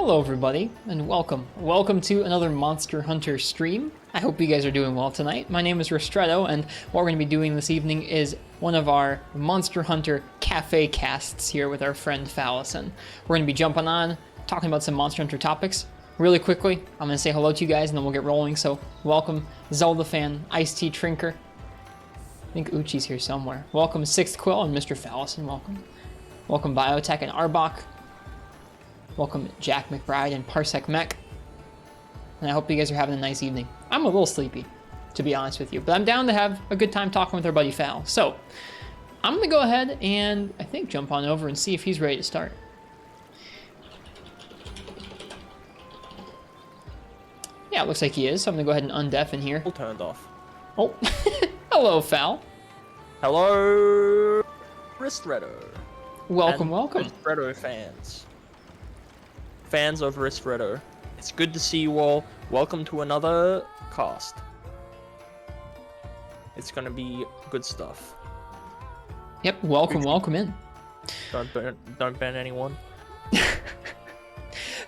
Hello everybody, and welcome. Welcome to another Monster Hunter stream. I hope you guys are doing well tonight. My name is Ristretto, and what we're going to be doing this evening is one of our Monster Hunter cafe casts here with our friend Phalacin. We're going to be jumping on, talking about some Monster Hunter topics. Really quickly, I'm going to say hello to you guys, and then we'll get rolling. So, welcome, Zelda fan, Iced Tea Trinker. I think Uchi's here somewhere. Welcome, Sixth Quill, and Mr. Phalacin, welcome. Welcome, Biotech and Arbok. Welcome, Jack McBride and Parsec Mech. And I hope you guys are having a nice evening. I'm a little sleepy, to be honest with you, but I'm down to have a good time talking with our buddy Phal. So, I'm going to go ahead and, I think, jump on over and see if he's ready to start. Yeah, it looks like he is, so I'm going to go ahead and undeafen here. All turned off. Oh, hello, Phal. Hello, Ristretto. Welcome, welcome. Ristretto fans. Fans of Ristretto. It's good to see you all. Welcome to another cast. It's gonna be good stuff. Yep, welcome in. Don't ban anyone.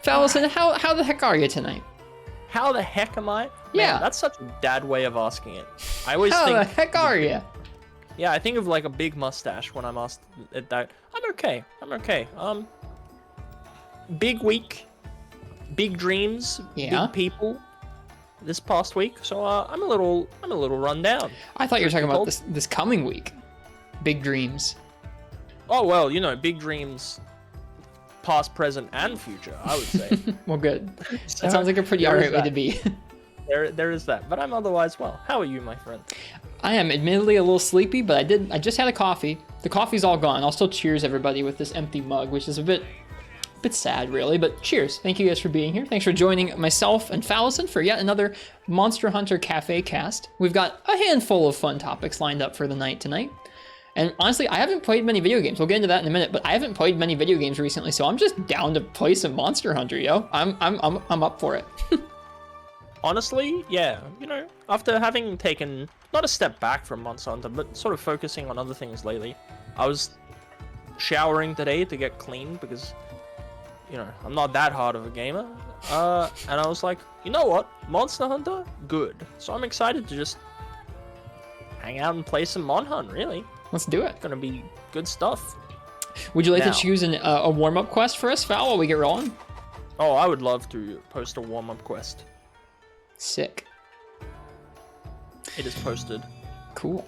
Phalacin, how the heck are you tonight? How the heck am I? Man, Yeah. that's such a dad way of asking it. I always How think. the heck are you? Yeah, I think of like a big mustache when I'm asked that. I'm okay. Big week, big dreams, Yeah. big people. This past week, so I'm a little run down. I thought you were talking about this coming week. Big dreams. Oh well, you know, big dreams, past, present, and future. I would say. Well, good. So, That sounds like a pretty there is alright way to be. There is that, but I'm otherwise well. How are you, my friend? I am admittedly a little sleepy, but I just had a coffee. The coffee's all gone. I'll still cheers everybody with this empty mug, which is a bit sad, really, but cheers. Thank you guys for being here. Thanks for joining myself and Phalacin for yet another Monster Hunter Cafe cast. We've got a handful of fun topics lined up for the night tonight. And honestly, I haven't played many video games. We'll get into that in a minute, but I haven't played many video games recently, so I'm just down to play some Monster Hunter, yo. I'm up for it. Honestly, yeah, you know, after having taken not a step back from Monster Hunter, but sort of focusing on other things lately, I was showering today to get clean because, you know, I'm not that hard of a gamer. And I was like, you know what? Monster Hunter? Good. So I'm excited to just hang out and play some MonHun, really. Let's do it. It's gonna be good stuff. Would you like Now- to choose a warm-up quest for us, Phal, while we get rolling? Oh, I would love to post a warm-up quest. Sick. It is posted. Cool.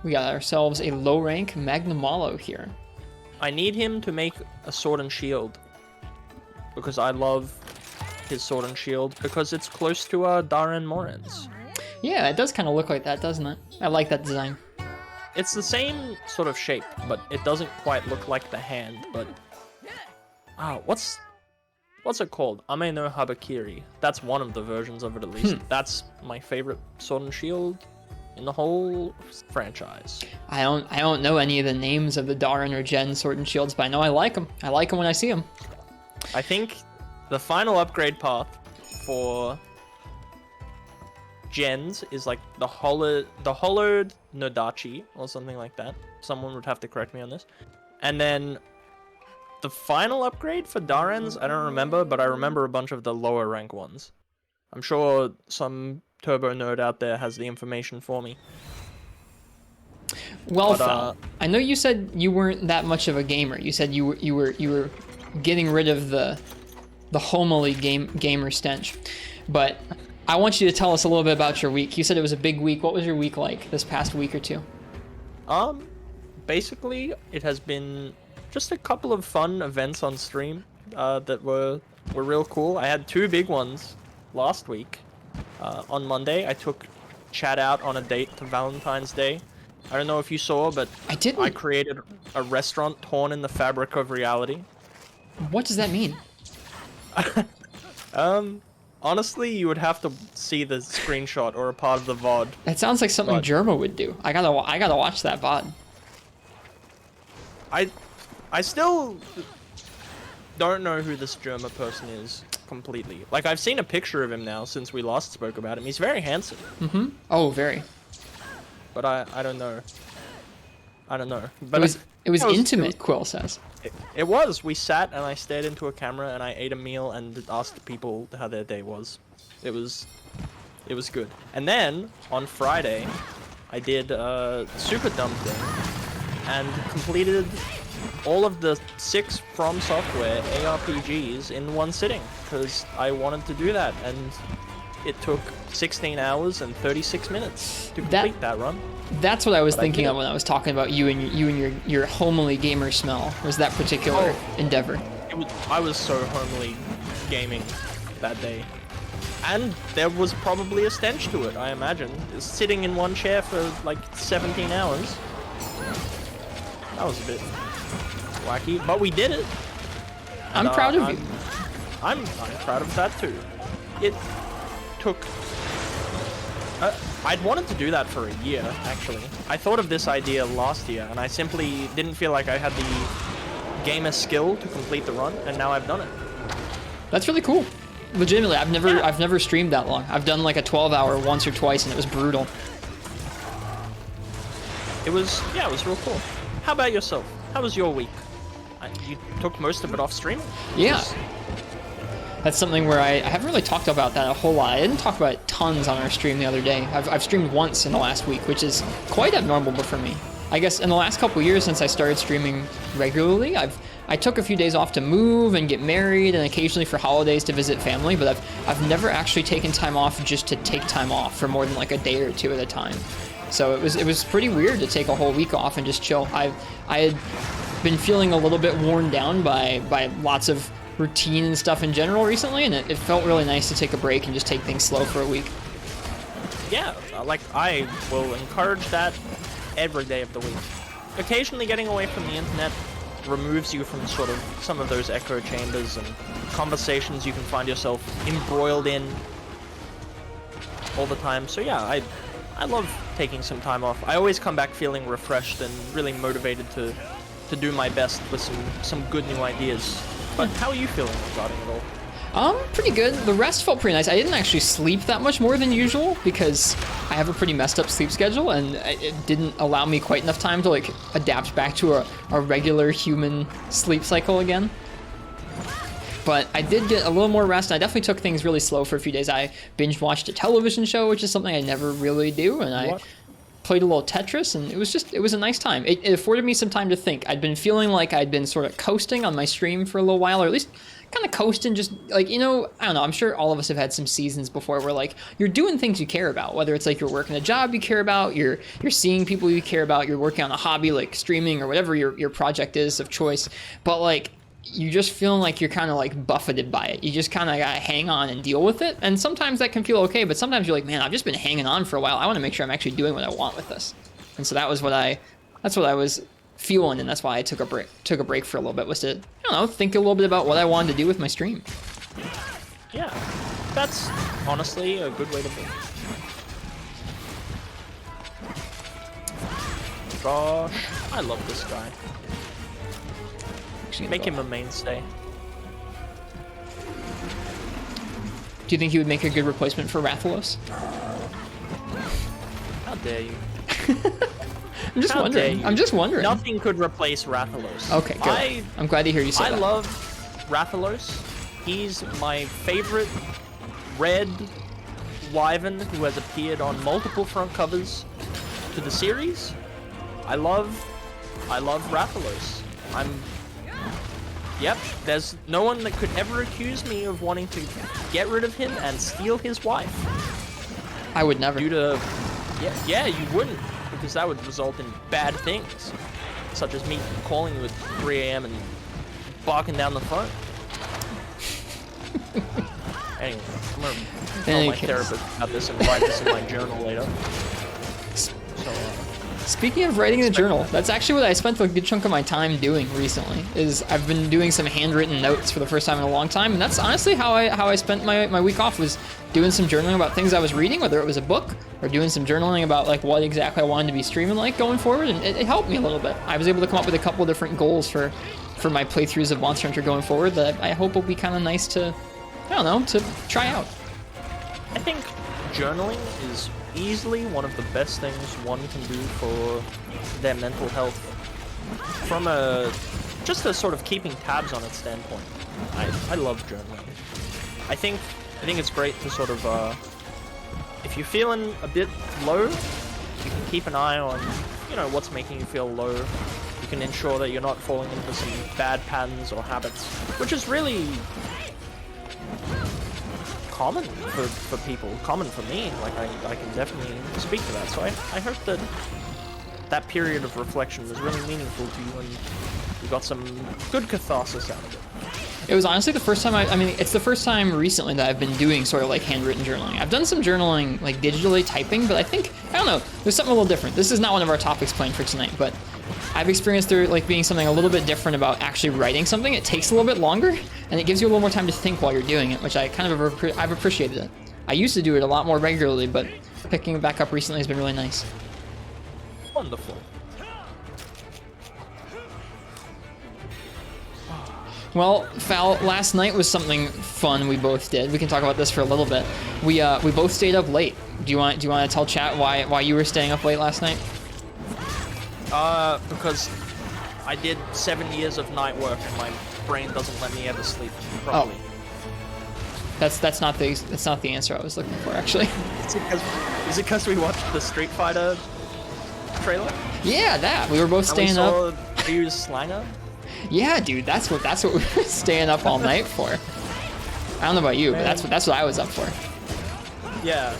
We got ourselves a low-rank Magnamalo here. I need him to make a sword and shield because I love his sword and shield because it's close to Darren Morin's. Yeah, it does kind of look like that, doesn't it? I like that design. It's the same sort of shape, but it doesn't quite look like the hand. But what's it called? Ame no Habakiri. That's one of the versions of it, at least. That's my favorite sword and shield in the whole franchise. I don't know any of the names of the Darren or Jen sword and shields, but I know I like them. I like them when I see them. I think the final upgrade path for gens is like the hollowed Nodachi or something like that. Someone would have to correct me on this. And then the final upgrade for Darren's, I don't remember, but I remember a bunch of the lower rank ones. I'm sure some turbo nerd out there has the information for me. Well, Phal, I know you said you weren't that much of a gamer. You said you were getting rid of the homily gamer stench. But I want you to tell us a little bit about your week. You said it was a big week. What was your week like this past week or two? Basically, it has been just a couple of fun events on stream that were real cool. I had two big ones last week. On Monday, I took Chad out on a date to Valentine's Day. I don't know if you saw, but I didn't. I created a restaurant torn in the fabric of reality. What does that mean? Honestly, you would have to see the screenshot or a part of the VOD. That sounds like something Germa would do. I gotta watch that VOD. I still don't know who this Germa person is completely. Like, I've seen a picture of him now since we last spoke about him. He's very handsome. Mm-hmm. Oh, very. But I don't know. I don't know. But it was intimate, Quill says. It was. We sat and I stared into a camera and I ate a meal and asked people how their day was. It was good. And then on Friday, I did a super dumb thing and completed all of the 6 From Software ARPGs in one sitting because I wanted to do that, and it took 16 hours and 36 minutes to complete that run. That's what I was thinking of when I was talking about you and your homely gamer smell. Was that particular endeavor? I was so homely gaming that day, and there was probably a stench to it. I imagine sitting in one chair for like 17 hours. That was a bit wacky, but we did it. I'm proud of you. I'm proud of that too. It took. I'd wanted to do that for a year, actually. I thought of this idea last year, and I simply didn't feel like I had the gamer skill to complete the run, and now I've done it. That's really cool. Legitimately, I've never streamed that long. I've done like a 12-hour once or twice, and it was brutal. It was real cool. How about yourself? How was your week? You took most of it off stream? Yeah. That's something where I haven't really talked about that a whole lot. I didn't talk about it tons on our stream the other day. I've streamed once in the last week, which is quite abnormal for me. I guess in the last couple of years since I started streaming regularly, I took a few days off to move and get married, and occasionally for holidays to visit family, but I've never actually taken time off just to take time off for more than like a day or two at a time. So it was pretty weird to take a whole week off and just chill. I had been feeling a little bit worn down by lots of routine and stuff in general recently, and it felt really nice to take a break and just take things slow for a week. Yeah, like I will encourage that every day of the week. Occasionally getting away from the internet removes you from sort of some of those echo chambers and conversations you can find yourself embroiled in all the time. So yeah, I love taking some time off. I always come back feeling refreshed and really motivated to do my best with some good new ideas. But how are you feeling regarding it all? Pretty good. The rest felt pretty nice. I didn't actually sleep that much more than usual because I have a pretty messed up sleep schedule, and it didn't allow me quite enough time to like adapt back to a regular human sleep cycle again. But I did get a little more rest, and I definitely took things really slow for a few days. I binge watched a television show, which is something I never really do, and I played a little Tetris, and it was a nice time. It afforded me some time to think. I'd been feeling like I'd been sort of coasting on my stream for a little while, or at least kind of coasting, just like, I don't know, I'm sure all of us have had some seasons before where like you're doing things you care about, whether it's like you're working a job you care about, you're seeing people you care about, you're working on a hobby like streaming or whatever your project is of choice, but like you just feeling like you're kind of like buffeted by it. You just kind of gotta hang on and deal with it, and sometimes that can feel okay, but sometimes you're like, man, I've just been hanging on for a while. I want to make sure I'm actually doing what I want with this. And so that's what I was feeling, and that's why I took a break for a little bit, was to, I don't know, think a little bit about what I wanted to do with my stream. Yeah, that's honestly a good way to be. Gosh, I love this guy. Make him a mainstay. Do you think he would make a good replacement for Rathalos? How dare you? I'm just wondering. Nothing could replace Rathalos. Okay, good. I'm glad to hear you say that. I love Rathalos. He's my favorite red wyvern who has appeared on multiple front covers to the series. I love Rathalos. Yep, there's no one that could ever accuse me of wanting to get rid of him and steal his wife. I would never. Due to... Yeah, you wouldn't, because that would result in bad things, such as me calling you at 3 a.m. and barking down the phone. Anyway, I'm going to tell my therapist about this and write this in my journal later. Speaking of writing in the journal, that's actually what I spent a good chunk of my time doing recently, is I've been doing some handwritten notes for the first time in a long time, and that's honestly how I spent my week off, was doing some journaling about things I was reading, whether it was a book, or doing some journaling about like what exactly I wanted to be streaming like going forward, and it helped me a little bit. I was able to come up with a couple of different goals for my playthroughs of Monster Hunter going forward that I hope will be kind of nice to, I don't know, to try out. I think journaling is easily one of the best things one can do for their mental health. From just a sort of keeping tabs on its standpoint. I love journaling. I think it's great to sort of, if you're feeling a bit low, you can keep an eye on, you know, what's making you feel low. You can ensure that you're not falling into some bad patterns or habits, which is really common for people, common for me. Like, I can definitely speak to that. So I hope that period of reflection was really meaningful to you and you got some good catharsis out of it. It was honestly the first time I mean, it's the first time recently that I've been doing sort of like handwritten journaling. I've done some journaling like digitally typing, but I don't know, there's something a little different. This is not one of our topics planned for tonight, but I've experienced there like being something a little bit different about actually writing something. It takes a little bit longer and it gives you a little more time to think while you're doing it, which I've appreciated it. I used to do it a lot more regularly, but picking it back up recently has been really nice. Wonderful. Well, Phal, last night was something fun we both did. We can talk about this for a little bit. We both stayed up late. Do you want to tell chat why you were staying up late last night? Because I did 7 years of night work and my brain doesn't let me ever sleep properly. Oh. That's not the answer I was looking for, actually. Is it because we watched the Street Fighter trailer? Yeah, that. We were both staying up. And we saw Ryu's Slanger? Yeah, dude, that's what we were staying up all night for. I don't know about you, but that's what I was up for. Yeah,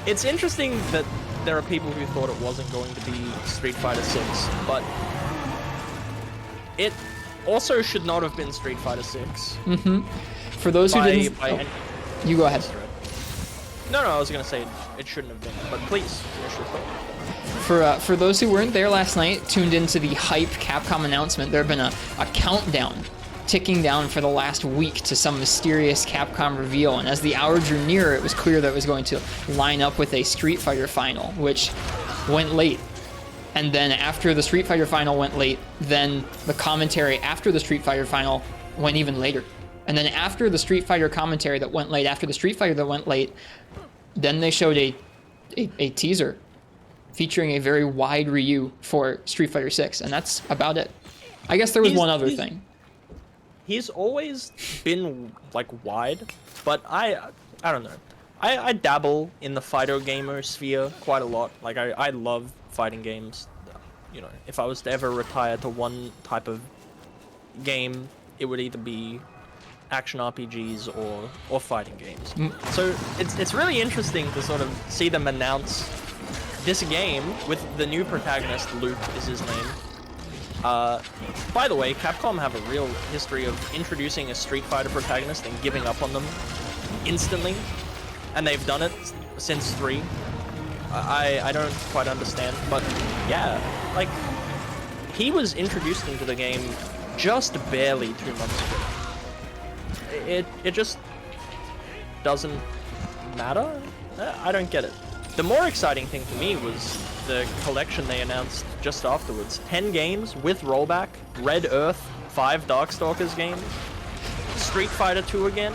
it's interesting that there are people who thought it wasn't going to be Street Fighter 6, but it also should not have been Street Fighter 6. Mm-hmm. For those who didn't, you go ahead. No, I was gonna say it shouldn't have been, but please finish your thought. For those who weren't there last night, tuned into the hype Capcom announcement, there had been a countdown ticking down for the last week to some mysterious Capcom reveal, and as the hour drew nearer, it was clear that it was going to line up with a Street Fighter final, which went late. And then after the Street Fighter final went late, then the commentary after the Street Fighter final went even later. And then after the Street Fighter commentary that went late, then they showed a teaser featuring a very wide Ryu for Street Fighter 6, and that's about it. I guess there was one other thing. He's always been like wide, but I don't know. I dabble in the fighter gamer sphere quite a lot. Like I love fighting games. You know, if I was to ever retire to one type of game, it would either be action RPGs or fighting games. So it's really interesting to sort of see them announce this game with the new protagonist. Luke is his name. By the way, Capcom have a real history of introducing a Street Fighter protagonist and giving up on them instantly, and they've done it since 3. I don't quite understand, but yeah, like, he was introduced into the game just barely 2 months ago. It just doesn't matter? I don't get it. The more exciting thing to me was the collection they announced just afterwards. 10 games with rollback, Red Earth, 5 Darkstalkers games, Street Fighter 2 again.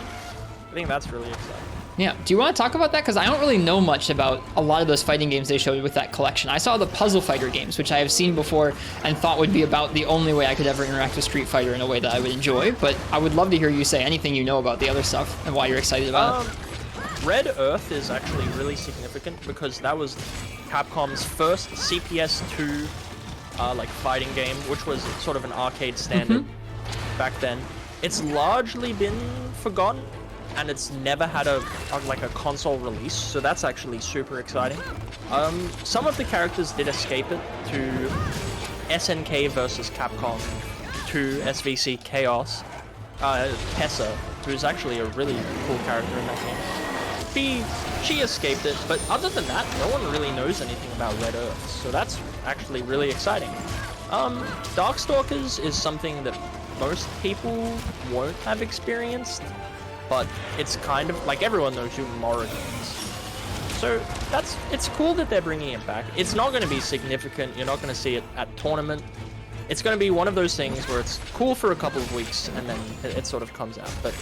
I think that's really exciting. Yeah, do you want to talk about that? Because I don't really know much about a lot of those fighting games they showed with that collection. I saw the Puzzle Fighter games, which I have seen before and thought would be about the only way I could ever interact with Street Fighter in a way that I would enjoy, but I would love to hear you say anything you know about the other stuff and why you're excited about it. Red Earth is actually really significant because that was Capcom's first CPS2 like fighting game, which was sort of an arcade standard back then. It's largely been forgotten, and it's never had a console release, so that's actually super exciting. Some of the characters did escape it to SNK versus Capcom 2 SVC Chaos. Tessa, who's actually a really cool character in that game. She escaped it, but other than that, no one really knows anything about Red Earth, so that's actually really exciting. Darkstalkers is something that most people won't have experienced, but it's kind of like everyone knows who Morrigan is. So it's cool that they're bringing it back. It's not going to be significant. You're not going to see it at tournament. It's going to be one of those things where it's cool for a couple of weeks and then it sort of comes out. But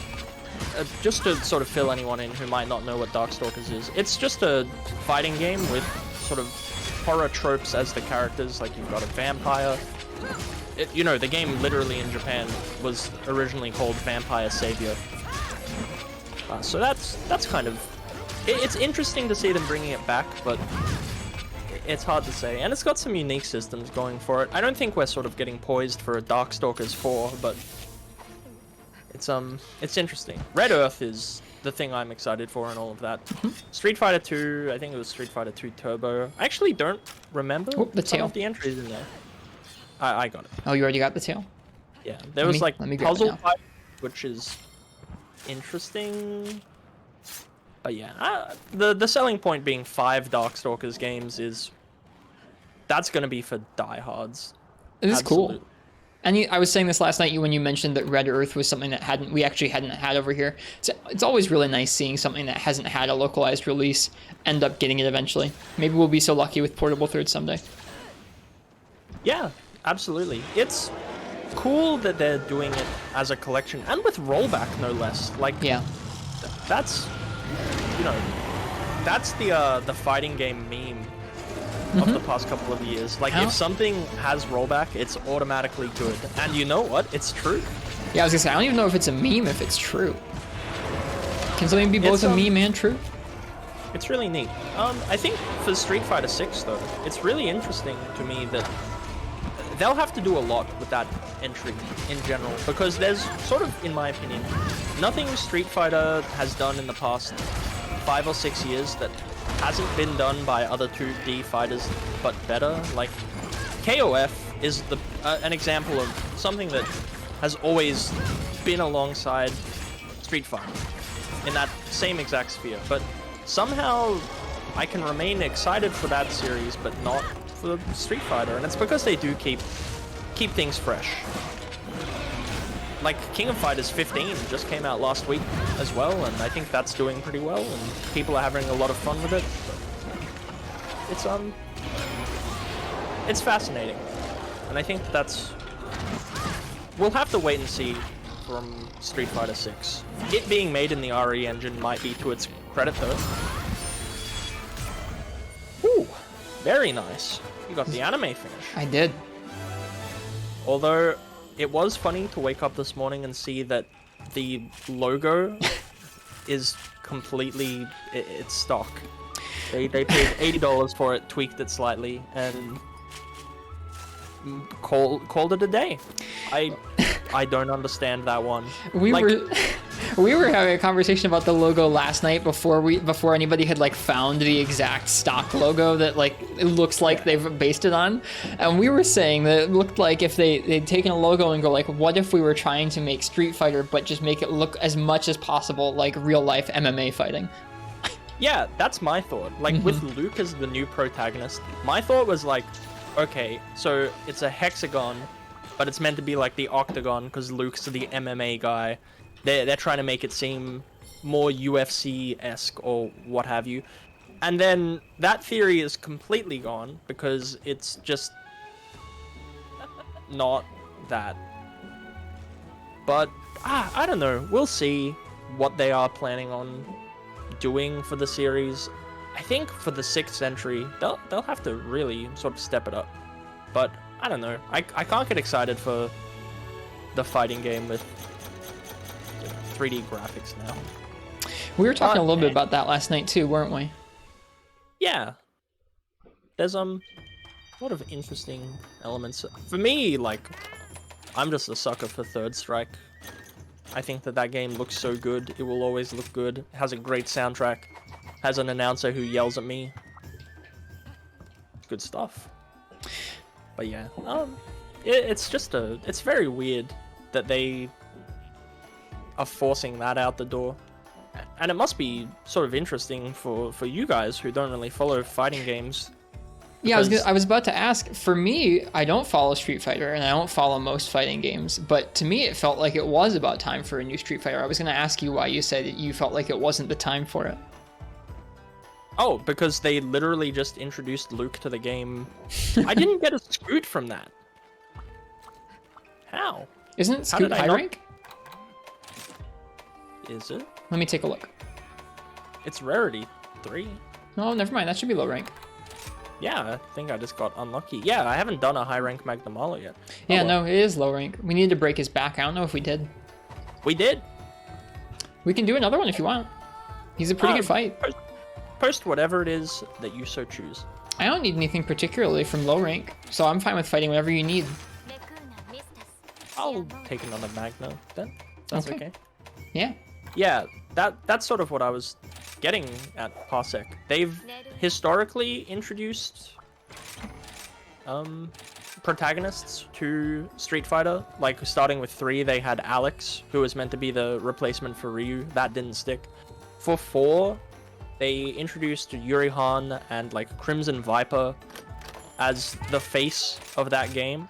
just to sort of fill anyone in who might not know what Darkstalkers is, it's just a fighting game with sort of horror tropes as the characters. Like you've got a vampire. You know, the game literally in Japan was originally called Vampire Savior. So that's kind of... It's interesting to see them bringing it back, but it's hard to say. And it's got some unique systems going for it. I don't think we're sort of getting poised for a Darkstalkers 4, but it's interesting. Red Earth is the thing I'm excited for and all of that. Street Fighter 2, I think it was Street Fighter 2 Turbo. I actually don't remember some of the entries in there. I got it. Oh, you already got the tail? Yeah, there was like puzzle fight, which is interesting. But yeah, the selling point being 5 Darkstalkers games is that's gonna be for diehards. It is cool. And I was saying this last night when you mentioned that Red Earth was something that we actually hadn't had over here. So it's always really nice seeing something that hasn't had a localized release end up getting it eventually. Maybe we'll be so lucky with Portable Third someday. Yeah, absolutely. It's cool that they're doing it as a collection and with rollback, no less. Like, yeah, that's, you know, that's the fighting game meme of the past couple of years. Like, if something has rollback, it's automatically good. And you know what? It's true. Yeah, I was gonna say, I don't even know if it's a meme if it's true. Can something be both a meme and true? It's really neat. I think for Street Fighter 6 though, it's really interesting to me that they'll have to do a lot with that entry in general, because there's sort of, in my opinion, nothing Street Fighter has done in the past 5 or 6 years that hasn't been done by other 2D fighters, but better. Like, KOF is an example of something that has always been alongside Street Fighter in that same exact sphere, but somehow I can remain excited for that series, but not for Street Fighter, and it's because they do keep things fresh. Like King of Fighters 15 just came out last week as well, and I think that's doing pretty well, and people are having a lot of fun with it. It's fascinating, and I think we'll have to wait and see from Street Fighter 6. It being made in the RE engine might be to its credit though. Ooh, very nice. You got the anime finish. I did. Although, it was funny to wake up this morning and see that the logo is completely... it's stock. They paid $80 for it, tweaked it slightly, and called it a day. I don't understand that one. We were having a conversation about the logo last night before anybody had like found the exact stock logo that like it looks like they've based it on, and we were saying that it looked like if they'd taken a logo and go like, what if we were trying to make Street Fighter but just make it look as much as possible like real life MMA fighting. Yeah, that's my thought. Like with Luke as the new protagonist, my thought was like, okay, so it's a hexagon, but it's meant to be like the octagon because Luke's the MMA guy. They're trying to make it seem more UFC-esque or what have you. And then that theory is completely gone because it's just not that. But, I don't know. We'll see what they are planning on doing for the series. I think for the 6th entry, they'll have to really sort of step it up. But, I don't know. I can't get excited for the fighting game with 3D graphics now. We were talking a little bit about that last night too, weren't we? Yeah. There's a lot of interesting elements. For me, like, I'm just a sucker for Third Strike. I think that game looks so good. It will always look good. It has a great soundtrack. Has an announcer who yells at me. Good stuff. But yeah, it's just it's very weird that they are forcing that out the door. And it must be sort of interesting for you guys who don't really follow fighting games. Yeah, I was about to ask. For me, I don't follow Street Fighter, and I don't follow most fighting games. But to me, it felt like it was about time for a new Street Fighter. I was going to ask you why you said that you felt like it wasn't the time for it. Oh, because they literally just introduced Luke to the game. I didn't get a Scoot from that. How? Isn't Scoot high rank? Is it? Let me take a look. It's rarity 3. No, never mind. That should be low rank. Yeah, I think I just got unlucky. Yeah, I haven't done a high rank Magnamalo yet. Yeah, Oh, well. no, it is low rank. We needed to break his back. I don't know if we did. We did. We can do another one if you want. He's a pretty good fight. Post whatever it is that you so choose. I don't need anything particularly from low rank, so I'm fine with fighting whatever you need. I'll take another Magna then. That's okay. Yeah. Yeah, that's sort of what I was getting at Parsec. They've historically introduced protagonists to Street Fighter. Like starting with 3, they had Alex, who was meant to be the replacement for Ryu. That didn't stick. For 4, they introduced Yuri Han and like Crimson Viper as the face of that game.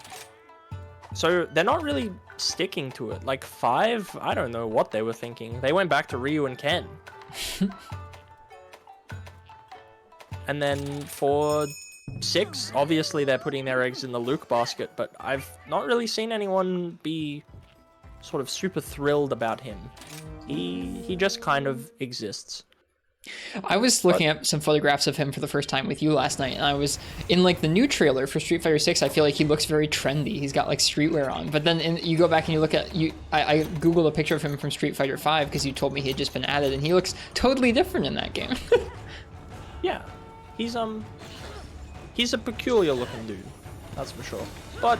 So they're not really sticking to it. Like 5, I don't know what they were thinking. They went back to Ryu and Ken. And then for 6, obviously they're putting their eggs in the Luke basket, but I've not really seen anyone be sort of super thrilled about him. He just kind of exists. I was looking at some photographs of him for the first time with you last night, and I was in like the new trailer for Street Fighter 6. I feel like he looks very trendy. He's got like streetwear on. But then you go back and you look at I googled a picture of him from Street Fighter 5 because you told me he had just been added, and he looks totally different in that game. Yeah, he's a peculiar looking dude, that's for sure. But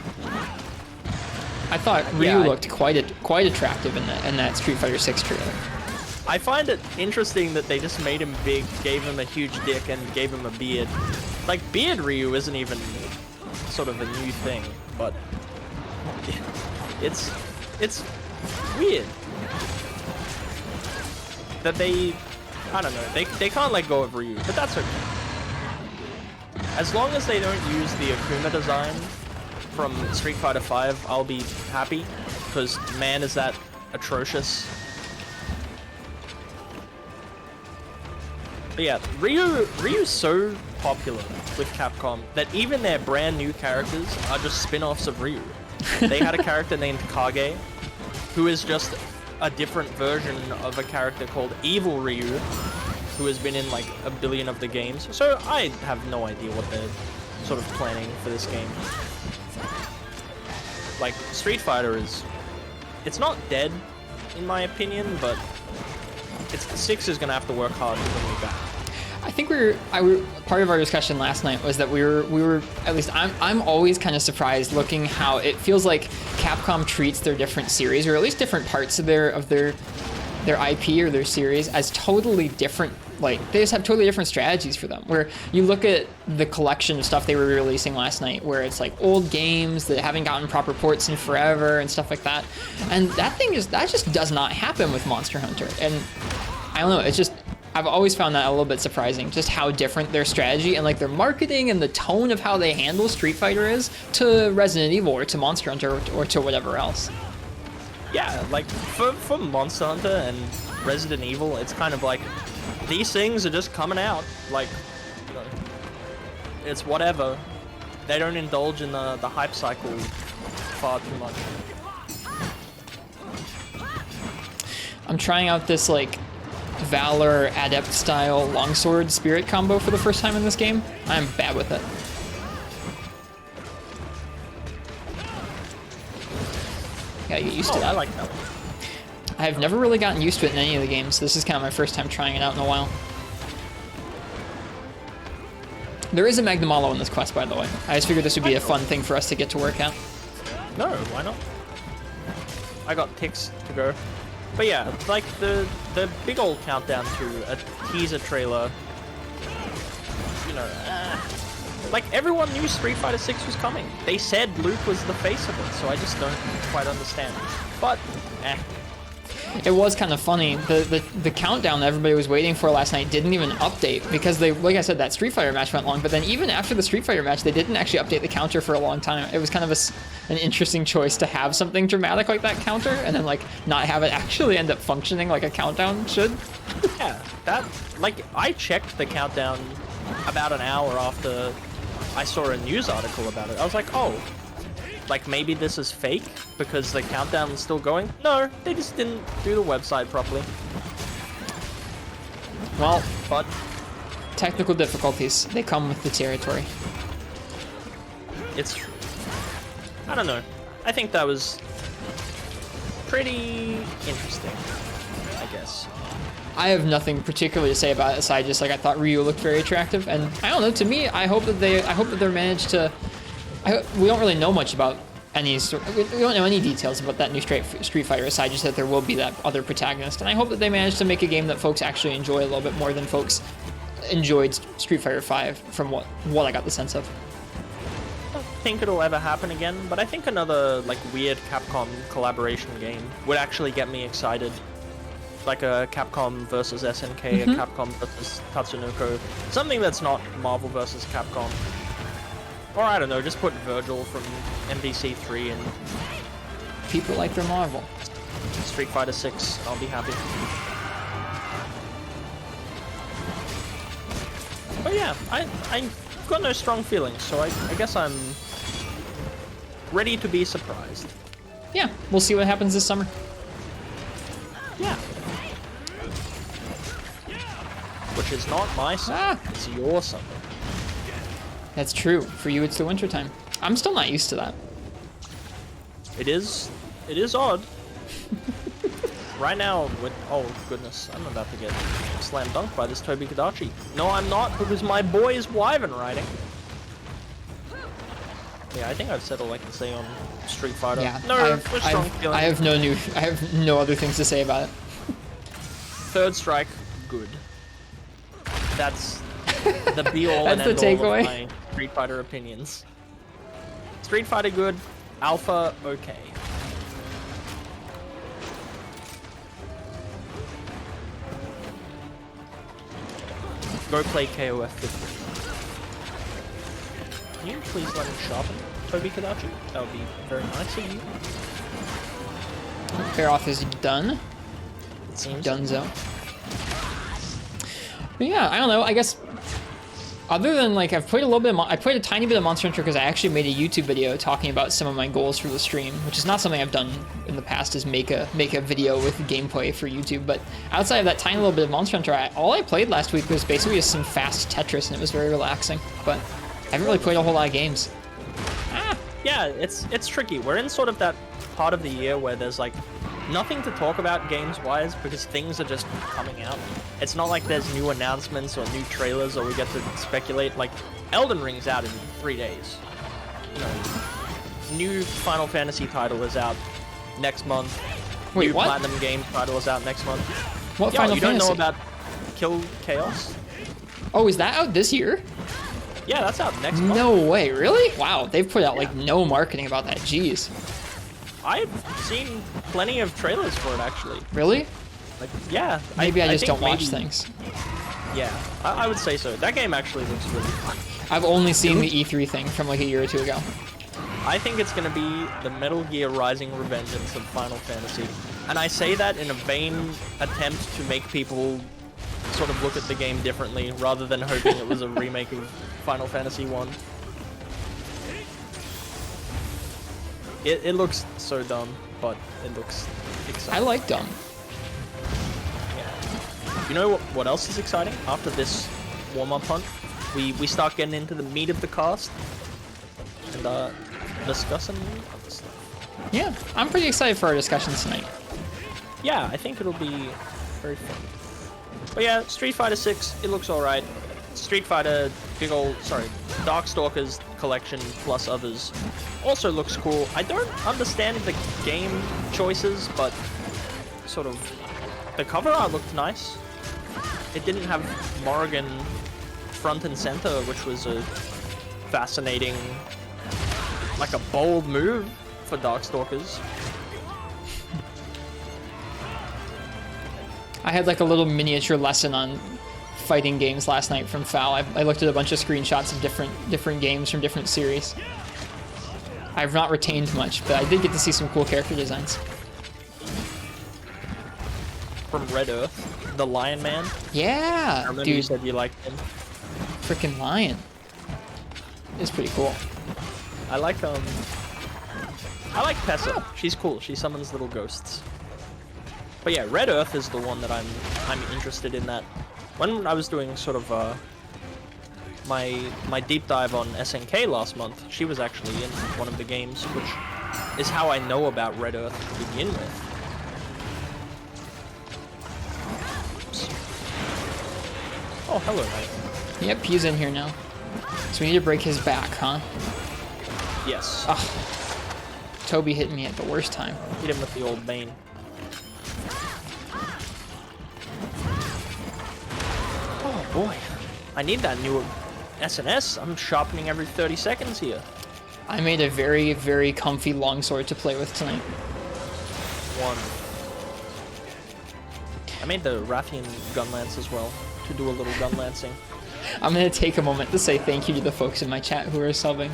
I thought Ryu looked quite attractive in that Street Fighter 6 trailer. I find it interesting that they just made him big, gave him a huge dick, and gave him a beard. Like, beard Ryu isn't even sort of a new thing, but it's weird that I don't know, they can't let go of Ryu, but that's okay. As long as they don't use the Akuma design from Street Fighter 5, I'll be happy, because man is that atrocious. But yeah, Ryu's so popular with Capcom that even their brand new characters are just spin-offs of Ryu. They had a character named Kage, who is just a different version of a character called Evil Ryu, who has been in like a billion of the games. So I have no idea what they're sort of planning for this game. Like, Street Fighter it's not dead, in my opinion, but 6 is gonna have to work hard to bring me back. I think part of our discussion last night was that we were at least I'm always kind of surprised looking how it feels like Capcom treats their different series, or at least different parts of their IP or their series, as totally different. Like, they just have totally different strategies for them. Where you look at the collection of stuff they were releasing last night, where it's like old games that haven't gotten proper ports in forever and stuff like that, and that just does not happen with Monster Hunter. And I don't know, it's just, I've always found that a little bit surprising, just how different their strategy and like their marketing and the tone of how they handle Street Fighter is to Resident Evil or to Monster Hunter or to whatever else. Yeah, like for Monster Hunter and Resident Evil, it's kind of like these things are just coming out, like, you know, it's whatever. They don't indulge in the hype cycle far too much. I'm trying out this like Valor Adept style longsword spirit combo for the first time in this game. I'm bad with it. Gotta get used to that. I like that one. I've never really gotten used to it in any of the games. This is kind of my first time trying it out in a while. There is a Magnamalo in this quest, by the way. I just figured this would be a fun thing for us to get to work out. No, why not? I got ticks to go. But yeah, like the big old countdown to a teaser trailer, you know, like everyone knew Street Fighter 6 was coming. They said Luke was the face of it, so I just don't quite understand. But, It was kind of funny. The countdown that everybody was waiting for last night didn't even update because they, like I said, that Street Fighter match went long. But then even after the Street Fighter match, they didn't actually update the counter for a long time. It was kind of an interesting choice to have something dramatic like that counter and then like not have it actually end up functioning like a countdown should. Yeah, like I checked the countdown about an hour after I saw a news article about it. I was like, oh, like maybe this is fake because the countdown is still going. No, they just didn't do the website properly. Well, But technical difficulties, they come with the territory. it's, I don't know. I think that was pretty interesting, I guess. I have nothing particularly to say about it aside just like I thought Ryu looked very attractive, and I don't know, to me, I hope that they're managed to, we don't really know much about any sort, we don't know any details about that new Street Fighter aside just that there will be that other protagonist, and I hope that they manage to make a game that folks actually enjoy a little bit more than folks enjoyed Street Fighter 5 from what I got the sense of. I don't think it'll ever happen again, but I think another like weird Capcom collaboration game would actually get me excited. Like a Capcom versus SNK, a Capcom versus Tatsunoko, something that's not Marvel versus Capcom. Or I don't know, just put Virgil from MVC3 and People like their Marvel. Street Fighter 6, I'll be happy. But yeah, I've got no strong feelings, so I guess I'm ready to be surprised. Yeah, we'll see what happens this summer. Yeah. Which is not my summer, it's your summer. That's true. For you, it's the winter time. I'm still not used to that. It is odd. Right now, oh goodness, I'm about to get slam dunked by this Toby Kadachi. No, I'm not, because my boy is Wyvern riding. Yeah, I think I've said all I can say on Street Fighter. Yeah, No, I have no other things to say about it. Third strike, good. That's the be-all and That's the end-all takeaway. of my Street Fighter opinions. Street Fighter good, Alpha okay. Go play KOF 15. Can you please let me sharpen Toby Kadachi? That would be very nice of you. Pair off is done. It seems. Dunzo. But yeah, I don't know. I guess other than like I've played a little bit, I played a tiny bit of Monster Hunter because I actually made a YouTube video talking about some of my goals for the stream, which is not something I've done in the past. Is make a video with gameplay for YouTube. But outside of that tiny little bit of Monster Hunter, all I played last week was basically just some fast Tetris, and it was very relaxing. But I haven't really played a whole lot of games. Yeah, it's tricky. We're in sort of that part of the year where there's like nothing to talk about games-wise because things are just coming out. It's not like there's new announcements or new trailers or we get to speculate. Like, Elden Ring's out in 3 days. You know, new Final Fantasy title is out next month. Wait, new what? Platinum game title is out next month. What Yo, Final you Fantasy? don't know about Kill Chaos? Oh, is that out this year? Yeah, that's out next month. No way, really? Wow, they've put out like no marketing about that. Jeez. I've seen plenty of trailers for it, actually. Really? Like, yeah. Maybe I just think don't watch maybe- things. Yeah, I would say so. That game actually looks really fun. I've only seen the E3 thing from like a year or two ago. I think it's going to be the Metal Gear Rising Revengeance of Final Fantasy. And I say that in a vain attempt to make people sort of look at the game differently, rather than hoping it was a remake of Final Fantasy 1. It looks so dumb, but it looks exciting. I like dumb. Yeah. You know what else is exciting? After this warm-up hunt, we start getting into the meat of the cast and discussing other stuff. Yeah, I'm pretty excited for our discussions tonight. Yeah, I think it'll be very fun. But yeah, Street Fighter 6, it looks alright. Street Fighter, Darkstalkers collection plus others also looks cool. I don't understand the game choices, but sort of the cover art looked nice. It didn't have Morrigan front and center, which was a fascinating, like a bold move for Darkstalkers. I had like a little miniature lesson on fighting games last night from Phal. I looked at a bunch of screenshots of different games from different series. I've not retained much, but I did get to see some cool character designs. From Red Earth, the Lion Man. Yeah, I remember you dude, said you liked him. freaking lion. It's pretty cool. I like I like Pessa. She's cool. She summons little ghosts. But yeah, Red Earth is the one that I'm interested in. That when I was doing sort of my deep dive on SNK last month, she was actually in one of the games, which is how I know about Red Earth to begin with. Oops. Oh, hello, mate. Yep, he's in here now. So we need to break his back, huh? Yes. Ugh. Toby hit me at the worst time. Hit him with the old Bane. Oh boy. I need that new SNS. I'm sharpening every 30 seconds here. I made a very, very comfy longsword to play with tonight. One. I made the Rathian gun lance as well, to do a little gun lancing. I'm going to take a moment to say thank you to the folks in my chat who are subbing.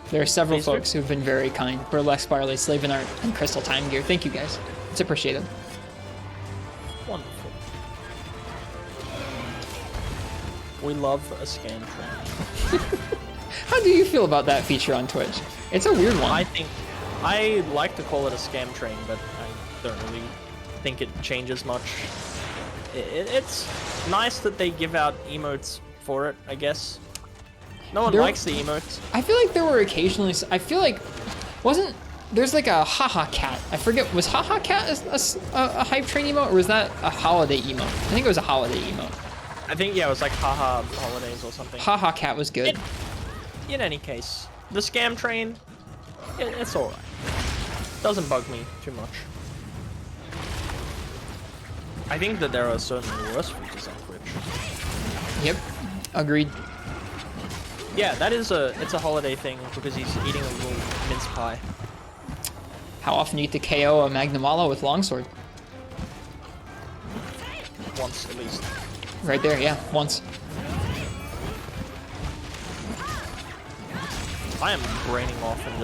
There are several Please do. folks who've been very kind. Burlesque Barley, Slave and Art, and Crystal Time Gear. Thank you guys. It's appreciated. Wonderful. We love a scan train. How do you feel about that feature on Twitch? It's a weird one. I like to call it a scam train, but I don't really think it changes much. It's nice that they give out emotes for it, I guess. No one likes the emotes. I feel like there were occasionally... I feel like... There's like a haha cat. I forget, was haha cat a hype train emote, or was that a holiday emote? I think it was a holiday emote. I think, yeah, it was like haha holidays or something. Haha cat was good. In any case, the scam train, it's alright. Doesn't bug me too much. I think that there are certainly worse features on Twitch. Yep, agreed. Yeah, it's a holiday thing because he's eating a little mince pie. How often do you get to KO a Magnamalo with longsword? Once at least. Right there, yeah, once. I am braining off and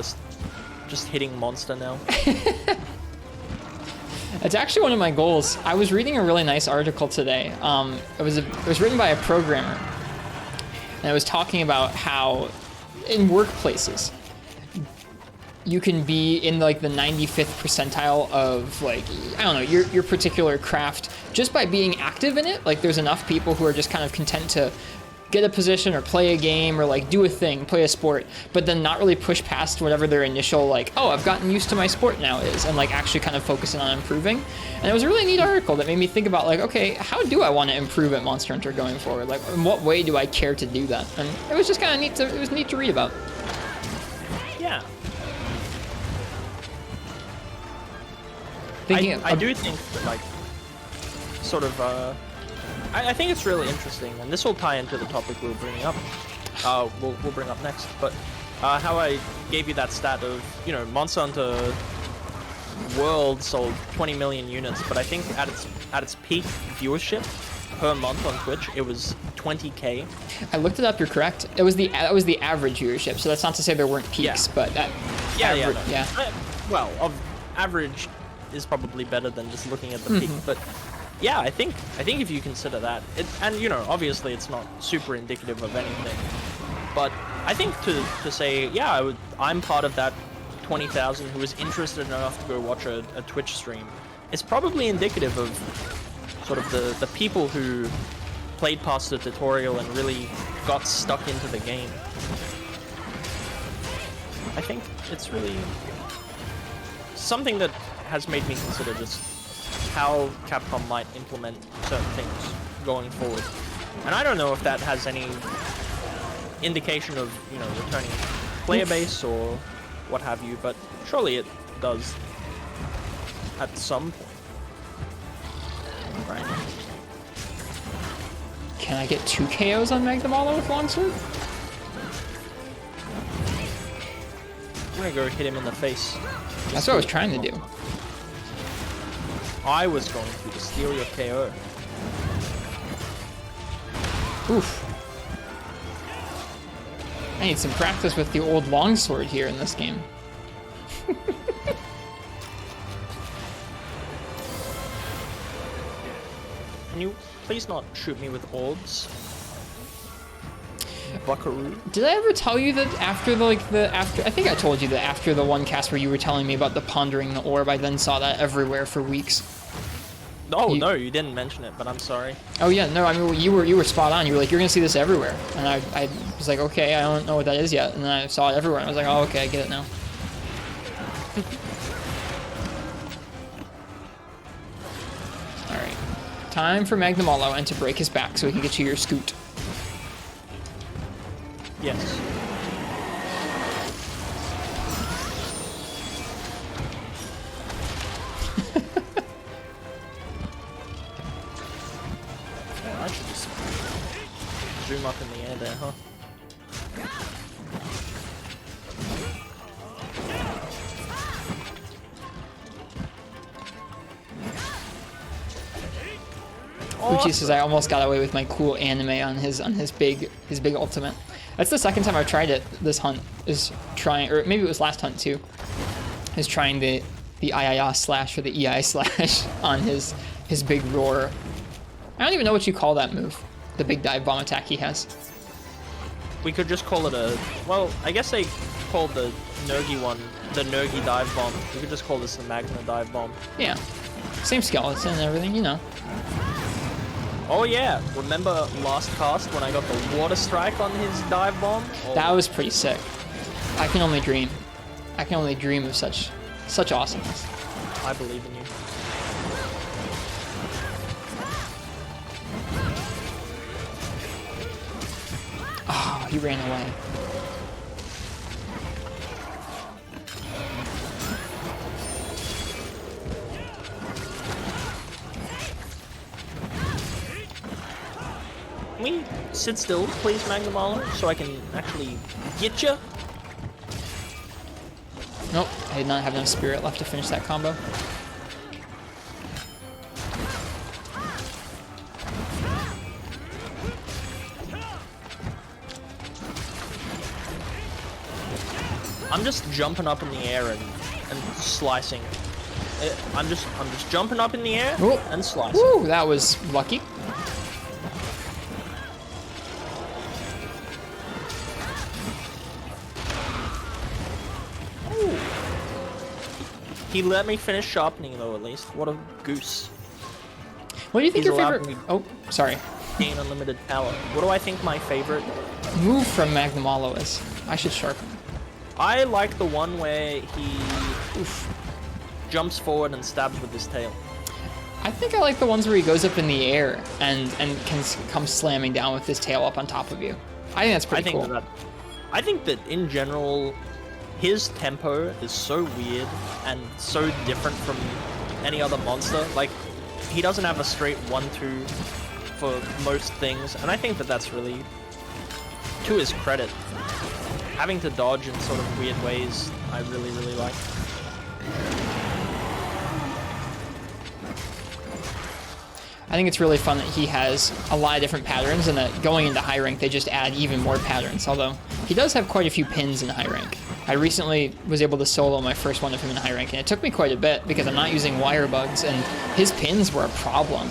just hitting monster now. It's actually one of my goals. I was reading a really nice article today. It was written by a programmer, and it was talking about how in workplaces you can be in like the 95th percentile of like, I don't know, your particular craft just by being active in it. Like there's enough people who are just kind of content to get a position or play a game or like do a thing, play a sport, but then not really push past whatever their initial like, oh, I've gotten used to my sport now is, and like actually kind of focusing on improving. And it was a really neat article that made me think about like, okay, how do I want to improve at Monster Hunter going forward? Like in what way do I care to do that? And it was just kind of neat it was neat to read about. Yeah. I do think that, like, sort of, I think it's really interesting, and this will tie into the topic we're bringing up. We'll bring up next, but how I gave you that stat of, you know, Monster Hunter World sold 20 million units, but I think at its peak viewership per month on Twitch, it was 20K. I looked it up. You're correct. That was the average viewership. So that's not to say there weren't peaks, but that. Well, average is probably better than just looking at the peak, but yeah, I think if you consider that, and you know, obviously it's not super indicative of anything, but I think to say, yeah, I'm part of that 20,000 who is interested enough to go watch a Twitch stream, it's probably indicative of sort of the people who played past the tutorial and really got stuck into the game. I think it's really something that has made me consider just how Capcom might implement certain things going forward. And I don't know if that has any indication of, you know, returning player base or what have you, but surely it does at some point. Right. Can I get 2 KOs on Magnamalo with longsword? I'm gonna go hit him in the face. That's what I was trying to do. I was going to steal your KO. Oof. I need some practice with the old longsword here in this game. Can you please not shoot me with orbs? buckaroo. Did I ever tell you that after I think I told you that after the one cast where you were telling me about the pondering the orb, I then saw that everywhere for weeks. Oh, no, you didn't mention it, but I'm sorry. Oh yeah, no, I mean, you were spot on. You were like, you're gonna see this everywhere. And I was like, okay, I don't know what that is yet. And then I saw it everywhere, and I was like, oh, okay, I get it now. Alright. Time for Magnamalo and to break his back so he can get you your scoot. Yes. I should just zoom up in the air there, huh? Uchi says I almost got away with my cool anime on his big ultimate. That's the second time I've tried it this hunt, is trying, or maybe it was last hunt too, is trying the IIA slash or the EI slash on his big roar. I don't even know what you call that move, the big dive bomb attack he has. We could just call it a, well, I guess they called the Nergi one the Nergi dive bomb. We could just call this the Magna dive bomb. Yeah, same skeleton and everything, you know. Oh yeah, remember last cast when I got the water strike on his dive bomb? Oh. That was pretty sick. I can only dream. I can only dream of such awesomeness. I believe in you. Oh, he ran away. Can we sit still, please, Magnamalo, so I can actually get you? Nope, I did not have enough spirit left to finish that combo. I'm just jumping up in the air and slicing. I'm just jumping up in the air Ooh. and slicing. Woo, that was lucky. He let me finish sharpening though, at least. What a goose. What do you think He's your allowed favorite? me- Oh, sorry. Gain unlimited power. What do I think my favorite? Move from Magnamalo is. I should sharpen. I like the one where he jumps forward and stabs with his tail. I think I like the ones where he goes up in the air and can come slamming down with his tail up on top of you. I think that's pretty cool. I think that in general, his tempo is so weird and so different from any other monster. Like, he doesn't have a straight 1-2 for most things, and I think that that's really to his credit. Having to dodge in sort of weird ways, I really, really like. I think it's really fun that he has a lot of different patterns, and that going into high rank, they just add even more patterns, although he does have quite a few pins in high rank. I recently was able to solo my first one of him in high rank, and it took me quite a bit because I'm not using wire bugs, and his pins were a problem.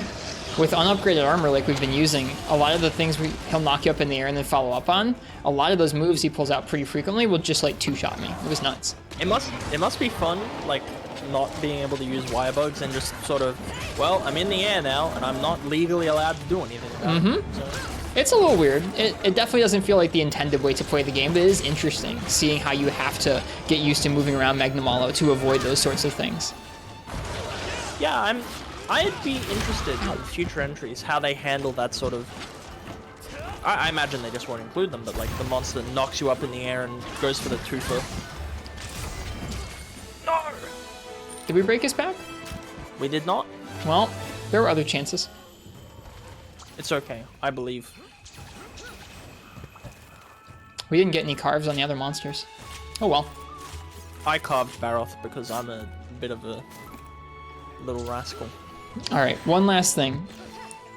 With unupgraded armor like we've been using, a lot of the things he'll knock you up in the air and then follow up on, a lot of those moves he pulls out pretty frequently will just like two-shot me. It was nuts. It must be fun, like, not being able to use wire bugs and just sort of, well, I'm in the air now and I'm not legally allowed to do anything about it. So. It's a little weird. It definitely doesn't feel like the intended way to play the game, but it is interesting seeing how you have to get used to moving around Magnamalo to avoid those sorts of things. Yeah, I'd be interested in future entries, how they handle that sort of... I imagine they just won't include them, but like the monster knocks you up in the air and goes for the twofer. No! Did we break his back? We did not. Well, there were other chances. It's okay, I believe. We didn't get any carves on the other monsters. Oh well. I carved Baroth because I'm a bit of a little rascal. All right, one last thing.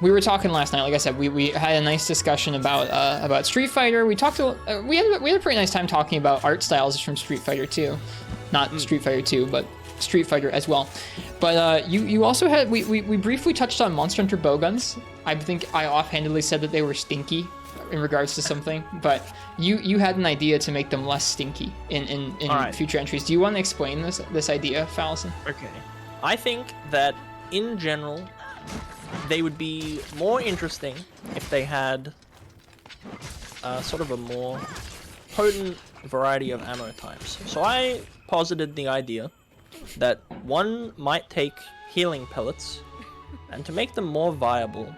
We were talking last night. Like I said, we had a nice discussion about Street Fighter. We talked. We had a pretty nice time talking about art styles from Street Fighter 2, not Street Fighter 2, but Street Fighter as well. But you also had we briefly touched on Monster Hunter bowguns. I think I offhandedly said that they were stinky in regards to something, but you had an idea to make them less stinky in Alright. future entries. Do you want to explain this idea, Phalacin? Okay. I think that in general, they would be more interesting if they had sort of a more potent variety of ammo types. So I posited the idea that one might take healing pellets, and to make them more viable,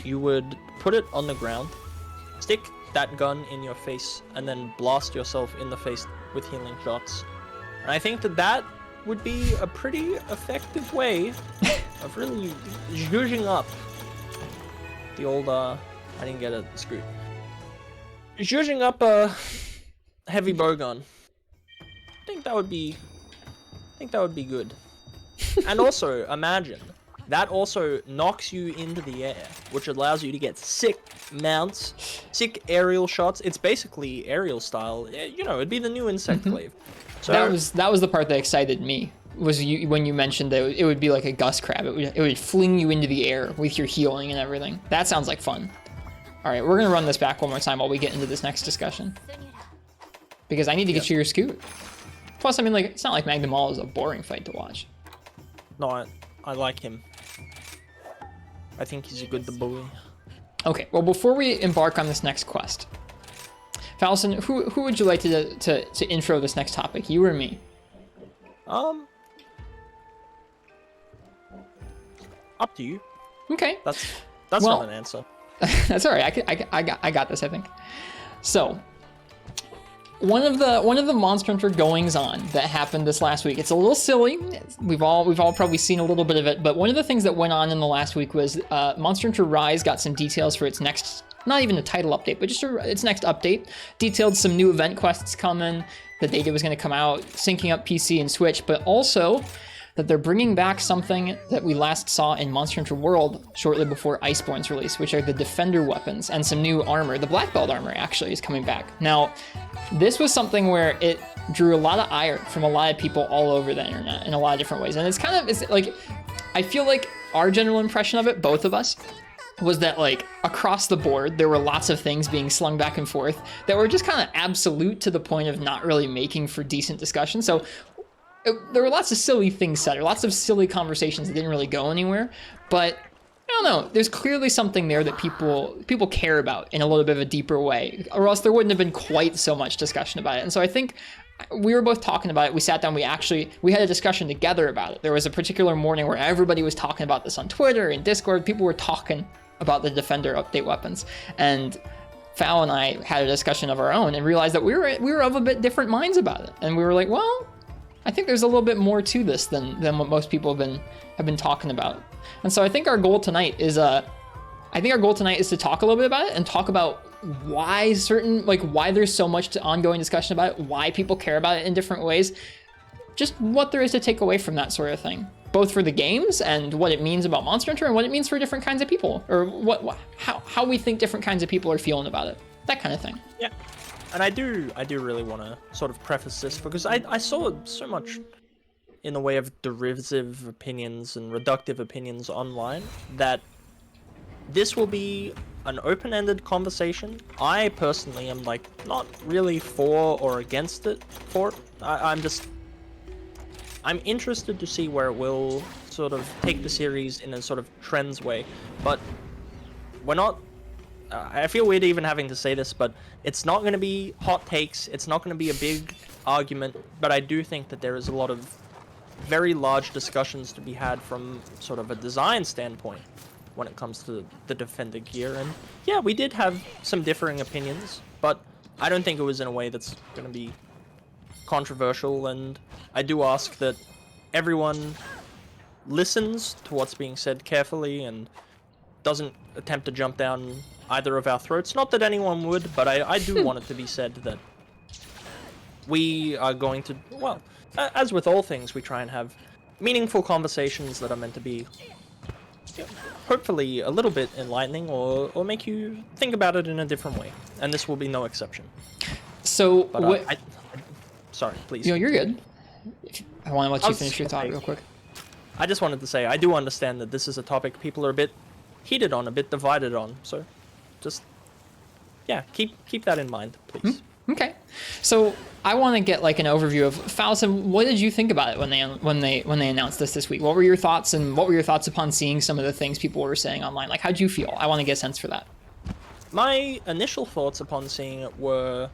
you would put it on the ground, stick that gun in your face, and then blast yourself in the face with healing shots. And I think that that would be a pretty effective way of really zhuzhing up the old, I didn't get it screwed. Zhuzhing up a heavy bow gun. I think that would be good. And also, imagine, that also knocks you into the air, which allows you to get sick mounts, sick aerial shots. It's basically aerial style. You know, it'd be the new insect glaive. So That was the part that excited me. Was when you mentioned that it would be like a gust crab. It would fling you into the air with your healing and everything. That sounds like fun. All right, we're gonna run this back one more time while we get into this next discussion, because I need to get you your scoot. Plus, I mean, like, it's not like Magnum All is a boring fight to watch. no, I like him. I think he's a good boy. Okay, well, before we embark on this next quest, Phalacin, who would you like to intro this next topic, you or me? Up to you. Okay. That's Well- not an answer. That's all right. I got this, I think. So, one of the Monster Hunter goings on that happened this last week. It's a little silly. We've all probably seen a little bit of it. But one of the things that went on in the last week was Monster Hunter Rise got some details for its next, not even a title update, but just its next update. Detailed some new event quests coming. The data was going to come out, syncing up PC and Switch, but also that they're bringing back something that we last saw in Monster Hunter World shortly before Iceborne's release, which are the Defender weapons and some new armor. The Black Belt armor actually is coming back. Now, this was something where it drew a lot of ire from a lot of people all over the internet in a lot of different ways. And it's like, I feel like our general impression of it, both of us, was that like across the board, there were lots of things being slung back and forth that were just kind of absolute to the point of not really making for decent discussion. So there were lots of silly things said, or lots of silly conversations that didn't really go anywhere. But I don't know, there's clearly something there that people care about in a little bit of a deeper way, or else there wouldn't have been quite so much discussion about it. And so I think we were both talking about it. We sat down, we had a discussion together about it. There was a particular morning where everybody was talking about this on Twitter and Discord. People were talking about the Defender update weapons. And Phal and I had a discussion of our own and realized that we were of a bit different minds about it. And we were like, well, I think there's a little bit more to this than what most people have been talking about. And so I think our goal tonight is to talk a little bit about it and talk about why there's so much ongoing discussion about it, why people care about it in different ways, just what there is to take away from that sort of thing, both for the games and what it means about Monster Hunter and what it means for different kinds of people, or how we think different kinds of people are feeling about it, that kind of thing. Yeah. And I do really want to sort of preface this, because I saw so much in the way of derivative opinions and reductive opinions online that this will be an open-ended conversation. I personally am like not really for or against it. I'm interested to see where it will sort of take the series in a sort of trends way, but we're not. I feel weird even having to say this, but it's not going to be hot takes. It's not going to be a big argument, but I do think that there is a lot of very large discussions to be had from sort of a design standpoint when it comes to the Defender gear. And yeah, we did have some differing opinions, but I don't think it was in a way that's going to be controversial. And I do ask that everyone listens to what's being said carefully and doesn't attempt to jump down either of our throats. Not that anyone would, but I do want it to be said that we are going to, well, as with all things, we try and have meaningful conversations that are meant to be hopefully a little bit enlightening or make you think about it in a different way. And this will be no exception. So, But, sorry, please. You know, you're good. I want to let you finish your thought real quick. I just wanted to say, I do understand that this is a topic people are a bit heated on, a bit divided on, so just yeah, keep that in mind, please. Okay, so I want to get like an overview of Phalacin. What did you think about it when they announced this week? What were your thoughts, and what were your thoughts upon seeing some of the things people were saying online? Like, how'd you feel? I want to get a sense for that. My initial thoughts upon seeing it were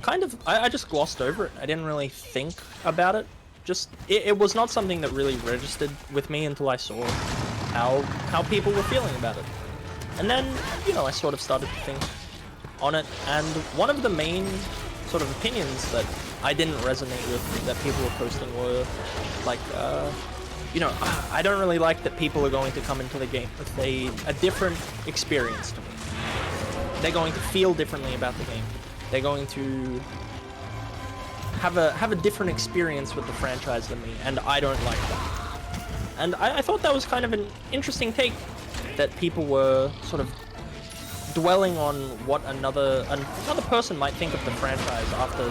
kind of, I just glossed over it. I didn't really think about it. Just it was not something that really registered with me until I saw how people were feeling about it. And then, you know, I sort of started to think on it, and one of the main sort of opinions that I didn't resonate with that people were posting were like, you know, I don't really like that people are going to come into the game with a different experience to me. They're going to feel differently about the game. They're going to have a different experience with the franchise than me, and I don't like that. And I thought that was kind of an interesting take, that people were sort of dwelling on what another person might think of the franchise after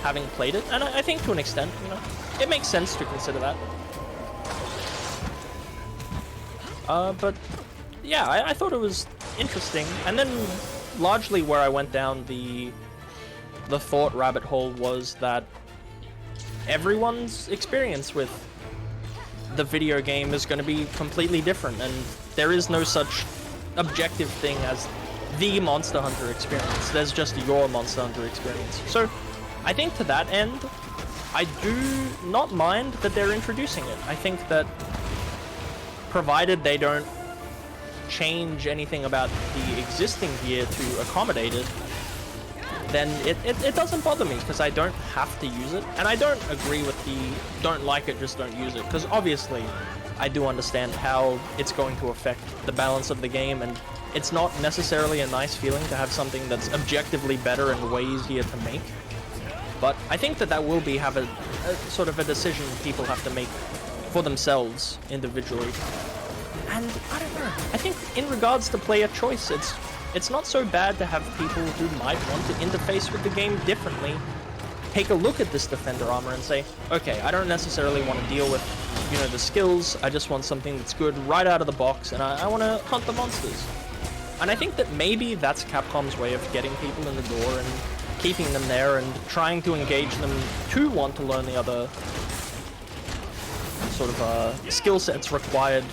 having played it. And I think to an extent, you know, it makes sense to consider that. But yeah, I thought it was interesting. And then largely where I went down the thought rabbit hole was that everyone's experience with the video game is going to be completely different, and there is no such objective thing as the Monster Hunter experience. There's just your Monster Hunter experience. So I think to that end, I do not mind that they're introducing it. I think that provided they don't change anything about the existing gear to accommodate it, then it doesn't bother me, because I don't have to use it. And I don't agree with the don't like it, just don't use it, because obviously I do understand how it's going to affect the balance of the game, and it's not necessarily a nice feeling to have something that's objectively better and way easier to make. But I think that will be a sort of a decision people have to make for themselves individually. And I don't know, I think in regards to player choice, it's not so bad to have people who might want to interface with the game differently take a look at this Defender armor and say, okay, I don't necessarily want to deal with, you know, the skills, I just want something that's good right out of the box, and I want to hunt the monsters. And I think that maybe that's Capcom's way of getting people in the door and keeping them there and trying to engage them to want to learn the other sort of skill sets required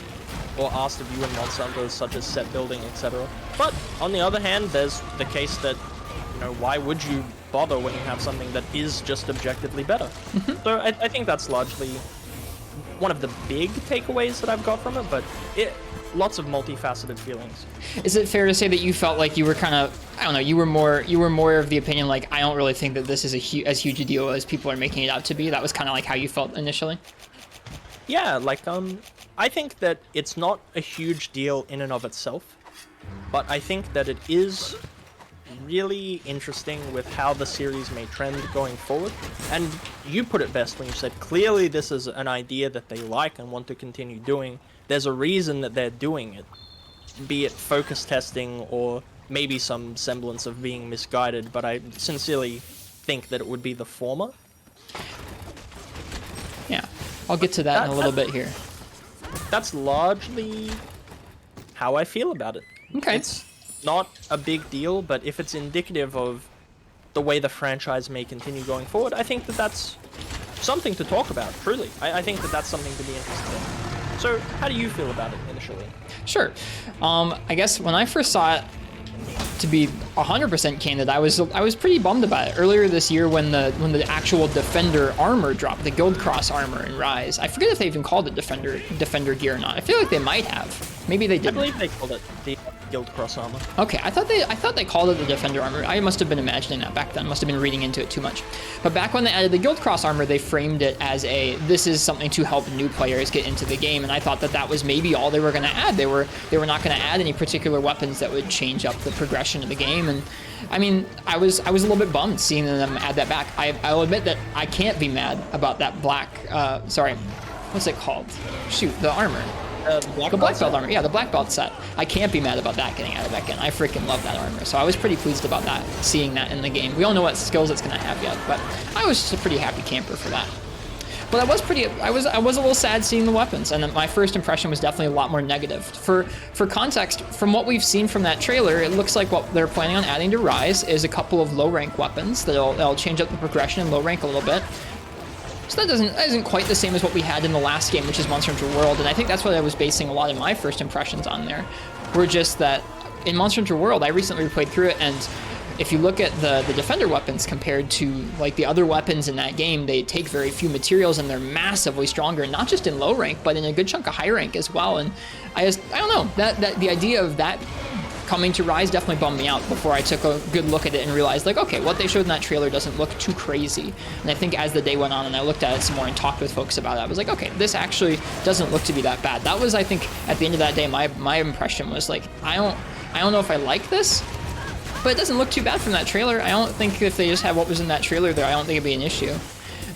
or asked of you in Monster Hunter, such as set building, etc. But on the other hand, there's the case that, you know, why would you bother when you have something that is just objectively better? So I think that's largely one of the big takeaways that I've got from it, but lots of multifaceted feelings. Is it fair to say that you felt like you were kind of, I don't know, you were more of the opinion like, I don't really think that this is as huge a deal as people are making it out to be? That was kind of like how you felt initially? Yeah, like, I think that it's not a huge deal in and of itself, but I think that it is really interesting with how the series may trend going forward. And you put it best when you said, clearly this is an idea that they like and want to continue doing. There's a reason that they're doing it, be it focus testing or maybe some semblance of being misguided, but I sincerely think that it would be the former. Yeah, I'll get to that in a little bit here. That's largely how I feel about it. Okay. It's not a big deal, but if it's indicative of the way the franchise may continue going forward, I think that that's something to talk about, truly. I think that that's something to be interested in. So, how do you feel about it initially? Sure. I guess when I first saw it, to be 100% candid, I was pretty bummed about it. Earlier this year, when the actual Defender armor dropped, the Guild Cross armor in Rise, I forget if they even called it Defender gear or not. I feel like they might have. Maybe they didn't. I believe they called it the Guild Cross armor. Okay, I thought they called it the Defender armor. I must have been imagining that back then. Must have been reading into it too much. But back when they added the Guild Cross armor, they framed it as this is something to help new players get into the game, and I thought that was maybe all they were going to add. They were not going to add any particular weapons that would change up the progression of the game. And I mean, I was a little bit bummed seeing them add that back. I'll admit that I can't be mad about that black. Sorry, what's it called? Shoot, the armor. The black belt armor. Yeah, the black belt set. I can't be mad about that getting added back in. I freaking love that armor. So I was pretty pleased about that, seeing that in the game. We don't know what skills it's going to have yet, but I was just a pretty happy camper for that. But I was a little sad seeing the weapons, and my first impression was definitely a lot more negative. For context, from what we've seen from that trailer, it looks like what they're planning on adding to Rise is a couple of low rank weapons that'll change up the progression in low rank a little bit. So that isn't quite the same as what we had in the last game, which is Monster Hunter World, and I think that's what I was basing a lot of my first impressions on there. Were just that in Monster Hunter World, I recently replayed through it, and if you look at the Defender weapons compared to like the other weapons in that game, they take very few materials and they're massively stronger, not just in low rank, but in a good chunk of high rank as well. And I don't know, that the idea of that coming to Rise definitely bummed me out before I took a good look at it and realized, like, okay, what they showed in that trailer doesn't look too crazy. And I think as the day went on and I looked at it some more and talked with folks about it, I was like, okay, this actually doesn't look to be that bad. That was, I think, at the end of that day, my impression was like, I don't know if I like this, but it doesn't look too bad from that trailer. I don't think if they just had what was in that trailer there, I don't think it'd be an issue.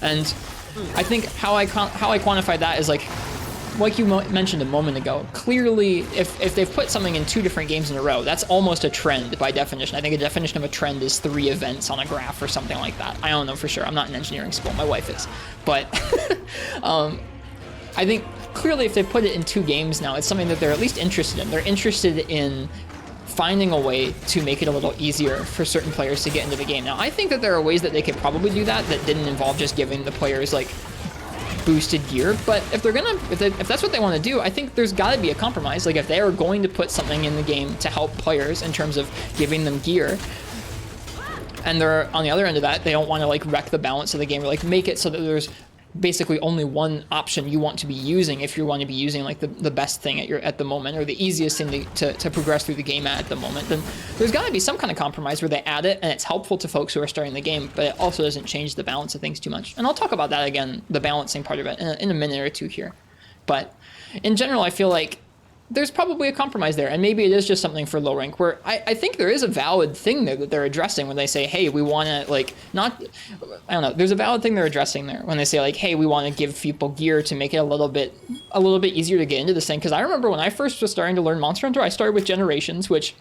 And I think how I quantify that is like you mentioned a moment ago, clearly if they've put something in 2 different games in a row, that's almost a trend by definition. I think a definition of a trend is 3 events on a graph or something like that. I don't know for sure. I'm not in engineering school. My wife is. But I think clearly if they put it in 2 games now, it's something that they're at least interested in. They're interested in finding a way to make it a little easier for certain players to get into the game. Now, I think that there are ways that they could probably do that didn't involve just giving the players like boosted gear, but if that's what they want to do, I think there's got to be a compromise. Like if they are going to put something in the game to help players in terms of giving them gear, and they're on the other end of that, they don't want to like wreck the balance of the game or like make it so that there's basically only one option you want to be using if you want to be using like the best thing at the moment, or the easiest thing to progress through the game at the moment, then there's got to be some kind of compromise where they add it and it's helpful to folks who are starting the game, but it also doesn't change the balance of things too much. And I'll talk about that again, the balancing part of it, in a minute or two here. But in general, I feel like there's probably a compromise there, and maybe it is just something for low rank, where I think there is a valid thing there that they're addressing when they say, hey, we want to, like, not, I don't know, there's a valid thing they're addressing there when they say, like, hey, we want to give people gear to make it a little bit easier to get into this thing. Because I remember when I first was starting to learn Monster Hunter, I started with Generations, which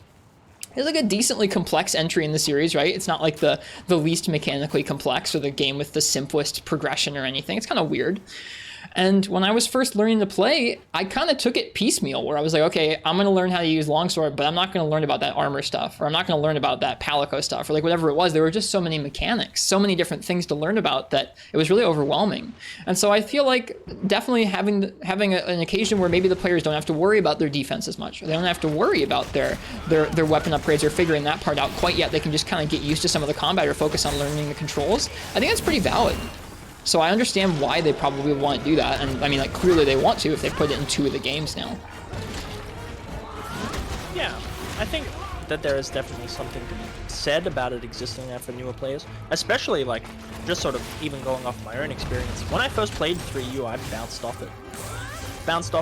is like a decently complex entry in the series, right? It's not like the least mechanically complex or the game with the simplest progression or anything. It's kind of weird. And when I was first learning to play, I kind of took it piecemeal, where I was like, okay, I'm going to learn how to use longsword, but I'm not going to learn about that armor stuff, or I'm not going to learn about that Palico stuff, or like whatever it was. There were just so many mechanics, so many different things to learn about that it was really overwhelming. And so I feel like definitely having an occasion where maybe the players don't have to worry about their defense as much, or they don't have to worry about their weapon upgrades or figuring that part out quite yet. They can just kind of get used to some of the combat or focus on learning the controls. I think that's pretty valid. So I understand why they probably want to do that, and I mean, like, clearly they want to if they put it in 2 of the games now. Yeah, I think that there is definitely something to be said about it existing there for newer players, especially, like, just sort of even going off my own experience. When I first played 3U, I bounced off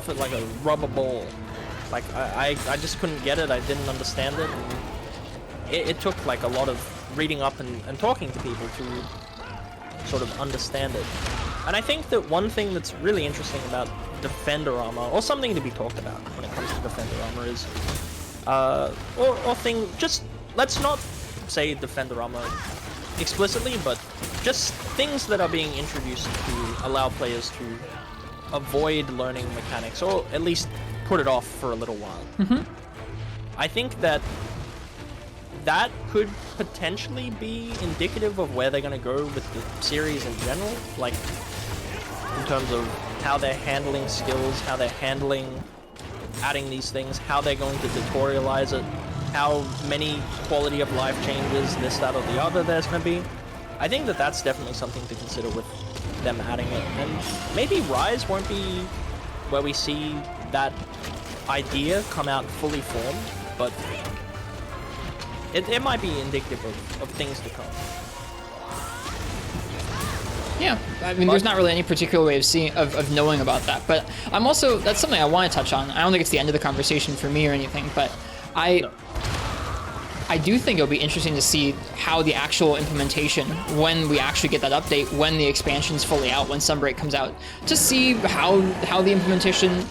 it like a rubber ball. Like, I just couldn't get it, I didn't understand it, and it took, like, a lot of reading up and talking to people to sort of understand it. And I think that one thing that's really interesting about Defender armor, or something to be talked about when it comes to Defender armor, is just let's not say Defender armor explicitly, but just things that are being introduced to allow players to avoid learning mechanics, or at least put it off for a little while. Mm-hmm. I think that could potentially be indicative of where they're going to go with the series in general, like in terms of how they're handling skills, how they're handling adding these things, how they're going to tutorialize it, how many quality of life changes, this, that, or the other there's going to be. I think that that's definitely something to consider with them adding it, and maybe Rise won't be where we see that idea come out fully formed, but it might be indicative of things to come. Yeah, I mean, there's not really any particular way of knowing about that, but I'm also, that's something I want to touch on. I don't think it's the end of the conversation for me or anything, but I do think it'll be interesting to see how the actual implementation, when we actually get that update, when the expansion's fully out, when Sunbreak comes out, to see how the implementation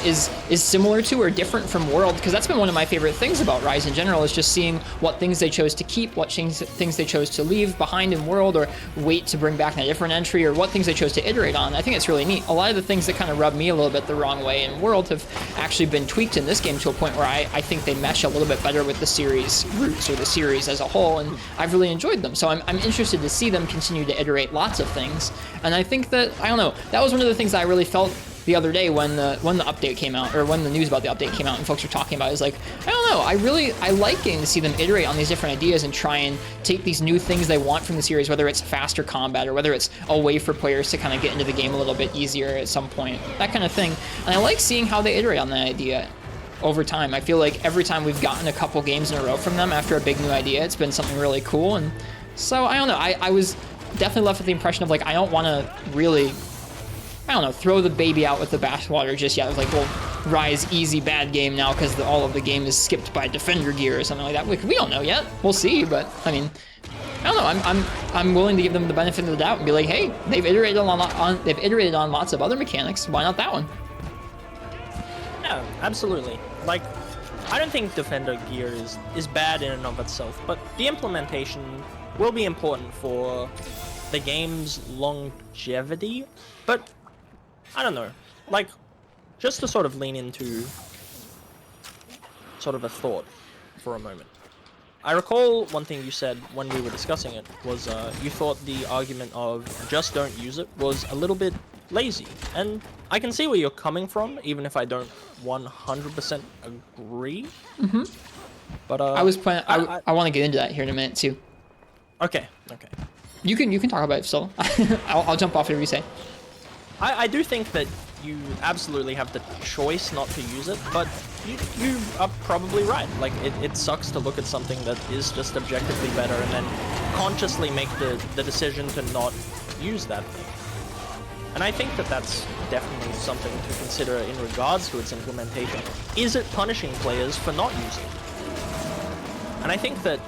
is similar to or different from World, because that's been one of my favorite things about Rise in general, is just seeing what things they chose to keep, what things they chose to leave behind in World, or wait to bring back in a different entry, or what things they chose to iterate on. I think it's really neat. A lot of the things that kind of rub me a little bit the wrong way in World have actually been tweaked in this game to a point where I think they mesh a little bit better with the series roots, or the series as a whole, and I've really enjoyed them. So I'm interested to see them continue to iterate lots of things. And I think that, I don't know, that was one of the things that I really felt the other day when the update came out, or when the news about the update came out and folks were talking about it. Is like, I don't know, I like getting to see them iterate on these different ideas and try and take these new things they want from the series, whether it's faster combat or whether it's a way for players to kind of get into the game a little bit easier at some point, that kind of thing. And I like seeing how they iterate on that idea over time. I feel like every time we've gotten a couple games in a row from them after a big new idea, it's been something really cool. And so I don't know, I was definitely left with the impression of like, I don't want to really, I don't know, throw the baby out with the bathwater just yet. It was like, well, Rise easy bad game now because all of the game is skipped by Defender gear or something like that. Like, we don't know yet. We'll see, but I mean, I don't know. I'm willing to give them the benefit of the doubt and be like, hey, they've iterated on lots of other mechanics. Why not that one? Yeah, absolutely. Like, I don't think Defender gear is bad in and of itself, but the implementation will be important for the game's longevity. But I don't know, like, just to sort of lean into sort of a thought for a moment. I recall one thing you said when we were discussing it was you thought the argument of just don't use it was a little bit lazy. And I can see where you're coming from, even if I don't 100% agree. Mm-hmm. But I was planning. I want to get into that here in a minute too. Okay. You can talk about it still. I'll jump off whatever you say. I do think that you absolutely have the choice not to use it, but you are probably right. Like, it sucks to look at something that is just objectively better and then consciously make the decision to not use that thing. And I think that that's definitely something to consider in regards to its implementation. Is it punishing players for not using it? And I think that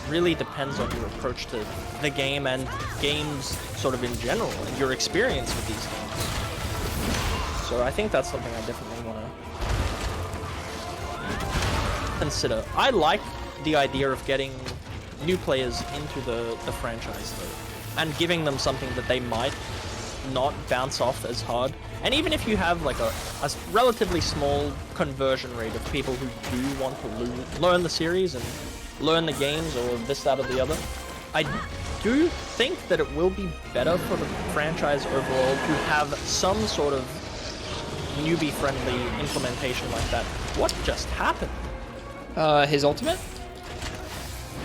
really depends on your approach to the game and games sort of in general, and your experience with these games. So I think that's something I definitely want to consider. I like the idea of getting new players into the franchise though, and giving them something that they might not bounce off as hard. And even if you have like a relatively small conversion rate of people who do want to learn the series and learn the games or this, that, or the other, I do think that it will be better for the franchise overall to have some sort of newbie-friendly implementation like that. What just happened? His ultimate?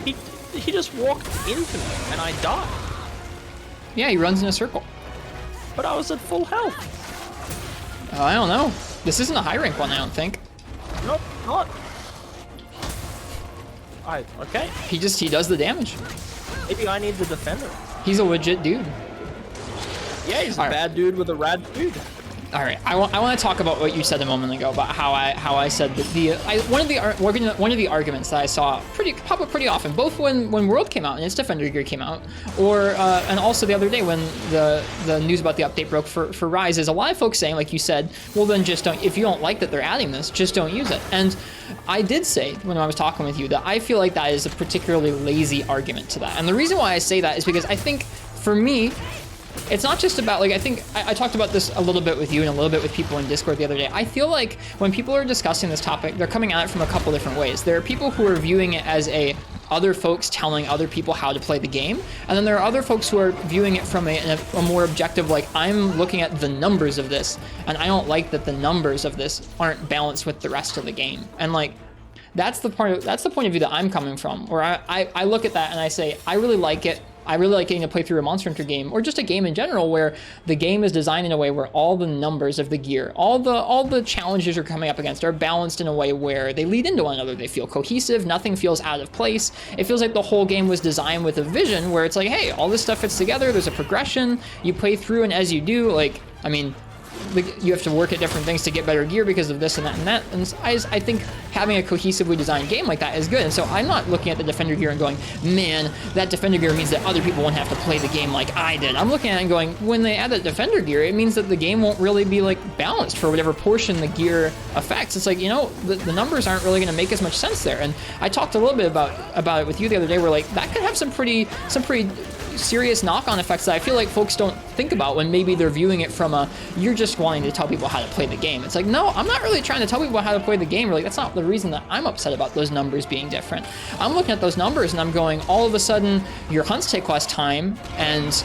He just walked into me and I died. Yeah, he runs in a circle. But I was at full health. I don't know. This isn't a high rank one, I don't think. Nope, not. Okay. He does the damage. Maybe I need the defender. He's a legit dude. Yeah, he's a bad dude with a rad dude. All right, I want to talk about what you said a moment ago about how I said that one of the arguments that I saw pop up pretty often, both when World came out and its Defender gear came out, or and also the other day when the news about the update broke for Rise, is a lot of folks saying, like you said, well then just don't, if you don't like that they're adding this, just don't use it. And I did say when I was talking with you that I feel like that is a particularly lazy argument to that. And the reason why I say that is because I think for me, it's not just about, like, I think I talked about this a little bit with you and a little bit with people in Discord the other day. I feel like when people are discussing this topic, they're coming at it from a couple different ways. There are people who are viewing it as other folks telling other people how to play the game, and then there are other folks who are viewing it from a more objective, like, I'm looking at the numbers of this, and I don't like that the numbers of this aren't balanced with the rest of the game. And like, that's the point of view that I'm coming from, where I look at that and I say, I really like it. I really like getting to play through a Monster Hunter game, or just a game in general, where the game is designed in a way where all the numbers of the gear, all the challenges you're coming up against are balanced in a way where they lead into one another. They feel cohesive, nothing feels out of place. It feels like the whole game was designed with a vision where it's like, hey, all this stuff fits together, there's a progression, you play through, and as you do, like, I mean, you have to work at different things to get better gear because of this and that and that. And I think having a cohesively designed game like that is good. And so I'm not looking at the defender gear and going, man, that defender gear means that other people won't have to play the game like I did. I'm looking at it and going, when they add that defender gear, it means that the game won't really be like balanced for whatever portion the gear affects. It's like, you know, the numbers aren't really going to make as much sense there. And I talked a little bit about it with you the other day, where like that could have some pretty serious knock-on effects that I feel like folks don't think about when maybe they're viewing it from a, you're just wanting to tell people how to play the game. It's like, no, I'm not really trying to tell people how to play the game. Really, that's not the reason that I'm upset about those numbers being different. I'm looking at those numbers and I'm going, all of a sudden your hunts take less time, and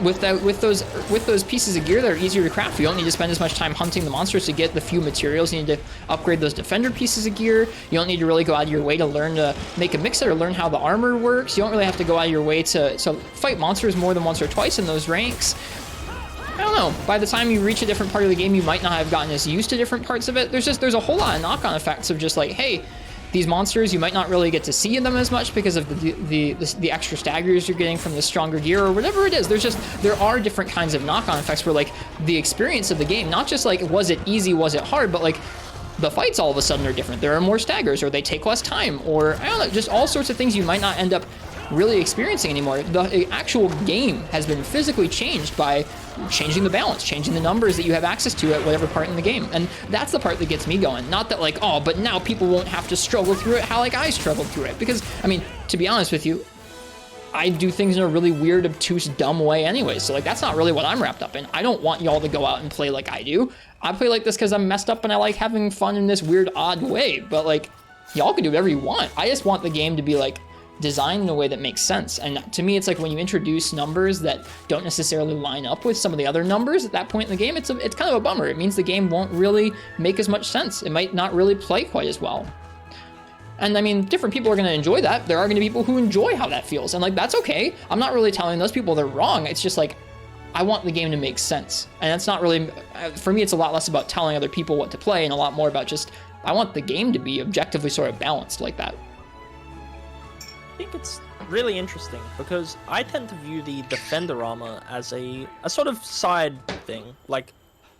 with those pieces of gear that are easier to craft, you don't need to spend as much time hunting the monsters to get the few materials. You need to upgrade those defender pieces of gear. You don't need to really go out of your way to learn to make a mix or learn how the armor works. You don't really have to go out of your way to fight monsters more than once or twice in those ranks. I don't know, by the time you reach a different part of the game, you might not have gotten as used to different parts of it. There's a whole lot of knock-on effects of just like, hey, these monsters, you might not really get to see them as much because of the extra staggers you're getting from the stronger gear or whatever it is. There are different kinds of knock-on effects where like the experience of the game, not just like, was it easy, was it hard, but like the fights all of a sudden are different. There are more staggers, or they take less time, or I don't know, just all sorts of things you might not end up really experiencing anymore. The actual game has been physically changed by changing the balance, changing the numbers that you have access to at whatever part in the game. And that's the part that gets me going. Not that like, oh, but now people won't have to struggle through it how like I struggled through it. Because, I mean, to be honest with you, I do things in a really weird, obtuse, dumb way anyway. So like, that's not really what I'm wrapped up in. I don't want y'all to go out and play like I do. I play like this because I'm messed up and I like having fun in this weird, odd way. But like, y'all can do whatever you want. I just want the game to be like, designed in a way that makes sense. And to me, it's like when you introduce numbers that don't necessarily line up with some of the other numbers at that point in the game, it's kind of a bummer. It means the game won't really make as much sense. It might not really play quite as well. And I mean, different people are going to enjoy that. There are going to be people who enjoy how that feels. And like, that's okay. I'm not really telling those people they're wrong. It's just like, I want the game to make sense. And that's not really, for me, it's a lot less about telling other people what to play and a lot more about just, I want the game to be objectively sort of balanced like that. I think it's really interesting because I tend to view the defender armor as a sort of side thing. Like,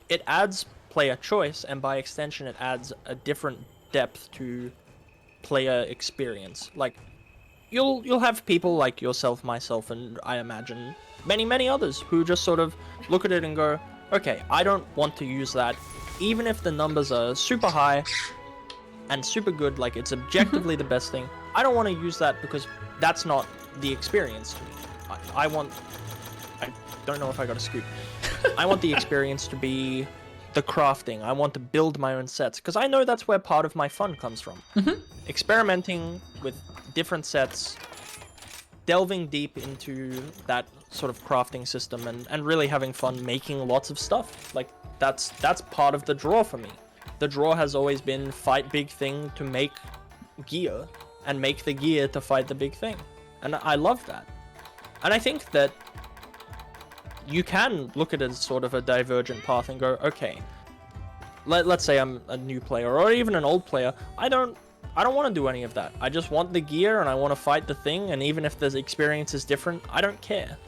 it adds player choice, and by extension it adds a different depth to player experience. Like, you'll have people like yourself, myself, and I imagine many others who just sort of look at it and go, okay, I don't want to use that, even if the numbers are super high and super good, like it's objectively the best thing. I don't want to use that because that's not the experience to me. I don't know if I got a scoop. I want the experience to be the crafting. I want to build my own sets because I know that's where part of my fun comes from. Experimenting with different sets, delving deep into that sort of crafting system, and really having fun making lots of stuff. Like, that's part of the draw for me. The draw has always been fight big thing to make gear, and make the gear to fight the big thing. And I love that. And I think that you can look at it as sort of a divergent path and go, okay, let's say I'm a new player or even an old player. I don't want to do any of that. I just want the gear and I want to fight the thing, and even if the experience is different, I don't care.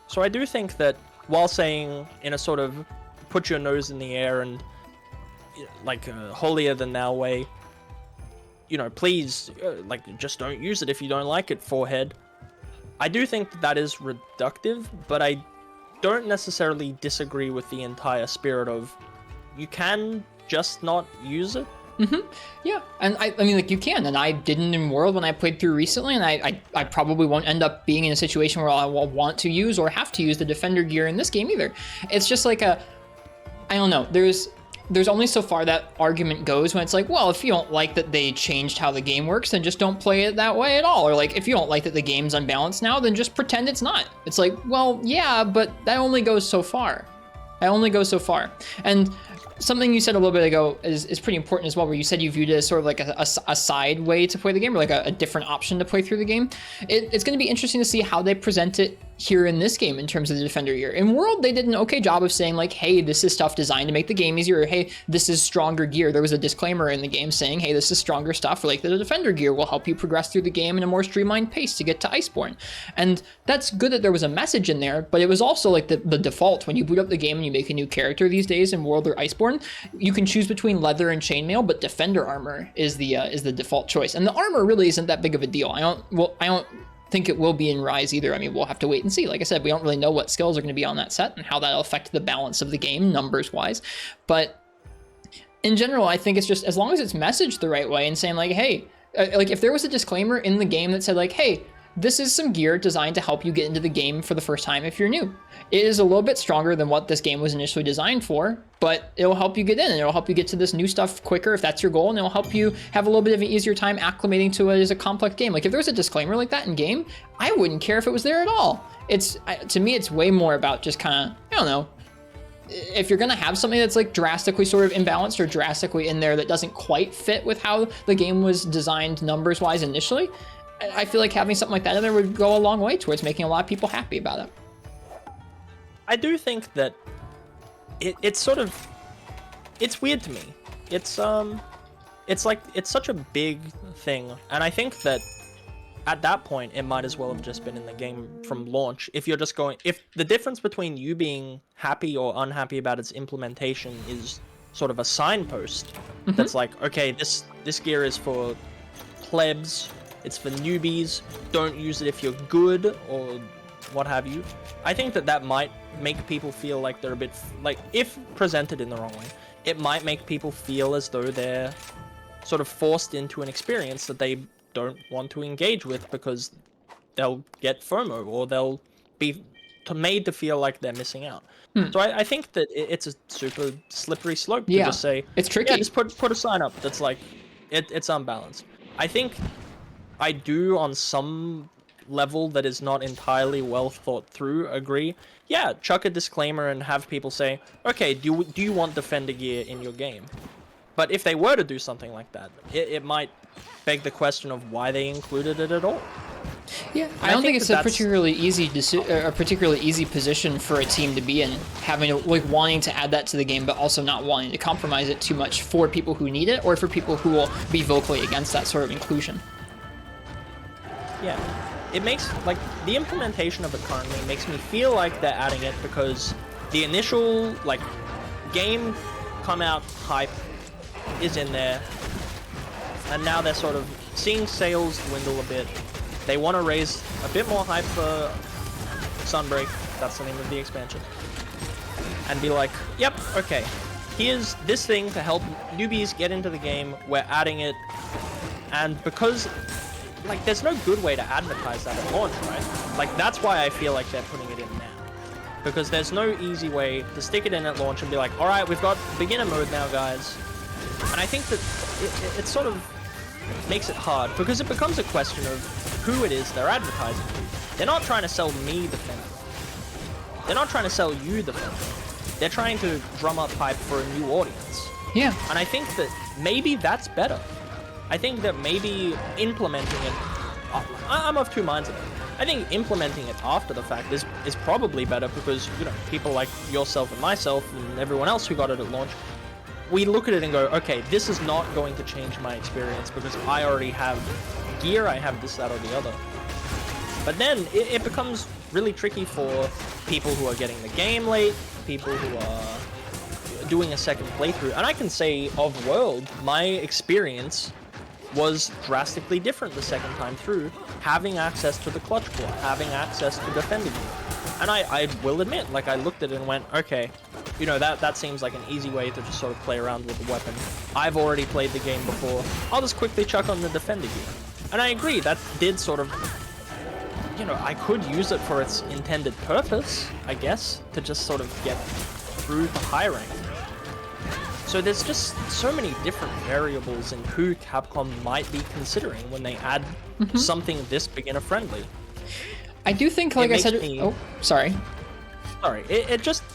So I do think that while saying in a sort of put your nose in the air and like holier than thou way, you know, please, like, just don't use it if you don't like it, forehead. I do think that is reductive, but I don't necessarily disagree with the entire spirit of you can just not use it. Yeah, and I mean, like, you can, and I didn't in World when I played through recently, and I probably won't end up being in a situation where I will want to use or have to use the defender gear in this game either. It's just like I don't know, there's only so far that argument goes when it's like, well, if you don't like that they changed how the game works, then just don't play it that way at all. Or like, if you don't like that the game's unbalanced now, then just pretend it's not. It's like, well, yeah, but that only goes so far. And something you said a little bit ago is pretty important as well, where you said you viewed it as sort of like a side way to play the game, or like a different option to play through the game. It's going to be interesting to see how they present it here in this game in terms of the Defender gear. In World, they did an okay job of saying like, hey, this is stuff designed to make the game easier. Or, hey, this is stronger gear. There was a disclaimer in the game saying, hey, this is stronger stuff. Like the Defender gear will help you progress through the game in a more streamlined pace to get to Iceborne. And that's good that there was a message in there, but it was also like the default. When you boot up the game and you make a new character these days in World or Iceborne, you can choose between leather and chainmail, but Defender armor is the default choice. And the armor really isn't that big of a deal. I don't think it will be in Rise either. I mean, we'll have to wait and see. Like I said, we don't really know what skills are going to be on that set and how that'll affect the balance of the game numbers wise. But in general, I think it's just as long as it's messaged the right way and saying like, hey, like if there was a disclaimer in the game that said like, hey, this is some gear designed to help you get into the game for the first time if you're new. It is a little bit stronger than what this game was initially designed for, but it'll help you get in and it'll help you get to this new stuff quicker if that's your goal, and it'll help you have a little bit of an easier time acclimating to it as a complex game. Like if there was a disclaimer like that in game, I wouldn't care if it was there at all. To me, it's way more about just kind of, I don't know, if you're gonna have something that's like drastically sort of imbalanced or drastically in there that doesn't quite fit with how the game was designed numbers wise initially, I feel like having something like that in there would go a long way towards making a lot of people happy about it. I do think that it's sort of, it's weird to me. It's like, it's such a big thing. And I think that at that point, it might as well have just been in the game from launch. If you're just going, if the difference between you being happy or unhappy about its implementation is sort of a signpost that's like, okay, this gear is for plebs, it's for newbies, don't use it if you're good or what have you. I think that might make people feel like they're a bit, like, if presented in the wrong way, it might make people feel as though they're sort of forced into an experience that they don't want to engage with because they'll get FOMO or they'll be made to feel like they're missing out. So I think that it's a super slippery slope to just say, it's tricky. Yeah, just put a sign up that's like, it's unbalanced. I think I do on some level that is not entirely well thought through agree. Yeah, chuck a disclaimer and have people say, okay, do you want Defender gear in your game? But if they were to do something like that, it might beg the question of why they included it at all. Yeah, I don't think it's a particularly easy position for a team to be in, having to, like, wanting to add that to the game, but also not wanting to compromise it too much for people who need it or for people who will be vocally against that sort of inclusion. Yeah, it makes, like, the implementation of it currently makes me feel like they're adding it because the initial, like, game come out hype is in there, and now they're sort of seeing sales dwindle a bit. They want to raise a bit more hype for Sunbreak, that's the name of the expansion, and be like, yep, okay, here's this thing to help newbies get into the game, we're adding it, and because, like, there's no good way to advertise that at launch, right? Like, that's why I feel like they're putting it in now. Because there's no easy way to stick it in at launch and be like, alright, we've got beginner mode now, guys. And I think that it sort of makes it hard, because it becomes a question of who it is they're advertising to. They're not trying to sell me Defender. They're not trying to sell you Defender. They're trying to drum up hype for a new audience. Yeah. And I think that maybe that's better. I think that maybe implementing it, I'm of two minds of it. I think implementing it after the fact is probably better because, you know, people like yourself and myself and everyone else who got it at launch, we look at it and go, okay, this is not going to change my experience because I already have gear, I have this, that, or the other. But then it becomes really tricky for people who are getting the game late, people who are doing a second playthrough. And I can say of World, my experience was drastically different the second time through, having access to the clutch core, having access to Defender gear. And I will admit, like, I looked at it and went, okay, you know, that seems like an easy way to just sort of play around with the weapon. I've already played the game before, I'll just quickly chuck on the Defender gear. And I agree, that did sort of, you know, I could use it for its intended purpose, I guess, to just sort of get through the high rank. So there's just so many different variables in who Capcom might be considering when they add something this beginner friendly. I do think, like I said, sorry,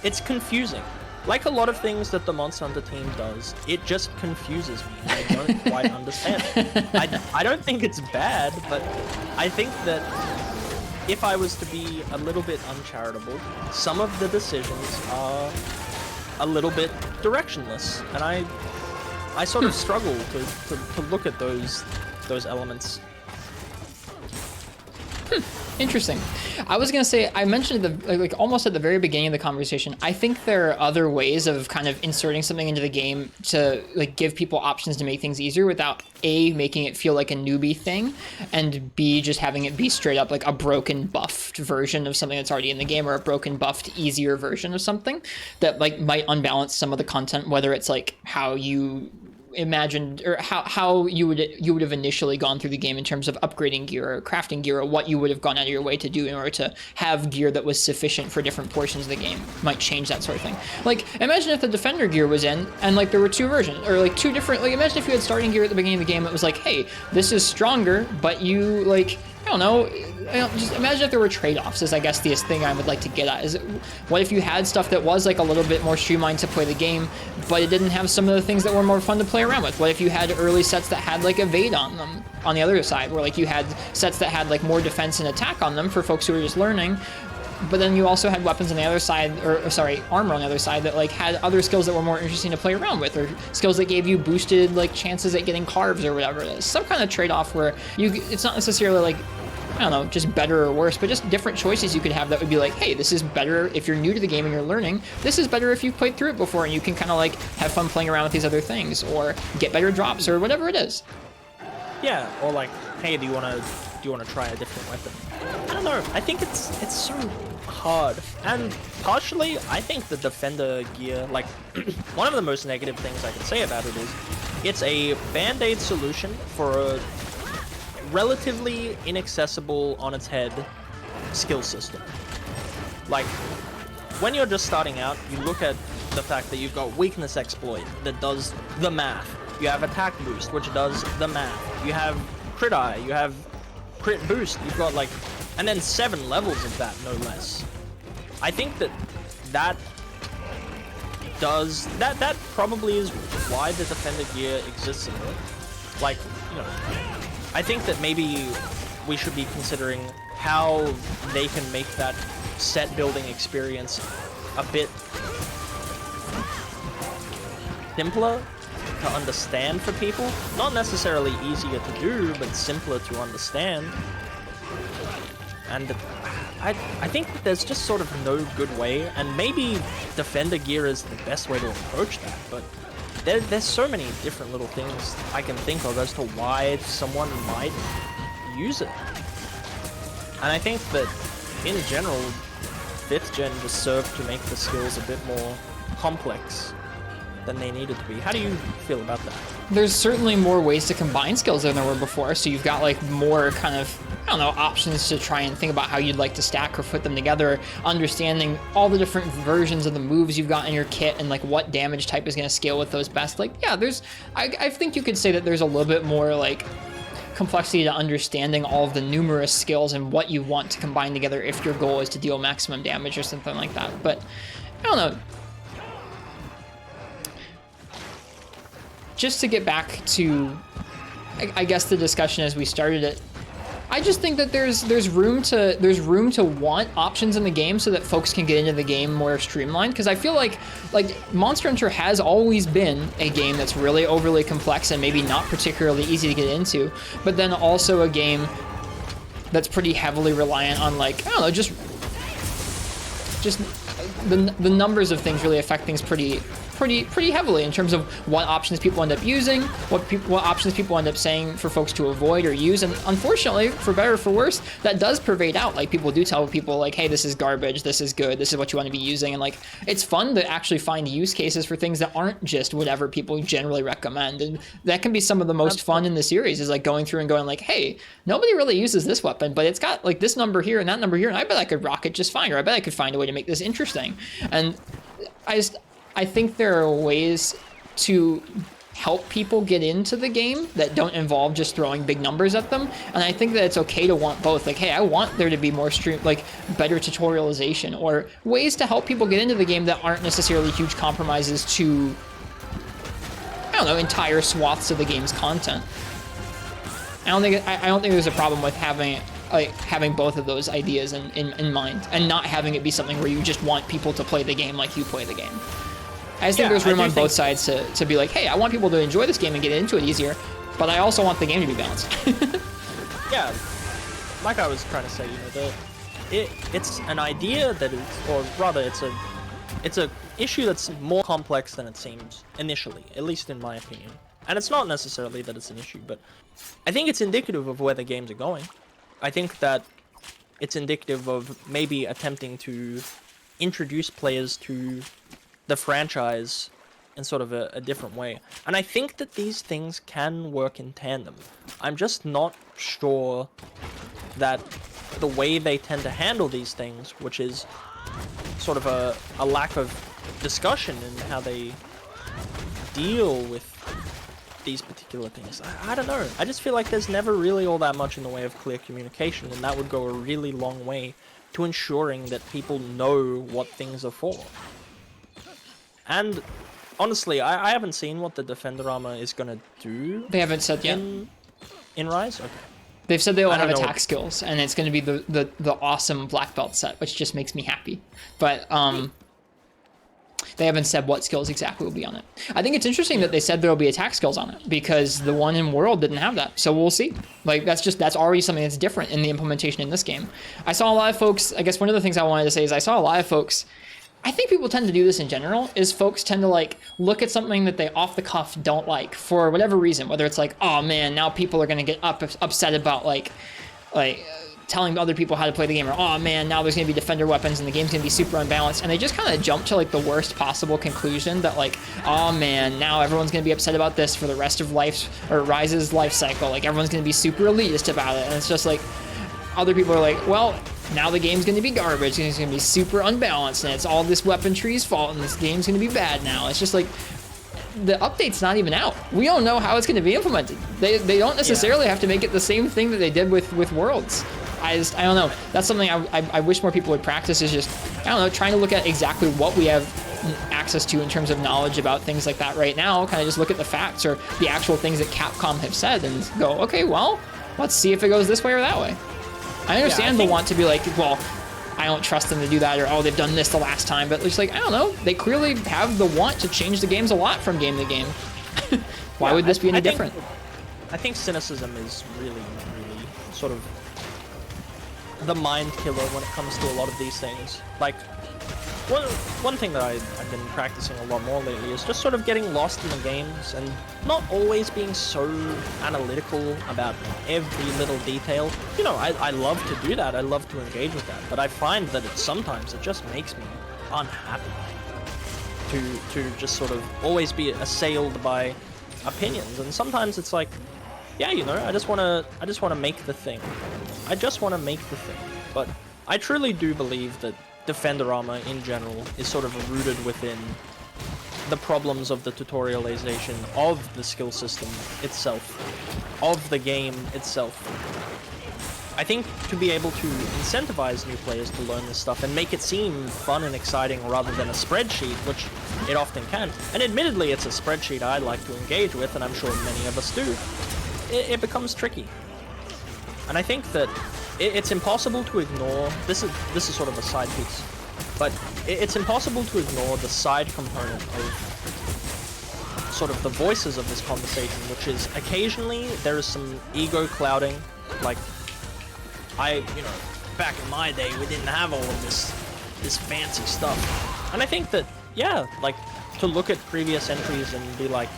it's confusing. Like a lot of things that the Monster Hunter team does, it just confuses me. I don't quite understand it. I don't think it's bad, but I think that if I was to be a little bit uncharitable, some of the decisions are a little bit directionless, and I sort of struggle to look at those elements. Interesting. I was gonna say, I mentioned at the like almost at the very beginning of the conversation, I think there are other ways of kind of inserting something into the game to like give people options to make things easier without A, making it feel like a newbie thing, and B, just having it be straight up like a broken buffed version of something that's already in the game, or a broken buffed easier version of something that like might unbalance some of the content, whether it's like how you imagined or how you would have initially gone through the game in terms of upgrading gear or crafting gear, or what you would have gone out of your way to do in order to have gear that was sufficient for different portions of the game might change that sort of thing. Like imagine if the defender gear was in and like there were two versions or like two different, like imagine if you had starting gear at the beginning of the game that was like, hey, this is stronger, but you like, I don't know, just imagine if there were trade-offs is I guess the thing I would like to get at. Is what if you had stuff that was like a little bit more streamlined to play the game, but it didn't have some of the things that were more fun to play around with? What if you had early sets that had like evade on them on the other side, where like you had sets that had like more defense and attack on them for folks who were just learning, but then you also had weapons on the other side, or sorry, armor on the other side that like had other skills that were more interesting to play around with, or skills that gave you boosted like chances at getting carves or whatever it is. Some kind of trade-off where it's not necessarily like, I don't know, just better or worse, but just different choices you could have that would be like, hey, this is better if you're new to the game and you're learning. This is better if you've played through it before and you can kind of like have fun playing around with these other things or get better drops or whatever it is. Yeah, or like, hey, do you wanna try a different weapon? I don't know. I think it's so hard, and partially I think the defender gear, like one of the most negative things I can say about it is it's a band-aid solution for a relatively inaccessible on its head skill system. Like when you're just starting out, you look at the fact that you've got weakness exploit that does the math. You have attack boost, which does the math. You have crit eye, you have crit boost. You've got like, and then 7 levels of that, no less. I think that probably is why the defender gear exists in it. Like, you know, I think that maybe we should be considering how they can make that set building experience a bit simpler to understand for people. Not necessarily easier to do, but simpler to understand. And I think that there's just sort of no good way, and maybe defender gear is the best way to approach that, but there's so many different little things I can think of as to why someone might use it. And I think that, in general, 5th gen just served to make the skills a bit more complex than they needed to be. How do you feel about that? There's certainly more ways to combine skills than there were before, so you've got like more kind of, I don't know, options to try and think about how you'd like to stack or put them together, understanding all the different versions of the moves you've got in your kit and like what damage type is going to scale with those best. Like, yeah, I think you could say that there's a little bit more like complexity to understanding all of the numerous skills and what you want to combine together if your goal is to deal maximum damage or something like that. But I don't know. Just to get back to, I guess, the discussion as we started it, I just think that there's room to want options in the game so that folks can get into the game more streamlined. Because I feel like Monster Hunter has always been a game that's really overly complex and maybe not particularly easy to get into, but then also a game that's pretty heavily reliant on, like, I don't know, just the numbers of things really affect things pretty heavily in terms of what options people end up using, what options people end up saying for folks to avoid or use. And unfortunately, for better or for worse, that does pervade out. Like, people do tell people like, hey, this is garbage, this is good, this is what you want to be using. And like, it's fun to actually find use cases for things that aren't just whatever people generally recommend. And that can be some of the most fun in the series, is like going through and going like, hey, nobody really uses this weapon, but it's got like this number here and that number here, and I bet I could rock it just fine, or I bet I could find a way to make this interesting. And I think there are ways to help people get into the game that don't involve just throwing big numbers at them. And I think that it's okay to want both. Like, hey, I want there to be more better tutorialization, or ways to help people get into the game that aren't necessarily huge compromises to, I don't know, entire swaths of the game's content. I don't think there's a problem with having like having both of those ideas in mind, and not having it be something where you just want people to play the game like you play the game. I just think there's room on both sides to be like, hey, I want people to enjoy this game and get into it easier, but I also want the game to be balanced. Yeah, like I was trying to say, it's an idea that is, or rather, it's a issue that's more complex than it seems initially, at least in my opinion. And it's not necessarily that it's an issue, but I think it's indicative of where the games are going. I think that it's indicative of maybe attempting to introduce players to the franchise in sort of a different way. And I think that these things can work in tandem. I'm just not sure that the way they tend to handle these things, which is sort of a lack of discussion in how they deal with these particular things. I don't know. I just feel like there's never really all that much in the way of clear communication, and that would go a really long way to ensuring that people know what things are for. And honestly, I haven't seen what the Defender armor is gonna do. They haven't said yet. In Rise? Okay. They've said they'll have attack skills, and it's going to be the awesome black belt set, which just makes me happy. But they haven't said what skills exactly will be on it. I think it's interesting that they said there will be attack skills on it, because the one in World didn't have that. So we'll see. Like, that's already something that's different in the implementation in this game. I saw a lot of folks, I guess one of the things I wanted to say is I saw a lot of folks, I think people tend to do this in general, is folks tend to like look at something that they off the cuff don't like for whatever reason, whether it's like, oh man, now people are going to get upset about like telling other people how to play the game, or oh man, now there's going to be defender weapons and the game's going to be super unbalanced, and they just kind of jump to like the worst possible conclusion that like, oh man, now everyone's going to be upset about this for the rest of Rise's life cycle, like everyone's going to be super elitist about it, and it's just like, other people are like, well, now the game's going to be garbage, and it's going to be super unbalanced, and it's all this weapon tree's fault, and this game's going to be bad now. It's just like, the update's not even out. We don't know how it's going to be implemented. They don't necessarily have to make it the same thing that they did with Worlds. I don't know. That's something I wish more people would practice, is just, I don't know, trying to look at exactly what we have access to in terms of knowledge about things like that right now, kind of just look at the facts or the actual things that Capcom have said and go, okay, well, let's see if it goes this way or that way. I understand the want to be like, well, I don't trust them to do that, or oh, they've done this the last time, but it's like, I don't know, they clearly have the want to change the games a lot from game to game. Why would this be any different? I think cynicism is really, really sort of the mind killer when it comes to a lot of these things. Like, one thing that I've been practicing a lot more lately is just sort of getting lost in the games and not always being so analytical about every little detail. You know, I love to do that, I love to engage with that, but I find that sometimes it just makes me unhappy to just sort of always be assailed by opinions, and sometimes it's like, yeah, you know, I just want to make the thing. I just want to make the thing. But I truly do believe that Defender armor in general is sort of rooted within the problems of the tutorialization of the skill system itself, of the game itself. I think to be able to incentivize new players to learn this stuff and make it seem fun and exciting rather than a spreadsheet, which it often can, and admittedly it's a spreadsheet I like to engage with, and I'm sure many of us do, it becomes tricky. And I think that it's impossible to ignore, this is sort of a side piece, but it's impossible to ignore the side component of sort of the voices of this conversation, which is occasionally there is some ego clouding, like, you know, back in my day we didn't have all of this fancy stuff. And I think that, yeah, like, to look at previous entries and be like,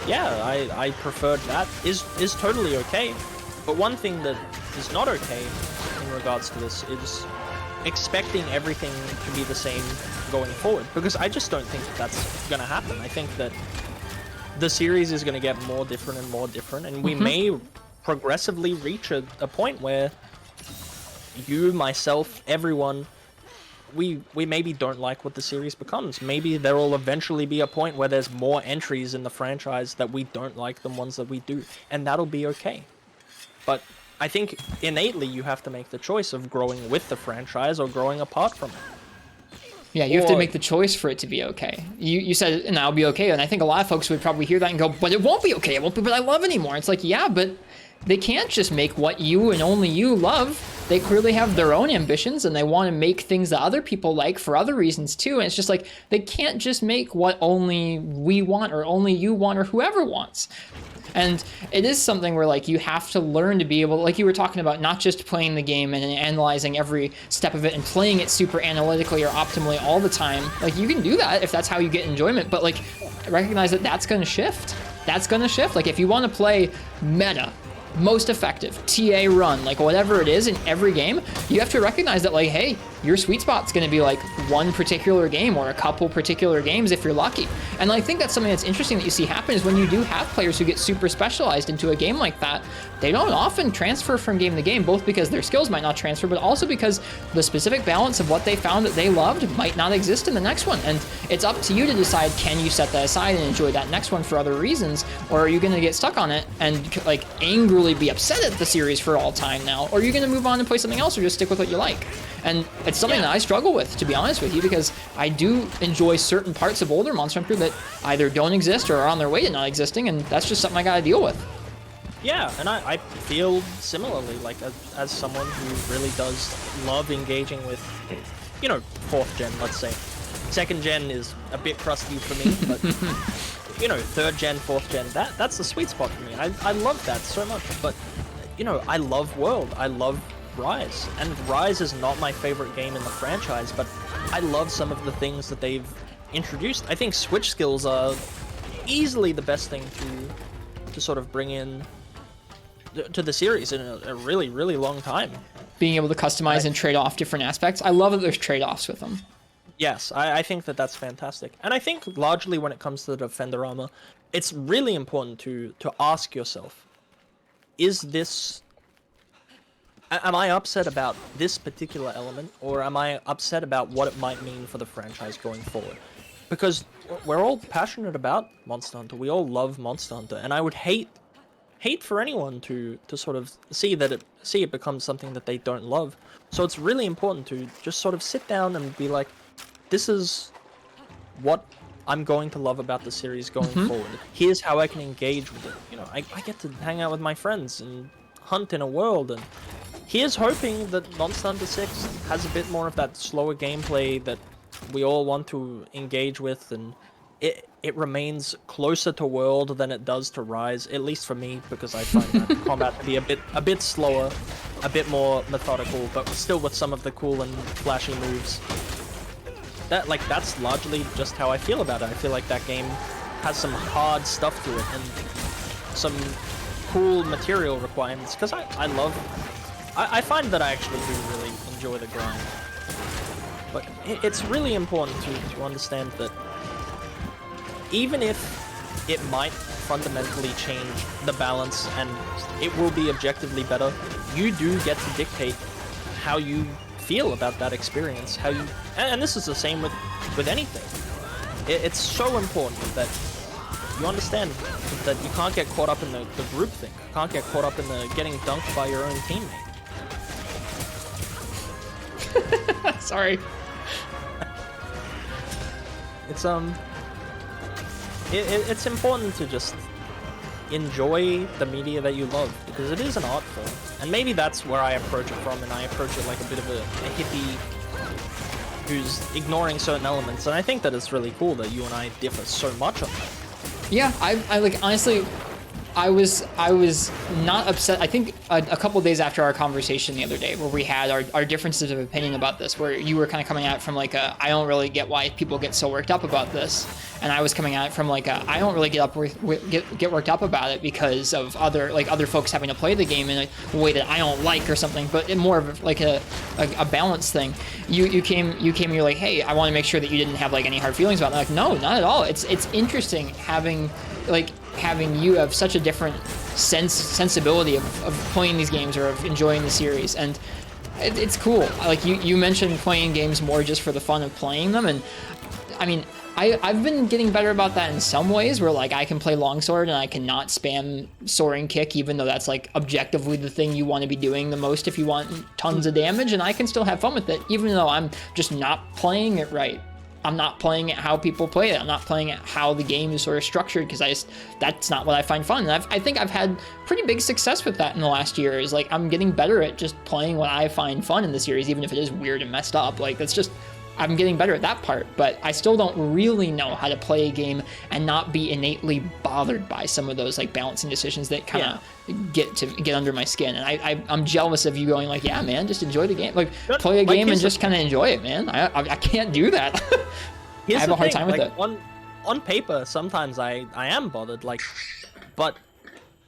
yeah, I preferred that is totally okay. But one thing that is not okay in regards to this is expecting everything to be the same going forward, because I just don't think that that's going to happen. I think that the series is going to get more different and more different, and we may progressively reach a point where you, myself, everyone, we maybe don't like what the series becomes. Maybe there will eventually be a point where there's more entries in the franchise that we don't like than ones that we do, and that'll be okay. But I think innately you have to make the choice of growing with the franchise or growing apart from it. Yeah, you have to make the choice for it to be okay. You said, and I'll be okay, and I think a lot of folks would probably hear that and go, but it won't be okay, it won't be what I love anymore. It's like, yeah, but they can't just make what you and only you love. They clearly have their own ambitions and they want to make things that other people like for other reasons too. And it's just like, they can't just make what only we want or only you want or whoever wants. And it is something where like you have to learn to be able, like you were talking about, not just playing the game and analyzing every step of it and playing it super analytically or optimally all the time. Like you can do that if that's how you get enjoyment, but like recognize that that's going to shift. That's going to shift. Like if you want to play meta, most effective, TA run, like whatever it is in every game, you have to recognize that like, hey, your sweet spot's going to be like one particular game or a couple particular games if you're lucky. And I think that's something that's interesting that you see happen is when you do have players who get super specialized into a game like that, they don't often transfer from game to game, both because their skills might not transfer, but also because the specific balance of what they found that they loved might not exist in the next one. And it's up to you to decide, can you set that aside and enjoy that next one for other reasons, or are you going to get stuck on it and like angrily be upset at the series for all time now, or are you going to move on and play something else or just stick with what you like? And it's something that I struggle with, to be honest with you, because I do enjoy certain parts of older Monster Hunter that either don't exist or are on their way to not existing, and that's just something I gotta deal with. Yeah, and I feel similarly, like as someone who really does love engaging with, you know, 4th gen, let's say. 2nd gen is a bit crusty for me, but, you know, 3rd gen, 4th gen, that's the sweet spot for me. I love that so much, but, you know, I love World, I love Rise, and Rise is not my favorite game in the franchise, but I love some of the things that they've introduced. I think switch skills are easily the best thing to sort of bring in to the series in a really, really long time. Being able to customize and trade off different aspects. I love that there's trade-offs with them. Yes, I think that that's fantastic. And I think largely when it comes to the Defender armor, it's really important to ask yourself, is this... Am I upset about this particular element, or am I upset about what it might mean for the franchise going forward? Because we're all passionate about Monster Hunter. We all love Monster Hunter, and I would hate for anyone to sort of see it become something that they don't love. So it's really important to just sort of sit down and be like, this is what I'm going to love about the series going forward. Here's how I can engage with it. You know, I get to hang out with my friends and hunt in a world, and here's hoping that Monster Hunter 6 has a bit more of that slower gameplay that we all want to engage with, and it remains closer to World than it does to Rise, at least for me, because I find that combat to be a bit slower, a bit more methodical, but still with some of the cool and flashy moves. That's largely just how I feel about it. I feel like that game has some hard stuff to it and some cool material requirements, because I find that I actually do really enjoy the grind. But it's really important to understand that even if it might fundamentally change the balance and it will be objectively better, you do get to dictate how you feel about that experience, and this is the same with anything. It's so important that you understand that you can't get caught up in the group thing. You can't get caught up in the getting dunked by your own teammate. Sorry. It's important to just enjoy the media that you love, because it is an art form. And maybe that's where I approach it from, and I approach it like a bit of a hippie who's ignoring certain elements. And I think that it's really cool that you and I differ so much on that. Yeah, I like, honestly, I was not upset. I think a couple days after our conversation the other day, where we had our differences of opinion about this, where you were kind of coming at it from like I don't really get why people get so worked up about this, and I was coming at it from like I don't really get worked up about it because of other folks having to play the game in a way that I don't like or something, but in more of like a balance thing. You came and you're like, hey, I want to make sure that you didn't have like any hard feelings about it. Like, no, not at all. It's interesting having you have such a different sensibility of playing these games or of enjoying the series, and it's cool. Like you mentioned playing games more just for the fun of playing them, and I mean I've been getting better about that in some ways, where like I can play longsword and I cannot spam soaring kick, even though that's like objectively the thing you want to be doing the most if you want tons of damage, and I can still have fun with it even though I'm just not playing it right. I'm not playing it how people play it. I'm not playing it how the game is sort of structured, because that's not what I find fun. And I think I've had pretty big success with that in the last year. Is like I'm getting better at just playing what I find fun in the series, even if it is weird and messed up. Like that's just, I'm getting better at that part, but I still don't really know how to play a game and not be innately bothered by some of those like balancing decisions that kind of get under my skin. And I'm jealous of you going like, yeah, man, just enjoy the game. Like play a game and just kind of enjoy it, man. I can't do that. I have a hard time with it. On paper, sometimes I am bothered, like, but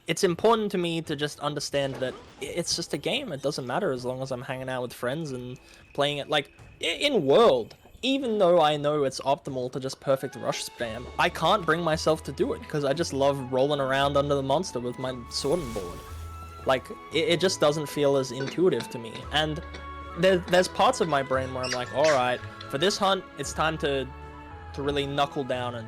it's important to me to just understand that it's just a game. It doesn't matter as long as I'm hanging out with friends and playing it. Like, in World, even though I know it's optimal to just perfect rush spam, I can't bring myself to do it because I just love rolling around under the monster with my sword and board. Like, it just doesn't feel as intuitive to me. And there's parts of my brain where I'm like, alright, for this hunt, it's time to really knuckle down and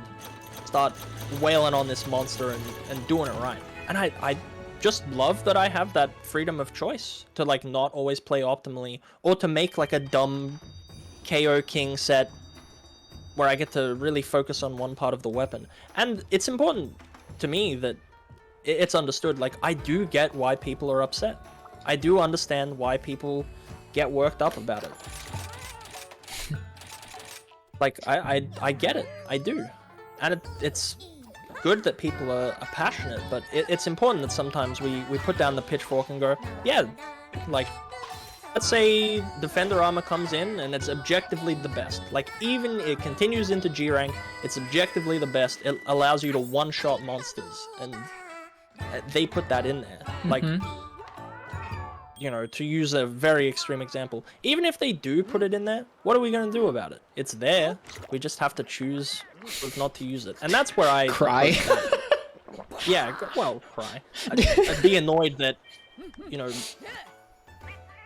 start wailing on this monster and doing it right. And I just love that I have that freedom of choice to like not always play optimally, or to make like a dumb KO King set where I get to really focus on one part of the weapon. And it's important to me that it's understood, like I do get why people are upset. I do understand why people get worked up about it. Like, I get it. I do. And it's good that people are passionate, but it's important that sometimes we put down the pitchfork and go, yeah, like, let's say Defender Armor comes in and it's objectively the best. Like, even it continues into G rank, it's objectively the best. It allows you to one-shot monsters, and they put that in there. Like, you know, to use a very extreme example, even if they do put it in there, what are we going to do about it? It's there. We just have to choose not to use it. And that's where I... Cry. Yeah, well, cry. I'd be annoyed that, you know,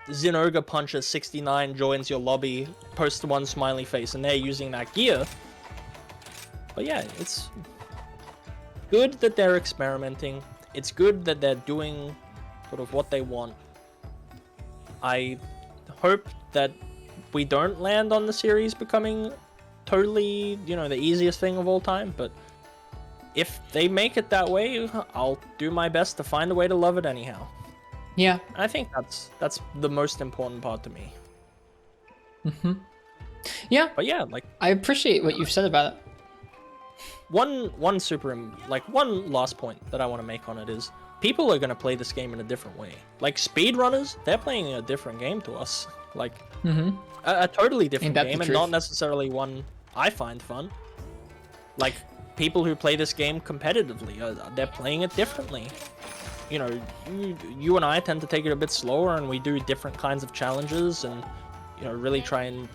Zinogre Puncher 69 joins your lobby, posts one smiley face, and they're using that gear. But yeah, it's good that they're experimenting. It's good that they're doing sort of what they want. I hope that we don't land on the series becoming totally, you know, the easiest thing of all time, but if they make it that way, I'll do my best to find a way to love it anyhow. Yeah. I think that's the most important part to me. Yeah. But yeah, like, I appreciate what you've said about it. One last point that I want to make on it is, people are going to play this game in a different way. Like, speedrunners, they're playing a different game to us. Like, a totally different game, and not necessarily one I find fun. Like, people who play this game competitively, they're playing it differently. You know, you and I tend to take it a bit slower, and we do different kinds of challenges, and, you know, really try and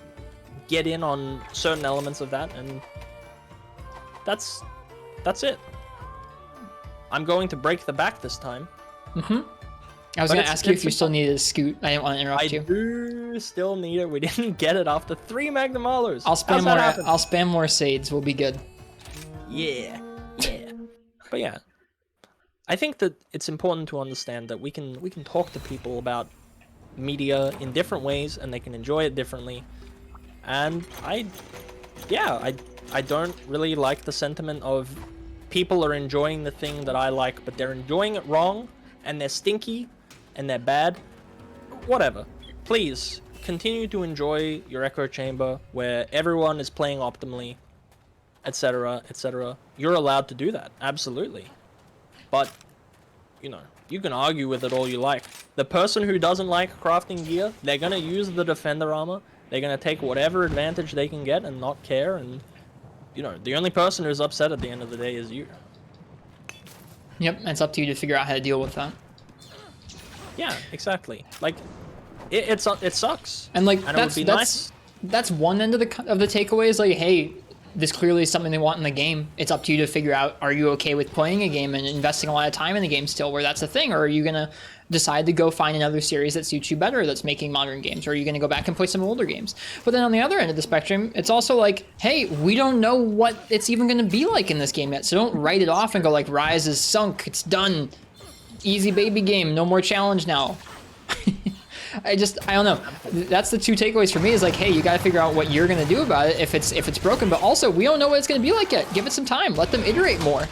get in on certain elements of that, and that's it. I'm going to break the back this time. I was going to ask you if you still needed a scoot. I didn't want to interrupt you. I do still need it. We didn't get it after 3 Magnum Maulers. I'll spam more Sades. We'll be good. Yeah. But yeah, I think that it's important to understand that we can talk to people about media in different ways, and they can enjoy it differently. And I don't really like the sentiment of people are enjoying the thing that I like, but they're enjoying it wrong, and they're stinky, and they're bad. Whatever. Please, continue to enjoy your echo chamber, where everyone is playing optimally, etc., etc. You're allowed to do that, absolutely. But, you know, you can argue with it all you like. The person who doesn't like crafting gear, they're gonna use the Defender Armor, they're gonna take whatever advantage they can get and not care, and, you know, the only person who's upset at the end of the day is you. Yep, it's up to you to figure out how to deal with that. Yeah, exactly. Like, it sucks. And like, and that's one end of the takeaway is like, hey, this clearly is something they want in the game. It's up to you to figure out, are you okay with playing a game and investing a lot of time in the game still, where that's the thing, or are you gonna decide to go find another series that suits you better that's making modern games, or are you gonna go back and play some older games? But then on the other end of the spectrum, it's also like, hey, we don't know what it's even gonna be like in this game yet, so don't write it off and go like, Rise is sunk, it's done, easy baby game, no more challenge now. I don't know. That's the two takeaways for me is like, hey, you got to figure out what you're going to do about it if it's broken. But also, we don't know what it's going to be like yet. Give it some time. Let them iterate more.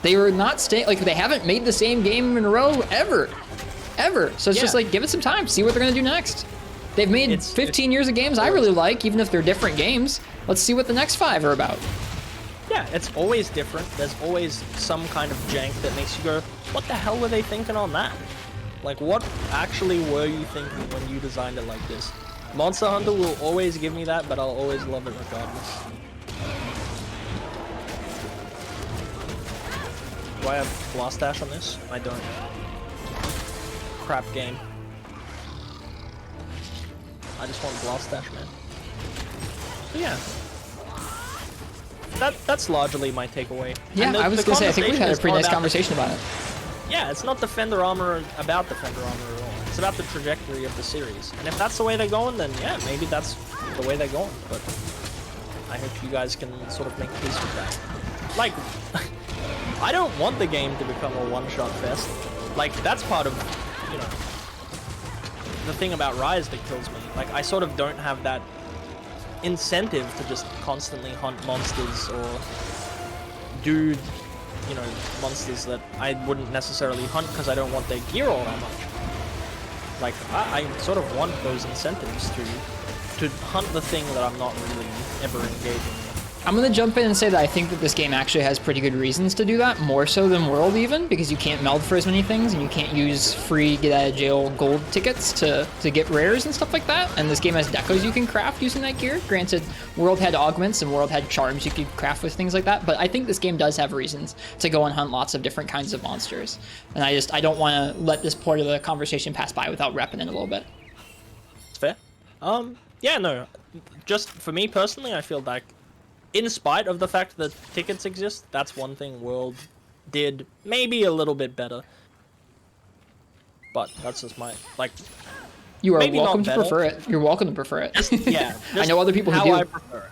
They were not staying, like, they haven't made the same game in a row ever. So it's just like, give it some time. See what they're going to do next. They've made 15 years of games I really like, even if they're different games. Let's see what the next 5 are about. Yeah, it's always different. There's always some kind of jank that makes you go, what the hell were they thinking on that? Like, what actually were you thinking when you designed it like this? Monster Hunter will always give me that, but I'll always love it regardless. Do I have Blast Dash on this? I don't. Crap game. I just want Blast Dash, man. But yeah. That's largely my takeaway. Yeah, I was gonna say, I think we had a pretty nice conversation about it. Yeah, it's not Defender Armor about Defender Armor at all. It's about the trajectory of the series. And if that's the way they're going, then yeah, maybe that's the way they're going. But I hope you guys can sort of make peace with that. Like, I don't want the game to become a one-shot fest. Like, that's part of, you know, the thing about Rise that kills me. Like, I sort of don't have that incentive to just constantly hunt monsters or do, you know, monsters that I wouldn't necessarily hunt because I don't want their gear all that much. Like, I sort of want those incentives to hunt the thing that I'm not really ever engaging with. I'm gonna jump in and say that I think that this game actually has pretty good reasons to do that, more so than World even, because you can't meld for as many things and you can't use free get out of jail gold tickets to get rares and stuff like that. And this game has decos you can craft using that gear. Granted, World had augments and World had charms you could craft with things like that, but I think this game does have reasons to go and hunt lots of different kinds of monsters. And I don't want to let this part of the conversation pass by without repping it a little bit. It's fair. Yeah, no, just for me personally, I feel like, in spite of the fact that tickets exist, that's one thing World did maybe a little bit better. But that's just my, like... You are welcome to prefer it. You're welcome to prefer it. Yeah. I know other people who do. How I prefer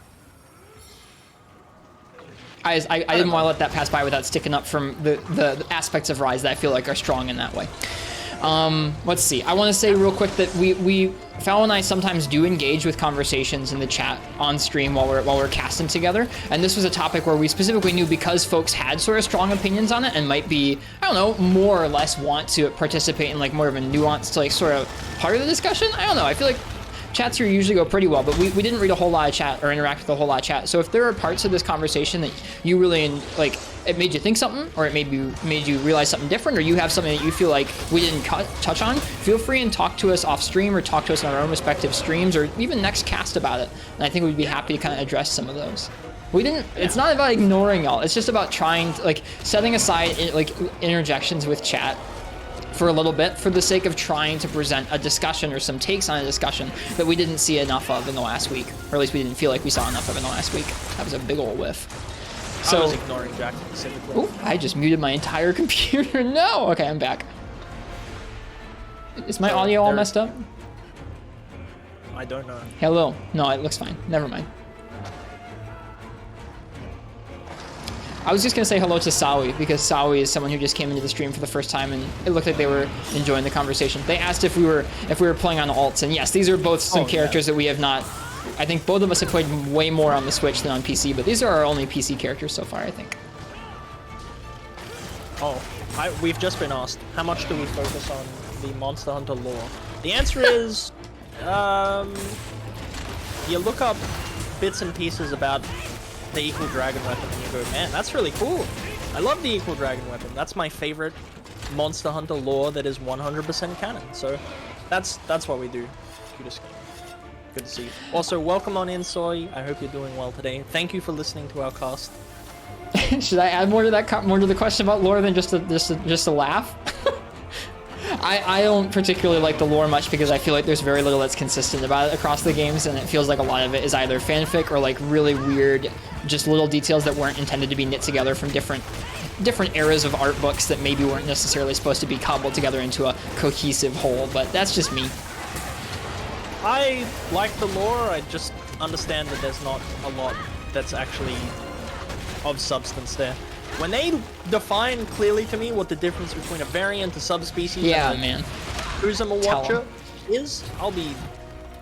it. I didn't want to let that pass by without sticking up from the aspects of Rise that I feel like are strong in that way. Let's see. I want to say real quick that Phal and I sometimes do engage with conversations in the chat on stream while we're casting together. And this was a topic where we specifically knew because folks had sort of strong opinions on it and might be, I don't know, more or less want to participate in like more of a nuanced, like sort of part of the discussion. I don't know. I feel like chats here usually go pretty well, but we didn't read a whole lot of chat or interact with a whole lot of chat. So if there are parts of this conversation that you really like, it made you think something, or it made you realize something different, or you have something that you feel like we didn't touch on, feel free and talk to us off stream or talk to us on our own respective streams or even next cast about it. And I think we'd be happy to kind of address some of those. It's not about ignoring y'all. It's just about trying to, like, setting aside like interjections with chat for a little bit for the sake of trying to present a discussion or some takes on a discussion that we didn't see enough of in the last week, or at least we didn't feel like we saw enough of in the last week. That was a big old whiff. So, I was ignoring Jack specifically. Ooh, I just muted my entire computer. No! Okay, I'm back. Is my audio all messed up? I don't know. Hello. No, it looks fine. Never mind. I was just gonna say hello to Sawi, because Sawi is someone who just came into the stream for the first time, and it looked like they were enjoying the conversation. They asked if we were playing on alts, and yes, these are both some characters that we have not. I think both of us have played way more on the Switch than on PC, but these are our only PC characters so far, I think. Oh, we've just been asked, how much do we focus on the Monster Hunter lore? The answer is, you look up bits and pieces about the Equal Dragon weapon and you go, man, that's really cool. I love the Equal Dragon weapon. That's my favorite Monster Hunter lore that is 100% canon. So that's what we do. Good to see you. Also, welcome on in, Soy. I hope you're doing well today. Thank you for listening to our cast. Should I add more to that? More to the question about lore than just a laugh? I don't particularly like the lore much because I feel like there's very little that's consistent about it across the games, and it feels like a lot of it is either fanfic or like really weird, just little details that weren't intended to be knit together from different eras of art books that maybe weren't necessarily supposed to be cobbled together into a cohesive whole. But that's just me. I like the lore. I just understand that there's not a lot that's actually of substance there. When they define clearly to me what the difference between a variant, a subspecies, yeah, and man, Uzuma Watcher, is,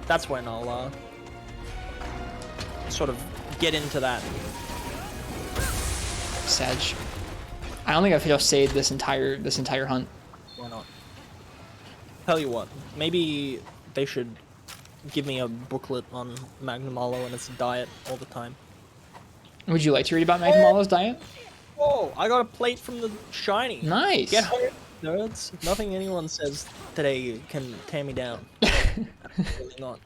that's when I'll sort of get into that. Sedge. I don't think I've hit off Sade this entire hunt. Why not? Tell you what, maybe they should give me a booklet on Magnamalo and its diet all the time. Would you like to read about Magnamalo's diet? Whoa, I got a plate from the shiny. Nice. Get home, nerds. Nothing anyone says today can tear me down. Absolutely not.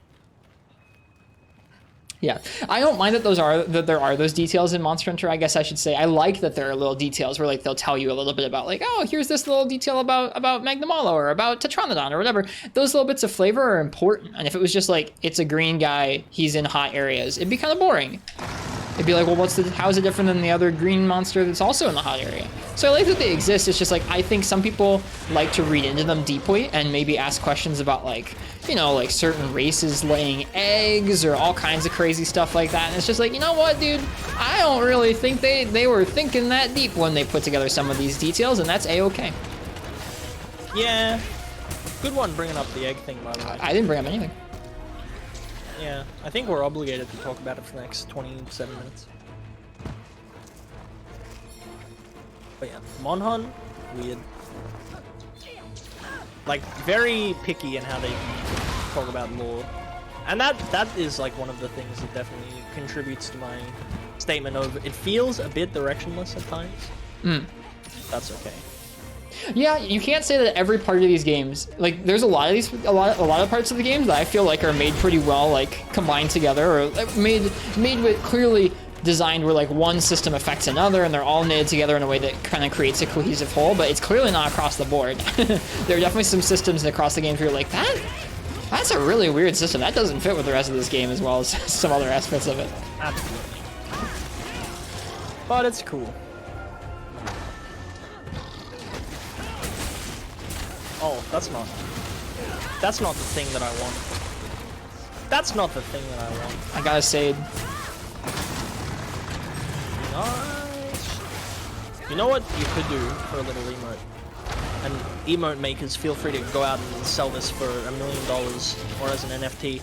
Yeah, I don't mind that there are those details in Monster Hunter. I guess I should say I like that there are little details where like they'll tell you a little bit about like, oh, here's this little detail about Magnamalo or about Tetranodon or whatever. Those little bits of flavor are important. And if it was just like it's a green guy, he's in hot areas, it'd be kind of boring. It'd be like, well, how is it different than the other green monster that's also in the hot area? So I like that they exist. It's just like, I think some people like to read into them deeply and maybe ask questions about like, you know, like certain races laying eggs or all kinds of crazy stuff like that. And it's just like, you know what, dude? I don't really think they were thinking that deep when they put together some of these details, and that's A-okay. Yeah. Good one bringing up the egg thing, by the way. I didn't bring up anything. Yeah, I think we're obligated to talk about it for the next 27 minutes. But yeah, MonHun, weird. Like, very picky in how they talk about lore. And that is like one of the things that definitely contributes to my statement of it feels a bit directionless at times. That's okay. Yeah, you can't say that every part of these games, like there's a lot of parts of the games that I feel like are made pretty well, like combined together, or made with clearly designed where like one system affects another and they're all knitted together in a way that kind of creates a cohesive whole, but it's clearly not across the board. There are definitely some systems across the game where you're like, that's a really weird system. That doesn't fit with the rest of this game as well as some other aspects of it. Absolutely. But it's cool. Oh, that's not the thing that I want. That's not the thing that I want. I gotta say, Nice. You know what you could do for a little emote? And emote makers, feel free to go out and sell this for $1 million or as an NFT.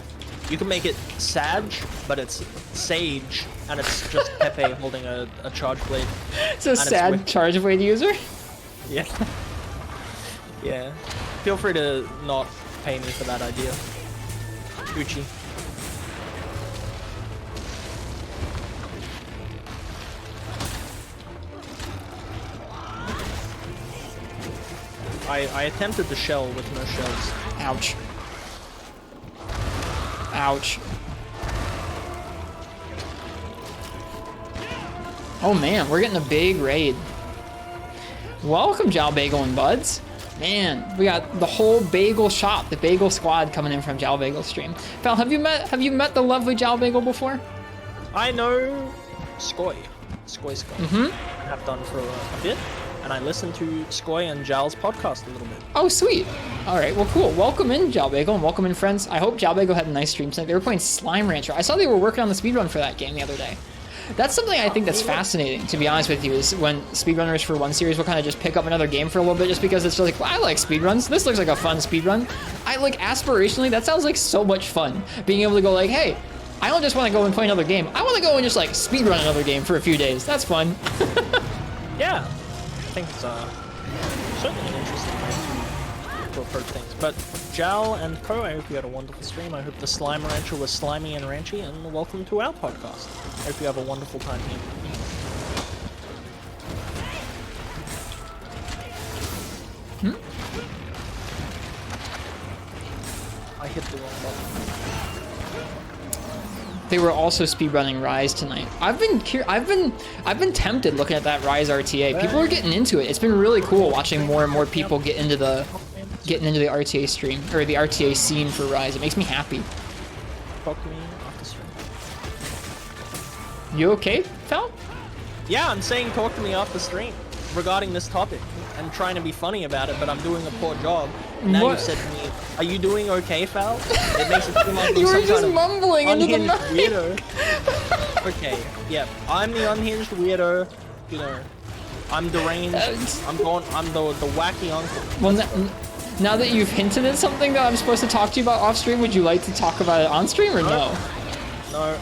You can make it Sage, but it's Sage, and it's just Pepe holding a charge blade. it's a sad charge blade user. Yeah. Yeah. Feel free to not pay me for that idea. Gucci. I attempted the shell with no shells. Ouch. Ouch. Oh man, we're getting a big raid. Welcome, Jow Bagel and Buds. Man, we got the whole bagel shop, the bagel squad coming in from Jow Bagel stream. Val, have you met the lovely Jow Bagel before? I know Skoy. Skoy. I have done for a bit, and I listened to Skoy and Jow's podcast a little bit. Oh, sweet. All right, well, cool. Welcome in, Jow Bagel, and welcome in, friends. I hope Jow Bagel had a nice stream tonight. They were playing Slime Rancher. I saw they were working on the speedrun for that game the other day. That's something I think that's fascinating, to be honest with you, is when speedrunners for one series will kind of just pick up another game for a little bit just because it's just like, well, I like speedruns. This looks like a fun speedrun. I like aspirationally, that sounds like so much fun. Being able to go like, hey, I don't just want to go and play another game. I want to go and just like speedrun another game for a few days. That's fun. Yeah, I think it's certainly an interesting way to approach things. But Jow and Co, I hope you had a wonderful stream. I hope the Slime Rancher was slimy and ranchy, and welcome to our podcast. I hope you have a wonderful time here. I hit the wrong button. They were also speedrunning Rise tonight. I've been tempted looking at that Rise RTA. People are getting into it. It's been really cool watching more and more people getting into the RTA stream or the RTA scene for Rise. It makes me happy. Talk to me off the stream. You okay, Phil? Yeah, I'm saying talk to me off the stream regarding this topic. I'm trying to be funny about it, but I'm doing a poor job. Now you said to me, "Are you doing okay, Fal?" It makes it seem like you were some just kind of mumbling into the mic. Weirdo. Okay, yeah, I'm the unhinged weirdo. You know, I'm deranged. I'm the wacky uncle. Well, now that you've hinted at something that I'm supposed to talk to you about off stream, would you like to talk about it on stream or no? No.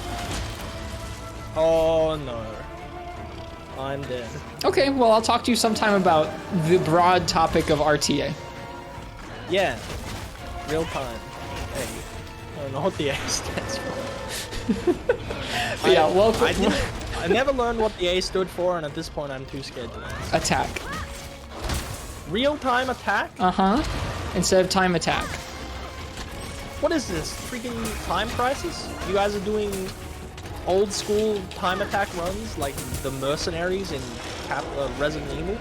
Oh no. I'm dead. Okay, well, I'll talk to you sometime about the broad topic of RTA. Yeah. Real time. Hey. I don't know what the A stands for. Yeah, well, I never learned what the A stood for, and at this point, I'm too scared to learn. attack. Real-time attack? Uh-huh. Instead of time attack. What is this? Freaking time crisis? You guys are doing old school time attack runs like the mercenaries in Resident Evil?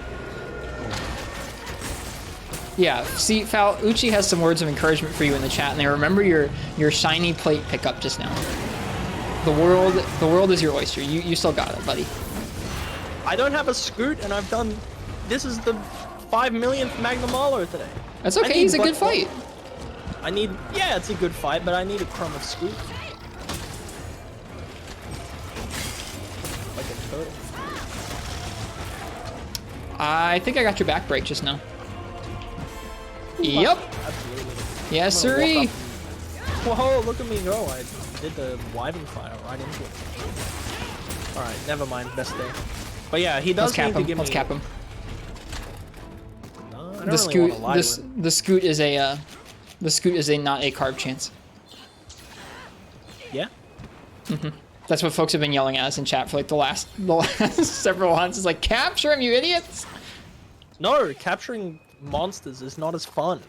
Yeah, see, Fal, Uchi has some words of encouragement for you in the chat, and I remember your shiny plate pickup just now. The world is your oyster. You still got it, buddy. I don't have a scoot, and I've done... This is the 5 millionth Magnum Malo today. That's okay, he's a good fight. I need... Yeah, it's a good fight, but I need a crumb of scoot. Like a turtle. I think I got your back break just now. Yep. Absolutely. Yes, sirree. Whoa, look at me go. I did the Wyvern fire right into it. Alright, never mind. Best day. But yeah, he does need to give me... Let's cap him. No, I don't The really scoot, wanna lie to him. the scoot is a not a carb chance. Yeah? That's what folks have been yelling at us in chat for like the last several months. It's like, capture him, you idiots! No, capturing monsters is not as fun.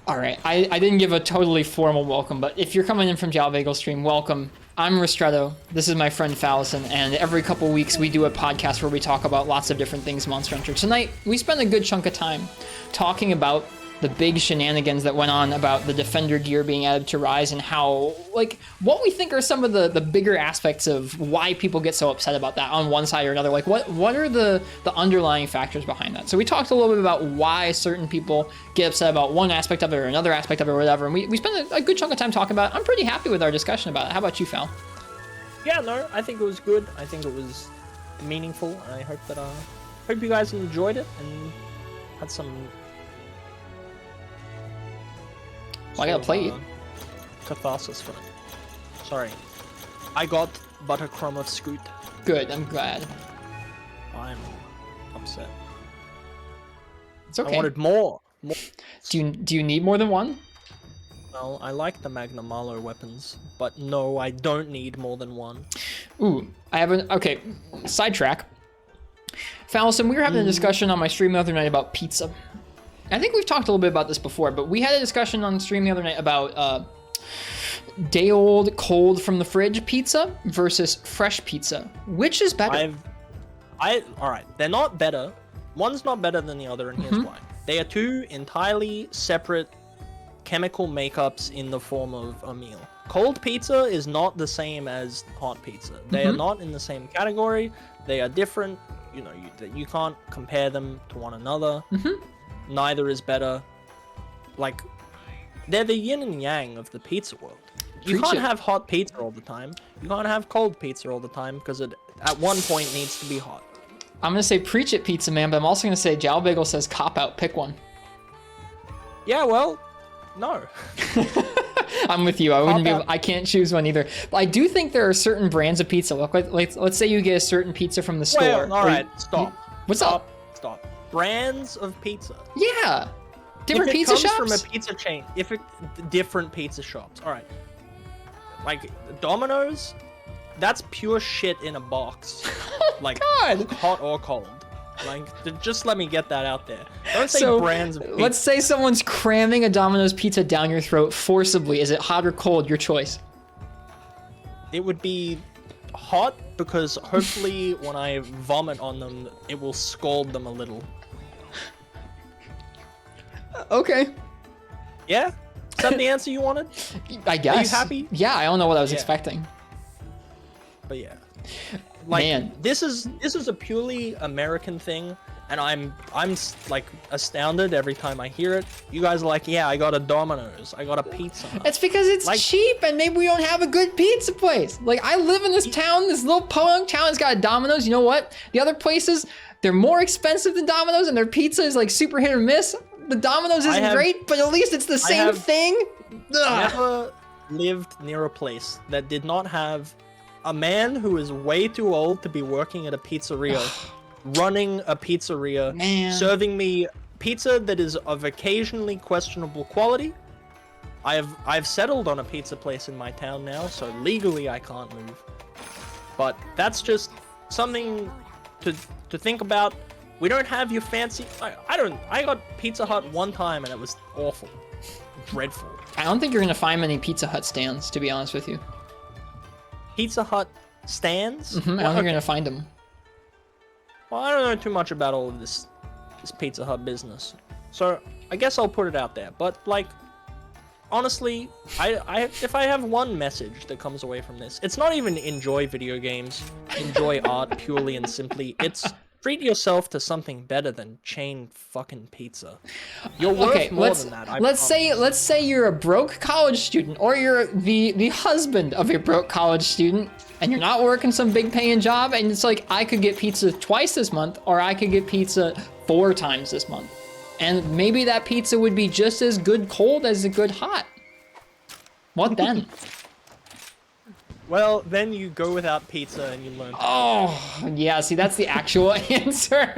All right, I didn't give a totally formal welcome, but if you're coming in from Jalbagel stream, welcome. I'm Ristretto. This is my friend Phalacin, and every couple weeks we do a podcast where we talk about lots of different things Monster Hunter. Tonight, we spent a good chunk of time talking about the big shenanigans that went on about the Defender gear being added to Rise and how, like, what we think are some of the bigger aspects of why people get so upset about that on one side or another. Like, what are the underlying factors behind that? So we talked a little bit about why certain people get upset about one aspect of it or another aspect of it or whatever, and we spent a good chunk of time talking about it. I'm pretty happy with our discussion about it. How about you, Fal? Yeah, no, I think it was good. I think it was meaningful. I hope that hope you guys enjoyed it and had some... Well, I gotta play you. Catharsis from it. Sorry. I got but a crumb of scoot. Good, I'm glad. I'm upset. It's okay. I wanted more. Do you need more than one? Well, I like the Magnum Malo weapons, but no, I don't need more than one. Ooh, I have an... Okay, sidetrack. Phalacin, we were having a discussion on my stream the other night about pizza. I think we've talked a little bit about this before, but we had a discussion on the stream the other night about day-old, cold from the fridge pizza versus fresh pizza. Which is better? All right, they're not better. One's not better than the other, and here's why. They are two entirely separate chemical makeups in the form of a meal. Cold pizza is not the same as hot pizza. They are not in the same category. They are different. You know, you can't compare them to one another. Neither is better. Like, they're the yin and yang of the pizza world. You can't have hot pizza all the time. You can't have cold pizza all the time because it at one point needs to be hot. I'm gonna say preach it, pizza man, but I'm also gonna say Jalbagel says cop out. Pick one. Yeah, well, no. I'm with you. I wouldn't be. I can't choose one either. But I do think there are certain brands of pizza. Look, let's say you get a certain pizza from the store. Well, all right, stop. What's up? Stop. Brands of pizza. Yeah. Different pizza shops? If it comes from a pizza chain, different pizza shops. All right. Like Domino's, that's pure shit in a box. Like God. Hot or cold. Like, just let me get that out there. Don't say brands of pizza. Let's say someone's cramming a Domino's pizza down your throat forcibly. Is it hot or cold? Your choice. It would be hot because hopefully when I vomit on them, it will scald them a little. Okay. Yeah? Is that the answer you wanted? I guess. Are you happy? Yeah, I don't know what I was expecting. But yeah. Like, Man. this is a purely American thing. and I'm like astounded every time I hear it. You guys are like, yeah, I got a Domino's, I got a Pizza Hut. It's because it's like, cheap, and maybe we don't have a good pizza place. Like, I live in this town, this little podunk town has got a Domino's. You know what? The other places, they're more expensive than Domino's, and their pizza is like super hit or miss. The Domino's isn't great, but at least it's the same thing. I never lived near a place that did not have a man who is way too old to be working at a pizzeria, running a pizzeria, serving me pizza that is of occasionally questionable quality. I've settled on a pizza place in my town now, so legally I can't move. But that's just something to think about. We don't have your fancy. I got Pizza Hut one time and it was awful, dreadful. I don't think you're gonna find many Pizza Hut stands, to be honest with you. Pizza Hut stands? I don't think you're gonna find them. Well, I don't know too much about all of this Pizza Hut business, so I guess I'll put it out there. But like, honestly, if I have one message that comes away from this, it's not even enjoy video games, enjoy art purely and simply. It's treat yourself to something better than chain fucking pizza. You're worth more than that. Let's say you're a broke college student, or you're the husband of a broke college student, and you're not working some big paying job, and it's like, I could get pizza twice this month, or I could get pizza 4 times this month. And maybe that pizza would be just as good cold as a good hot. What then? Well, then you go without pizza and you learn. Oh, yeah, see, that's the actual answer.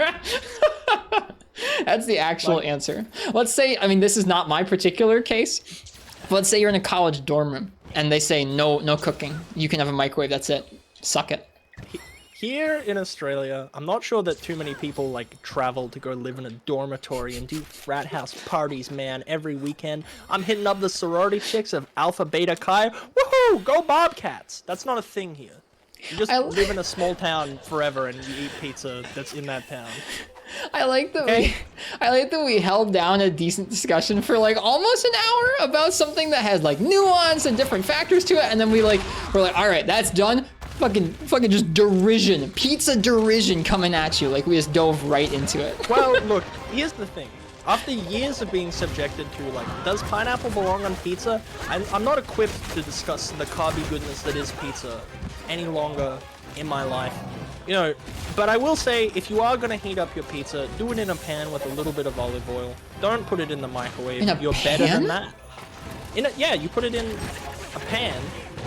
That's the actual answer. Let's say, I mean, this is not my particular case. But let's say you're in a college dorm room and they say, no cooking. You can have a microwave, that's it. Suck it. Here in Australia, I'm not sure that too many people like travel to go live in a dormitory and do frat house parties, man, every weekend. I'm hitting up the sorority chicks of Alpha Beta Chi. Woohoo! Go Bobcats! That's not a thing here. You just live in a small town forever and you eat pizza that's in that town. I like that we held down a decent discussion for like almost an hour about something that has like nuance and different factors to it, and then we're like, all right, that's done. Fucking just derision, pizza derision coming at you. Like, we just dove right into it. Well, look, here's the thing. After years of being subjected to, like, does pineapple belong on pizza? I'm not equipped to discuss the carby goodness that is pizza any longer in my life. You know, but I will say, if you are going to heat up your pizza, do it in a pan with a little bit of olive oil. Don't put it in the microwave. You're better than that. Yeah, you put it in a pan.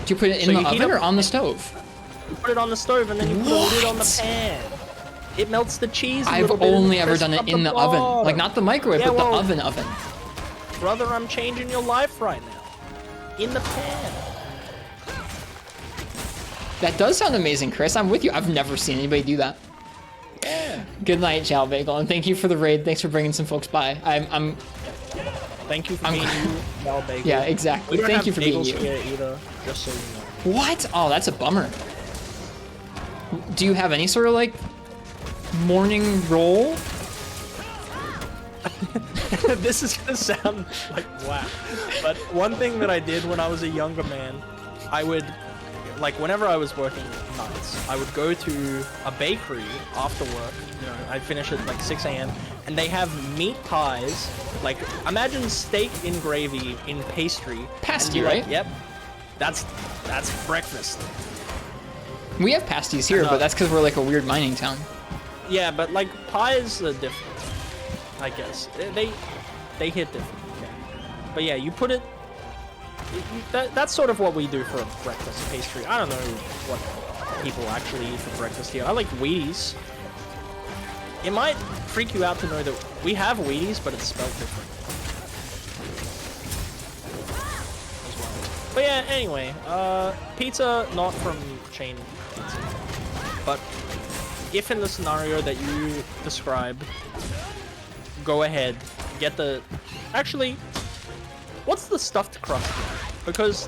Do you put it in the oven or on the stove? You put it on the stove and then you put a lid on the pan. It melts the cheese a little bit. I've only ever done it in the oven. Like, not the microwave, but the oven. Brother, I'm changing your life right now. In the pan. That does sound amazing, Chris. I'm with you. I've never seen anybody do that. Yeah. Good night, Chow Bagel, and thank you for the raid. Thanks for bringing some folks by. Thank you for being you, Chow Bagel. Yeah, exactly. Thank you for being you. Here either, just so you know. What? Oh, that's a bummer. Do you have any sort of like morning roll? This is gonna sound like whack, but one thing that I did when I was a younger man, I would, like, whenever I was working nights, I would go to a bakery after work. You know, I'd finish at like 6 a.m. and they have meat pies. Like, imagine steak in gravy in pastry. Pasty, right? Like, yep. That's breakfast. We have pasties here, but that's because we're like a weird mining town. Yeah, but like pies are different, I guess. They hit different. Okay. But yeah, you put it. That's sort of what we do for a breakfast pastry. I don't know what people actually eat for breakfast here. I like Wheaties. It might freak you out to know that we have Wheaties, but it's spelled different. As well. But yeah, anyway, pizza not from chain pizza. But if in the scenario that you describe, go ahead, get the... Actually, what's the stuffed crust? Because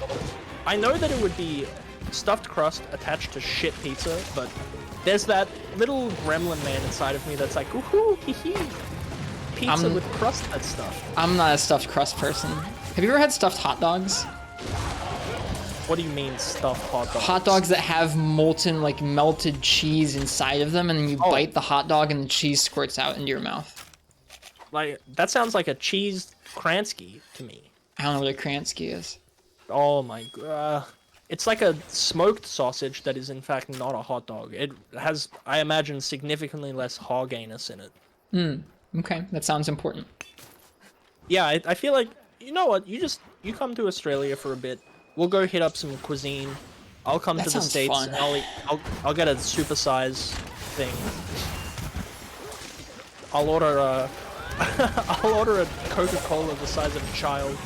I know that it would be stuffed crust attached to shit pizza, but there's that little gremlin man inside of me that's like, ooh, hee hee. Pizza with crust and stuff. I'm not a stuffed crust person. Have you ever had stuffed hot dogs? What do you mean stuffed hot dogs? Hot dogs that have molten, like melted cheese inside of them, and then you bite the hot dog and the cheese squirts out into your mouth. Like, that sounds like a cheese Kransky to me. I don't know what a Kransky is. Oh my god. It's like a smoked sausage that is in fact not a hot dog. It has, I imagine, significantly less hog anus in it. Okay, that sounds important. Yeah, I feel like, you know what, you come to Australia for a bit. We'll go hit up some cuisine. I'll come to the States fun. and I'll get a supersize thing. I'll order a I'll order a Coca-Cola the size of a child.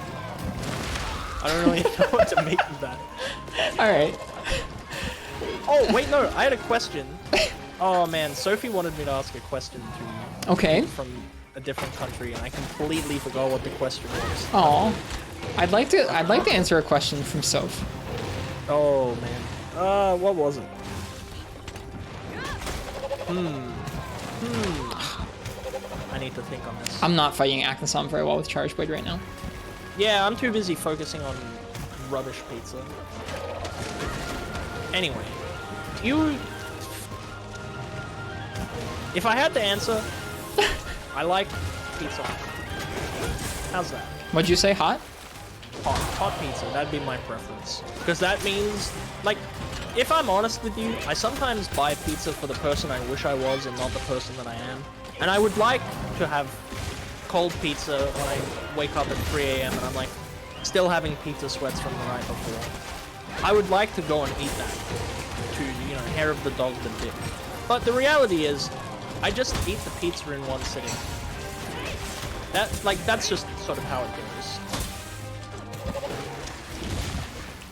I don't really know what to make of that. Alright. Oh, wait, no, I had a question. Oh man, Sophie wanted me to ask a question to you. Okay. From a different country, and I completely forgot what the question was. Aw. I'd like to answer a question from Soph. Oh man. What was it? I need to think on this. I'm not fighting Aknasom very well with Charge Blade right now. Yeah, I'm too busy focusing on rubbish pizza. Anyway, if I had to answer, I like pizza. How's that? What'd you say, hot? Hot pizza, that'd be my preference. Because that means, like, if I'm honest with you, I sometimes buy pizza for the person I wish I was and not the person that I am. And I would like to have cold pizza when I wake up at 3 a.m. and I'm like, still having pizza sweats from the night before. I would like to go and eat that to, you know, hair of the dog the dick. But the reality is, I just eat the pizza in one sitting. That's just sort of how it goes.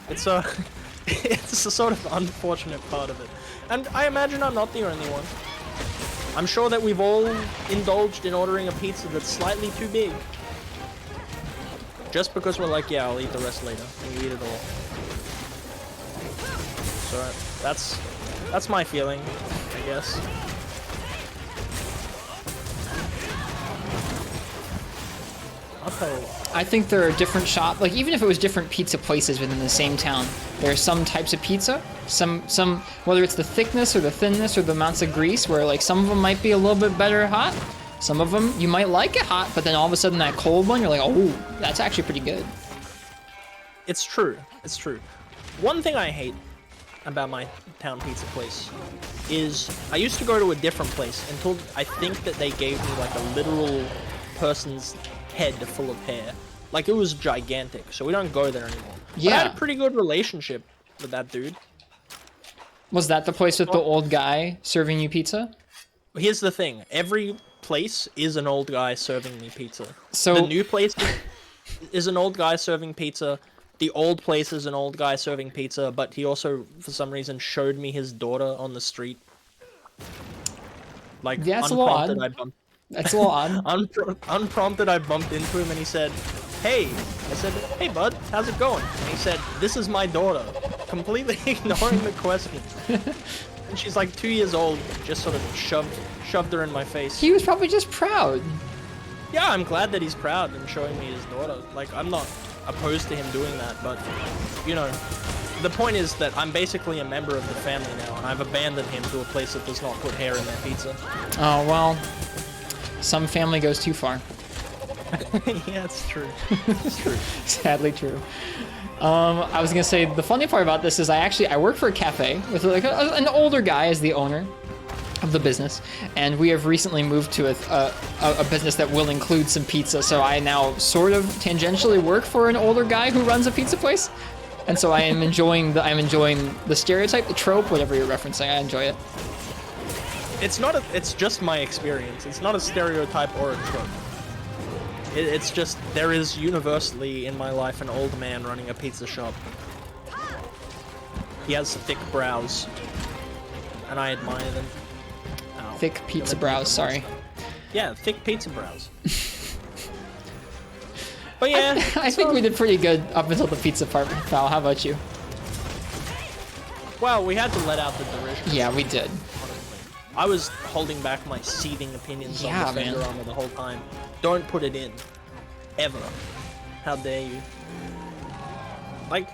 It's a sort of unfortunate part of it. And I imagine I'm not the only one. I'm sure that we've all indulged in ordering a pizza that's slightly too big. Just because we're like, yeah, I'll eat the rest later. And you eat it all. So that's my feeling, I guess. I'll tell you what. I think there are different like even if it was different pizza places within the same town, there are some types of pizza, some whether it's the thickness or the thinness or the amounts of grease, where like some of them might be a little bit better hot. Some of them you might like it hot, but then all of a sudden that cold one, you're like, oh, that's actually pretty good. It's true. It's true. One thing I hate about my town pizza place is I used to go to a different place until I think that they gave me like a literal person's head full of hair. Like, it was gigantic, so we don't go there anymore. Yeah. But I had a pretty good relationship with that dude. Was that the place with the old guy serving you pizza? Here's the thing. Every place is an old guy serving me pizza. So the new place is an old guy serving pizza. The old place is an old guy serving pizza, but he also, for some reason, showed me his daughter on the street. Like, yeah, that's a little odd. That's a little odd. Unprompted, I bumped into him and he said, "Hey." I said, "Hey, bud, how's it going?" And he said, "This is my daughter," completely ignoring the question. And she's like 2 years old, just sort of shoved her in my face. He was probably just proud. Yeah, I'm glad that he's proud and showing me his daughter. Like, I'm not opposed to him doing that, but, you know, the point is that I'm basically a member of the family now, and I've abandoned him to a place that does not put hair in their pizza. Oh, well, some family goes too far. Yeah, it's true. It's true. Sadly true. I was gonna say, the funny part about this is I work for a cafe with like an older guy as the owner of the business, and we have recently moved to a business that will include some pizza, so I now sort of tangentially work for an older guy who runs a pizza place, and so I'm enjoying the stereotype, the trope, whatever you're referencing. I enjoy it. It's just my experience. It's not a stereotype or a trope. It's just, there is universally in my life an old man running a pizza shop. He has thick brows, and I admire them. Ow. Thick pizza brows, sorry. Yeah, thick pizza brows. But yeah, I think we did pretty good up until the pizza part, Val. How about you? Well, we had to let out the derision. Yeah, we did. I was holding back my seething opinions on the Fender Armor the whole time. Don't put it in. Ever. How dare you. Like,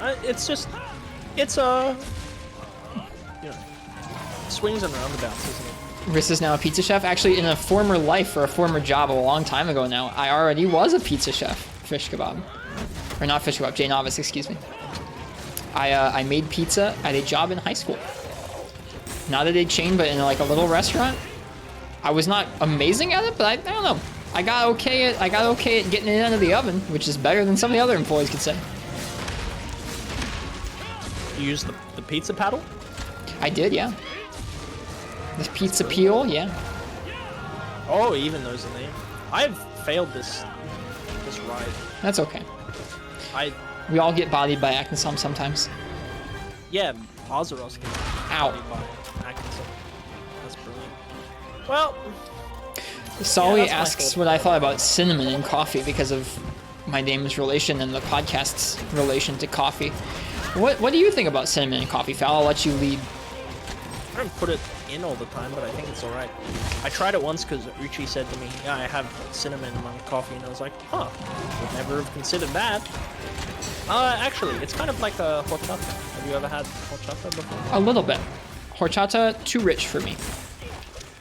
It's just, it's you know, swings and roundabouts, isn't it? Rist is now a pizza chef. Actually, in a former life or a former job a long time ago now, I already was a pizza chef. Fish kebab. Or not fish kebab, J Novice, excuse me. I made pizza at a job in high school. Not at a chain, but in like a little restaurant. I was not amazing at it, but I don't know. I got okay at getting it out of the oven, which is better than some of the other employees could say. You use the pizza paddle? I did, yeah. The pizza peel, yeah. Oh, even those in there. I've failed this ride. That's okay. We all get bodied by Aknesam sometimes. Yeah, Azeroth can Ow. bodied by Aknesam. That's brilliant. Well, Solly that's my asks fault. what I thought about cinnamon in coffee because of my name's relation and the podcast's relation to coffee. What do you think about cinnamon in coffee, Fal? I'll let you lead. I don't put it in all the time, but I think it's alright. I tried it once because Uchi said to me, yeah, I have cinnamon in my coffee, and I was like, huh, would never have considered that. Actually, it's kind of like a horchata. Have you ever had horchata before? A little bit. Horchata, too rich for me.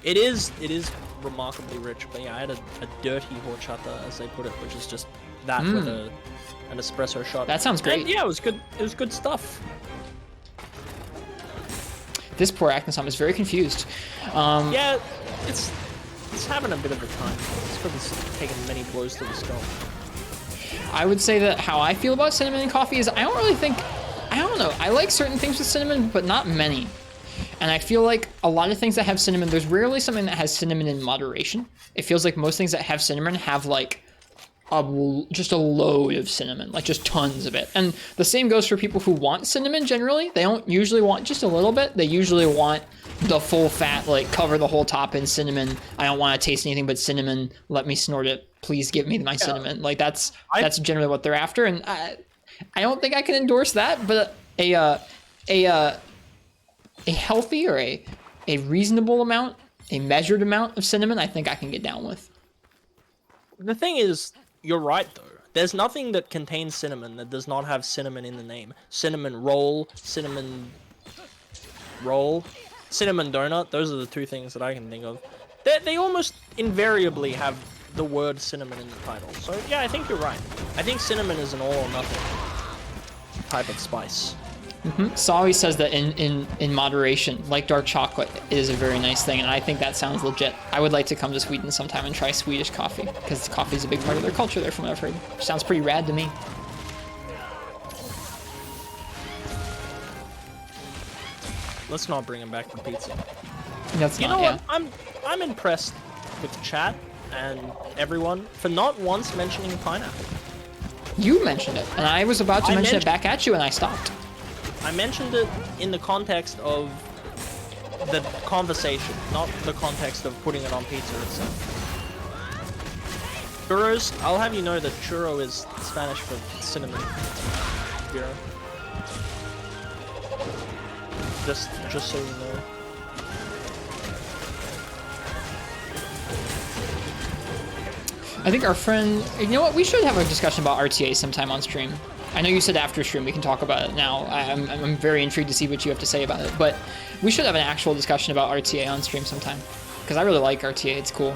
It is remarkably rich, but yeah, I had a dirty horchata, as they put it, which is just that with an espresso shot. That sounds great. And yeah, it was good. It was good stuff. This poor Aknesam is very confused. Yeah, it's having a bit of a time. It's because it's taking many blows to the skull. I would say that how I feel about cinnamon in coffee is I don't know. I like certain things with cinnamon, but not many. And I feel like a lot of things that have cinnamon, there's rarely something that has cinnamon in moderation. It feels like most things that have cinnamon have like just a load of cinnamon, like just tons of it. And the same goes for people who want cinnamon generally. They don't usually want just a little bit. They usually want the full fat, like cover the whole top in cinnamon. I don't want to taste anything but cinnamon. Let me snort it. Please give me my cinnamon. Like that's generally what they're after. And I don't think I can endorse that, but a healthy or a reasonable amount, a measured amount of cinnamon, I think I can get down with. The thing is, you're right though. There's nothing that contains cinnamon that does not have cinnamon in the name. Cinnamon roll, cinnamon donut. Those are the two things that I can think of. They almost invariably have the word cinnamon in the title. So yeah, I think you're right. I think cinnamon is an all or nothing type of spice. Sawi says that in moderation, like dark chocolate, is a very nice thing, and I think that sounds legit. I would like to come to Sweden sometime and try Swedish coffee, because coffee is a big part of their culture there, from what I've heard. Sounds pretty rad to me. Let's not bring him back to pizza. That's You not, know yeah. what? I'm impressed with chat and everyone for not once mentioning pineapple. You mentioned it, and I was about to I mention it mentioned- back at you, and I stopped. I mentioned it in the context of the conversation, not the context of putting it on pizza itself. Churros, I'll have you know that churro is Spanish for cinnamon. Bureau. Just so you know. I think our friend, you know what, we should have a discussion about RTA sometime on stream. I know you said after stream, we can talk about it now. I'm very intrigued to see what you have to say about it, but we should have an actual discussion about RTA on stream sometime, because I really like RTA, it's cool.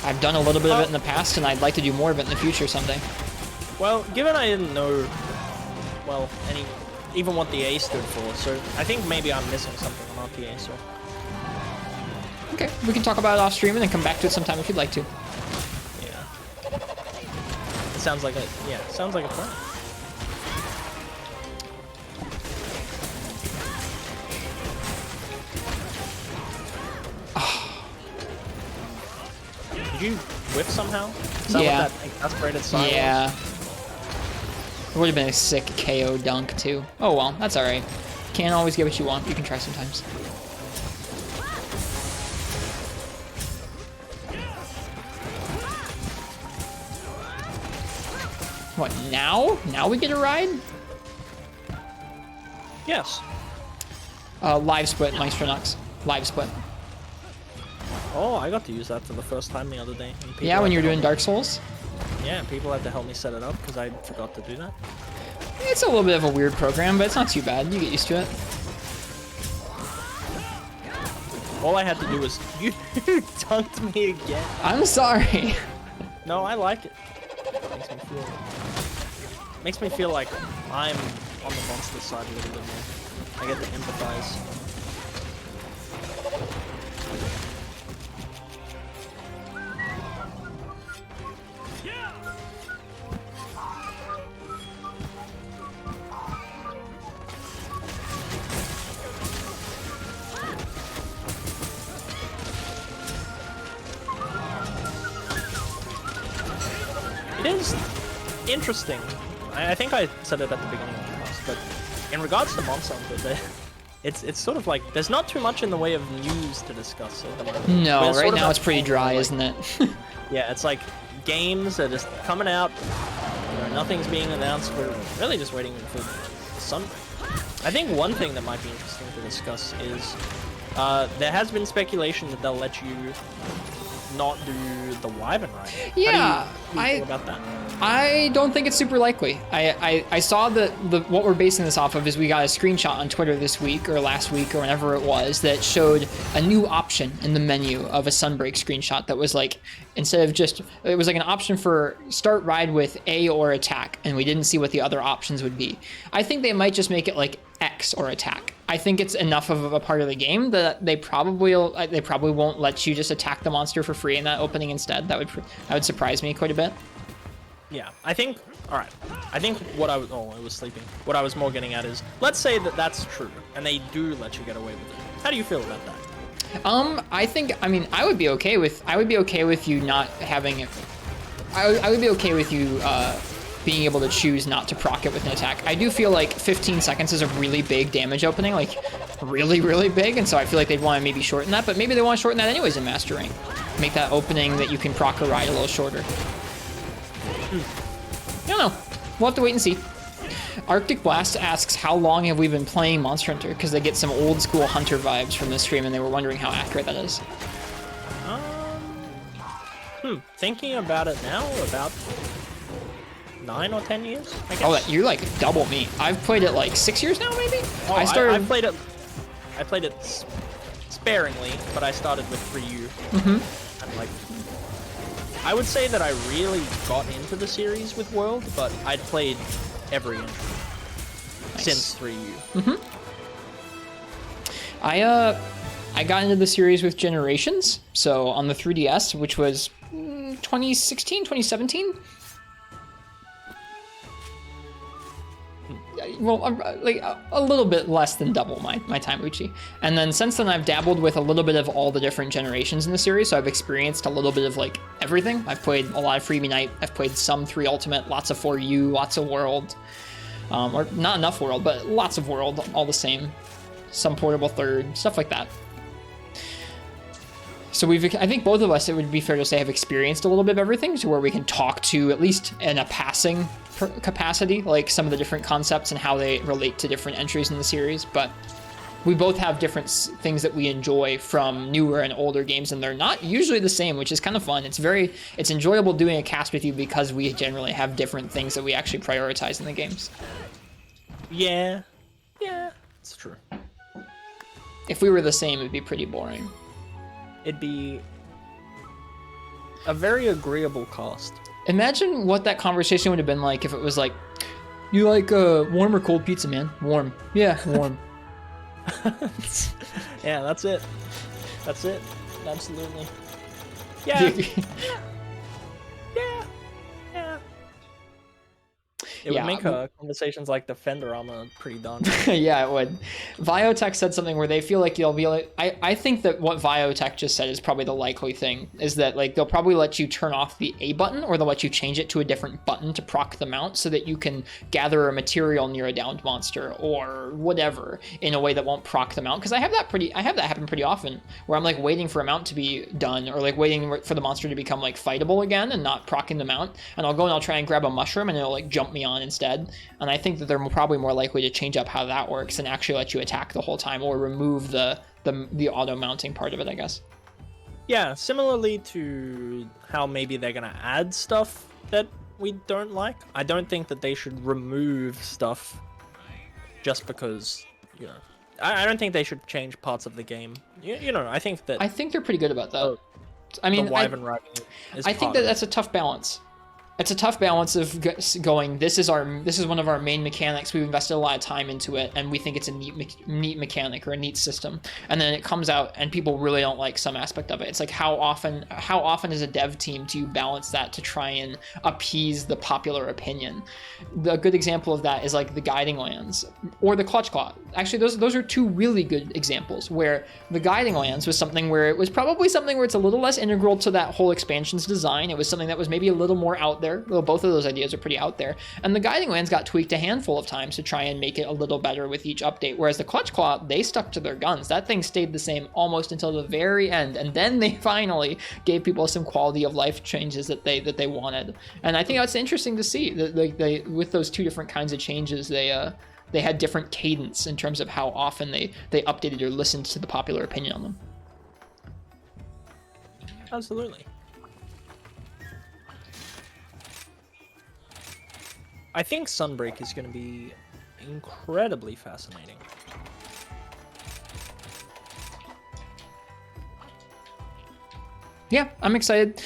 I've done a little bit of it in the past, and I'd like to do more of it in the future someday. Well, given I didn't know, well, even what the A stood for, so I think maybe I'm missing something on RTA, so. Okay, we can talk about it off stream and then come back to it sometime if you'd like to. Sounds like a plan. Did you whiff somehow? Is that Yeah. what that exasperated sign Yeah. was? It would have been a sick KO dunk too. Oh well, that's alright. Can't always get what you want, you can try sometimes. What, now? Now we get a ride? Yes. Live split, Maestronux. Live split. Oh, I got to use that for the first time the other day. Yeah, when you were doing Dark Souls? yeah, people had to help me set it up because I forgot to do that. It's a little bit of a weird program, but it's not too bad. You get used to it. All I had to do was you dunked me again. I'm sorry. No, I like it. Makes me feel like I'm on the monster side a little bit more. I get to empathize. It is interesting. I think I said it at the beginning of the class, but in regards to Monster Hunter, it's sort of like there's not too much in the way of news to discuss at the moment. No, right now it's pretty dry, isn't it? Yeah, it's like games are just coming out. You know, nothing's being announced. We're really just waiting for some. I think one thing that might be interesting to discuss is there has been speculation that they'll let you not do the Wyvern ride. Yeah, how do you feel about that? I don't think it's super likely. I saw that what we're basing this off of is we got a screenshot on Twitter this week or last week or whenever it was that showed a new option in the menu of a Sunbreak screenshot that was like, instead of just, it was like an option for start ride with A or attack, and we didn't see what the other options would be. I think they might just make it like X or attack. I think it's enough of a part of the game that they probably won't let you just attack the monster for free in that opening instead. That would surprise me quite a bit. Yeah, I think, all right. I think what I was, oh, I was sleeping. What I was more getting at is, let's say that that's true, and they do let you get away with it. How do you feel about that? I mean, I would be okay with you not having it. I would be okay with you being able to choose not to proc it with an attack. I do feel like 15 seconds is a really big damage opening, like really, really big, and so I feel like they'd want to maybe shorten that, but maybe they want to shorten that anyways in Master Rank. Make that opening that you can proc a ride a little shorter. I don't know. We'll have to wait and see. Arctic Blast asks, how long have we been playing Monster Hunter? Because they get some old school Hunter vibes from this stream, and they were wondering how accurate that is. Thinking about it now, about 9 or 10 years, I guess. Oh, you're like double me. I've played it like 6 years now, maybe? Oh, I played it sparingly, but I started with 3U. Mm-hmm. And like, I would say that I really got into the series with World, but I'd played every entry since 3U. Mm-hmm. I got into the series with Generations, so on the 3DS, which was 2016, 2017? Well, like a little bit less than double my time Uchi. And then since then I've dabbled with a little bit of all the different generations in the series, so I've experienced a little bit of like everything. I've played a lot of Freebie Night, I've played some 3 Ultimate, lots of 4U, lots of World. Or not enough World, but lots of World, all the same. Some Portable Third, stuff like that. So I think both of us, it would be fair to say, have experienced a little bit of everything to where we can talk to, at least in a passing capacity, like some of the different concepts and how they relate to different entries in the series. But we both have different things that we enjoy from newer and older games, and they're not usually the same, which is kind of fun. It's enjoyable doing a cast with you because we generally have different things that we actually prioritize in the games. Yeah, it's true. If we were the same, it'd be pretty boring. It'd be a very agreeable cast. Imagine what that conversation would have been like if it was like, you like warm or cold pizza, man? Warm. Yeah, warm. Yeah, that's it. That's it. Absolutely. Yeah. Yeah. It would make conversations like Defender Armor pretty daunting. Yeah, it would. Viotech said something where they feel like you'll be like, I think that what Viotech just said is probably the likely thing, is that like they'll probably let you turn off the A button, or they'll let you change it to a different button to proc the mount so that you can gather a material near a downed monster or whatever in a way that won't proc the mount. Because I have that happen pretty often, where I'm like waiting for a mount to be done, or like waiting for the monster to become like fightable again and not procking the mount, and I'll go and I'll try and grab a mushroom and it'll like jump me on instead. And I think that they're probably more likely to change up how that works and actually let you attack the whole time, or remove the auto mounting part of it, I guess. Yeah, similarly to how maybe they're gonna add stuff that we don't like. I don't think that they should remove stuff just because, you know, I don't think they should change parts of the game. You know, I think that... I think they're pretty good about that. I mean, mean, the Wyvern riding is I think that that's a tough balance. It's a tough balance of going, this is one of our main mechanics. We've invested a lot of time into it, and we think it's a neat mechanic or a neat system. And then it comes out, and people really don't like some aspect of it. It's like, how often as a dev team do you balance that to try and appease the popular opinion? The good example of that is like the Guiding Lands or the Clutch Claw. Actually, those are two really good examples where the Guiding Lands was something where it was probably something where it's a little less integral to that whole expansion's design. It was something that was maybe a little more out there. Well, both of those ideas are pretty out there. And the Guiding Lands got tweaked a handful of times to try and make it a little better with each update. Whereas the Clutch Claw, they stuck to their guns. That thing stayed the same almost until the very end. And then they finally gave people some quality of life changes that they wanted. And I think that's interesting to see. They with those two different kinds of changes, they had different cadence in terms of how often they updated or listened to the popular opinion on them. Absolutely. I think Sunbreak is going to be incredibly fascinating. Yeah, I'm excited.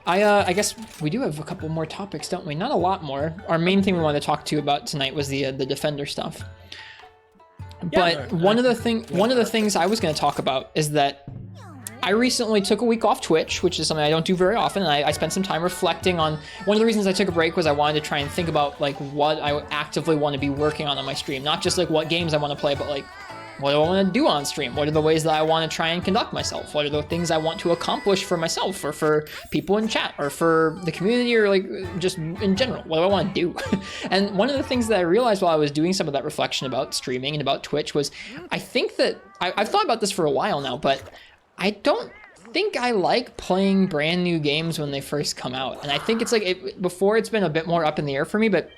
I guess we do have a couple more topics, don't we? Not a lot more. Our main thing we wanted to talk to you about tonight was the Defender stuff. But one of the things I was going to talk about is that I recently took a week off Twitch, which is something I don't do very often, and I spent some time reflecting on... One of the reasons I took a break was I wanted to try and think about like what I actively want to be working on my stream. Not just like what games I want to play, but like what do I want to do on stream? What are the ways that I want to try and conduct myself? What are the things I want to accomplish for myself or for people in chat or for the community or like just in general? What do I want to do? And one of the things that I realized while I was doing some of that reflection about streaming and about Twitch was I think that I've thought about this for a while now, but I don't think I like playing brand new games when they first come out. And I think it's like before it's been a bit more up in the air for me, but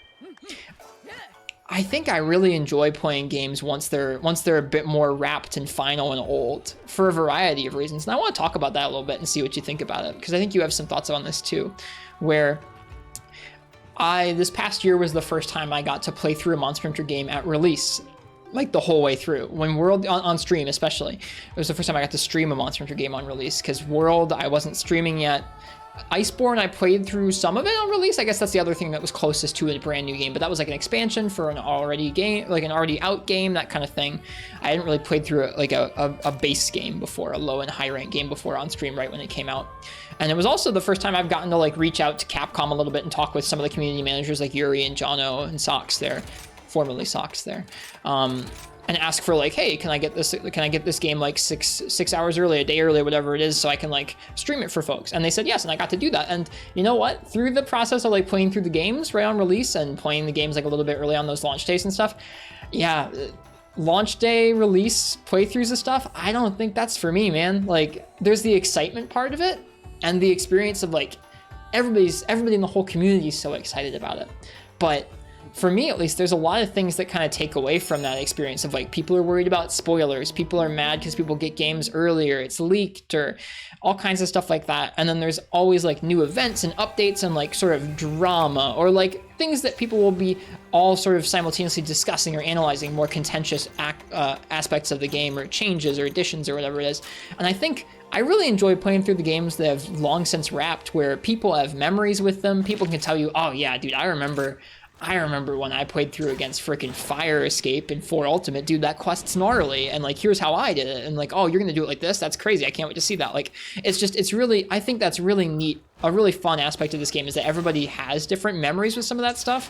I think I really enjoy playing games once they're a bit more wrapped and final and old for a variety of reasons. And I want to talk about that a little bit and see what you think about it, because I think you have some thoughts on this too, where this past year was the first time I got to play through a Monster Hunter game at release, like the whole way through. When World, on stream especially, it was the first time I got to stream a Monster Hunter game on release, because World, I wasn't streaming yet. Iceborne, I played through some of it on release. I guess that's the other thing that was closest to a brand new game, but that was like an expansion for an already game, like an already out game, that kind of thing. I hadn't really played through like a base game before, a low and high rank game before on stream right when it came out. And it was also the first time I've gotten to like reach out to Capcom a little bit and talk with some of the community managers like Yuri and Jono and Sox there, formerly Sox there. And ask for like, hey, can I get this game like six hours early, a day early, whatever it is, so I can like stream it for folks? And they said yes, and I got to do that. And you know what? Through the process of like playing through the games right on release and playing the games like a little bit early on those launch days and stuff, yeah, launch day release playthroughs and stuff, I don't think that's for me, man. Like, there's the excitement part of it and the experience of like everybody in the whole community is so excited about it, but for me at least, there's a lot of things that kind of take away from that experience of like, people are worried about spoilers, people are mad because people get games earlier, it's leaked, or all kinds of stuff like that. And then there's always like new events and updates and like sort of drama or like things that people will be all sort of simultaneously discussing or analyzing, more contentious aspects of the game or changes or additions or whatever it is. And I think I really enjoy playing through the games that have long since wrapped, where people have memories with them. People can tell you, oh yeah, dude, I remember when I played through against freaking Fire Escape in 4 Ultimate, dude, that quest's gnarly, and like, here's how I did it, and like, oh, you're gonna do it like this? That's crazy, I can't wait to see that. Like, it's really, I think that's really neat. A really fun aspect of this game is that everybody has different memories with some of that stuff,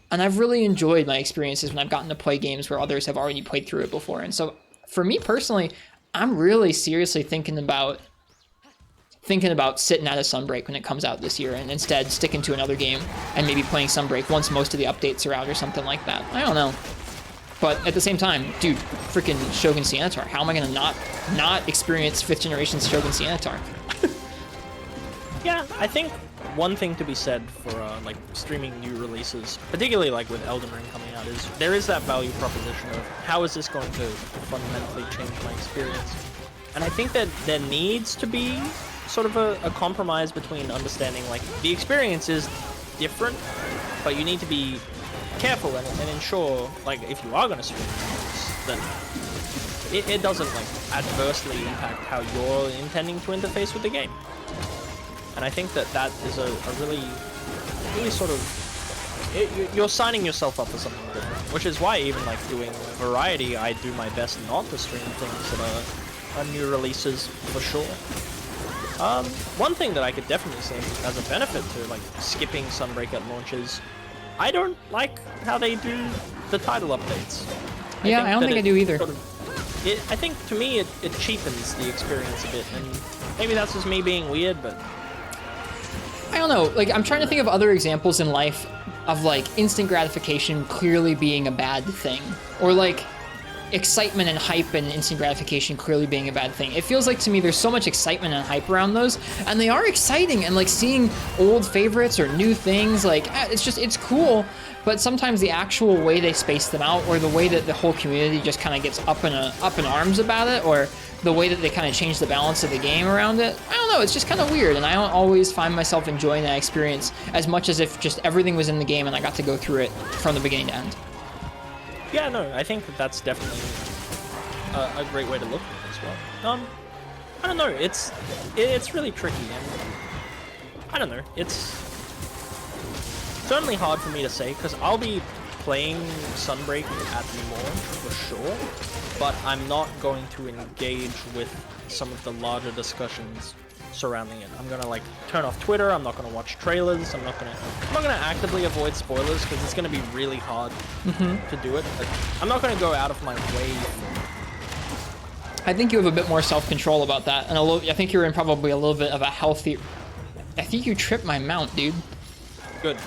and I've really enjoyed my experiences when I've gotten to play games where others have already played through it before. And so, for me personally, I'm really seriously thinking about sitting out of Sunbreak when it comes out this year and instead sticking to another game and maybe playing Sunbreak once most of the updates are out or something like that. I don't know. But at the same time, dude, freaking Shogun Sianatar. How am I gonna not experience 5th generation Shogun Sianatar? Yeah, I think one thing to be said for like streaming new releases, particularly like with Elden Ring coming out, is there is that value proposition of how is this going to fundamentally change my experience? And I think that there needs to be sort of a compromise between understanding like the experience is different, but you need to be careful and ensure, like, if you are going to stream then it doesn't like adversely impact how you're intending to interface with the game. And I think that is a really sort of, you're signing yourself up for something different, which is why even like doing variety, I do my best not to stream things that are new releases for sure. One thing that I could definitely say as a benefit to like skipping Sunbreak at launches, I don't like how they do the title updates. Yeah, I don't think I do either. I think to me it cheapens the experience a bit, and maybe that's just me being weird, but I don't know. Like, I'm trying to think of other examples in life of like instant gratification clearly being a bad thing, or like excitement and hype and instant gratification clearly being a bad thing. It feels like to me there's so much excitement and hype around those, and they are exciting, and like seeing old favorites or new things, like it's cool. But sometimes the actual way they space them out, or the way that the whole community just kind of gets up in arms about it, or the way that they kind of change the balance of the game around it, I don't know, it's just kind of weird, and I don't always find myself enjoying that experience as much as if just everything was in the game and I got to go through it from the beginning to end. Yeah, no, I think that's definitely a great way to look at it as well. I don't know, it's really tricky, and I don't know, it's certainly hard for me to say, because I'll be playing Sunbreak at launch for sure, but I'm not going to engage with some of the larger discussions surrounding it. I'm gonna like turn off Twitter, I'm not gonna watch trailers, I'm not gonna actively avoid spoilers, because it's gonna be really hard to do it. But I'm not gonna go out of my way. I think you have a bit more self-control about that, and I think you're in probably a little bit of a healthier... I think you tripped my mount, dude. Good.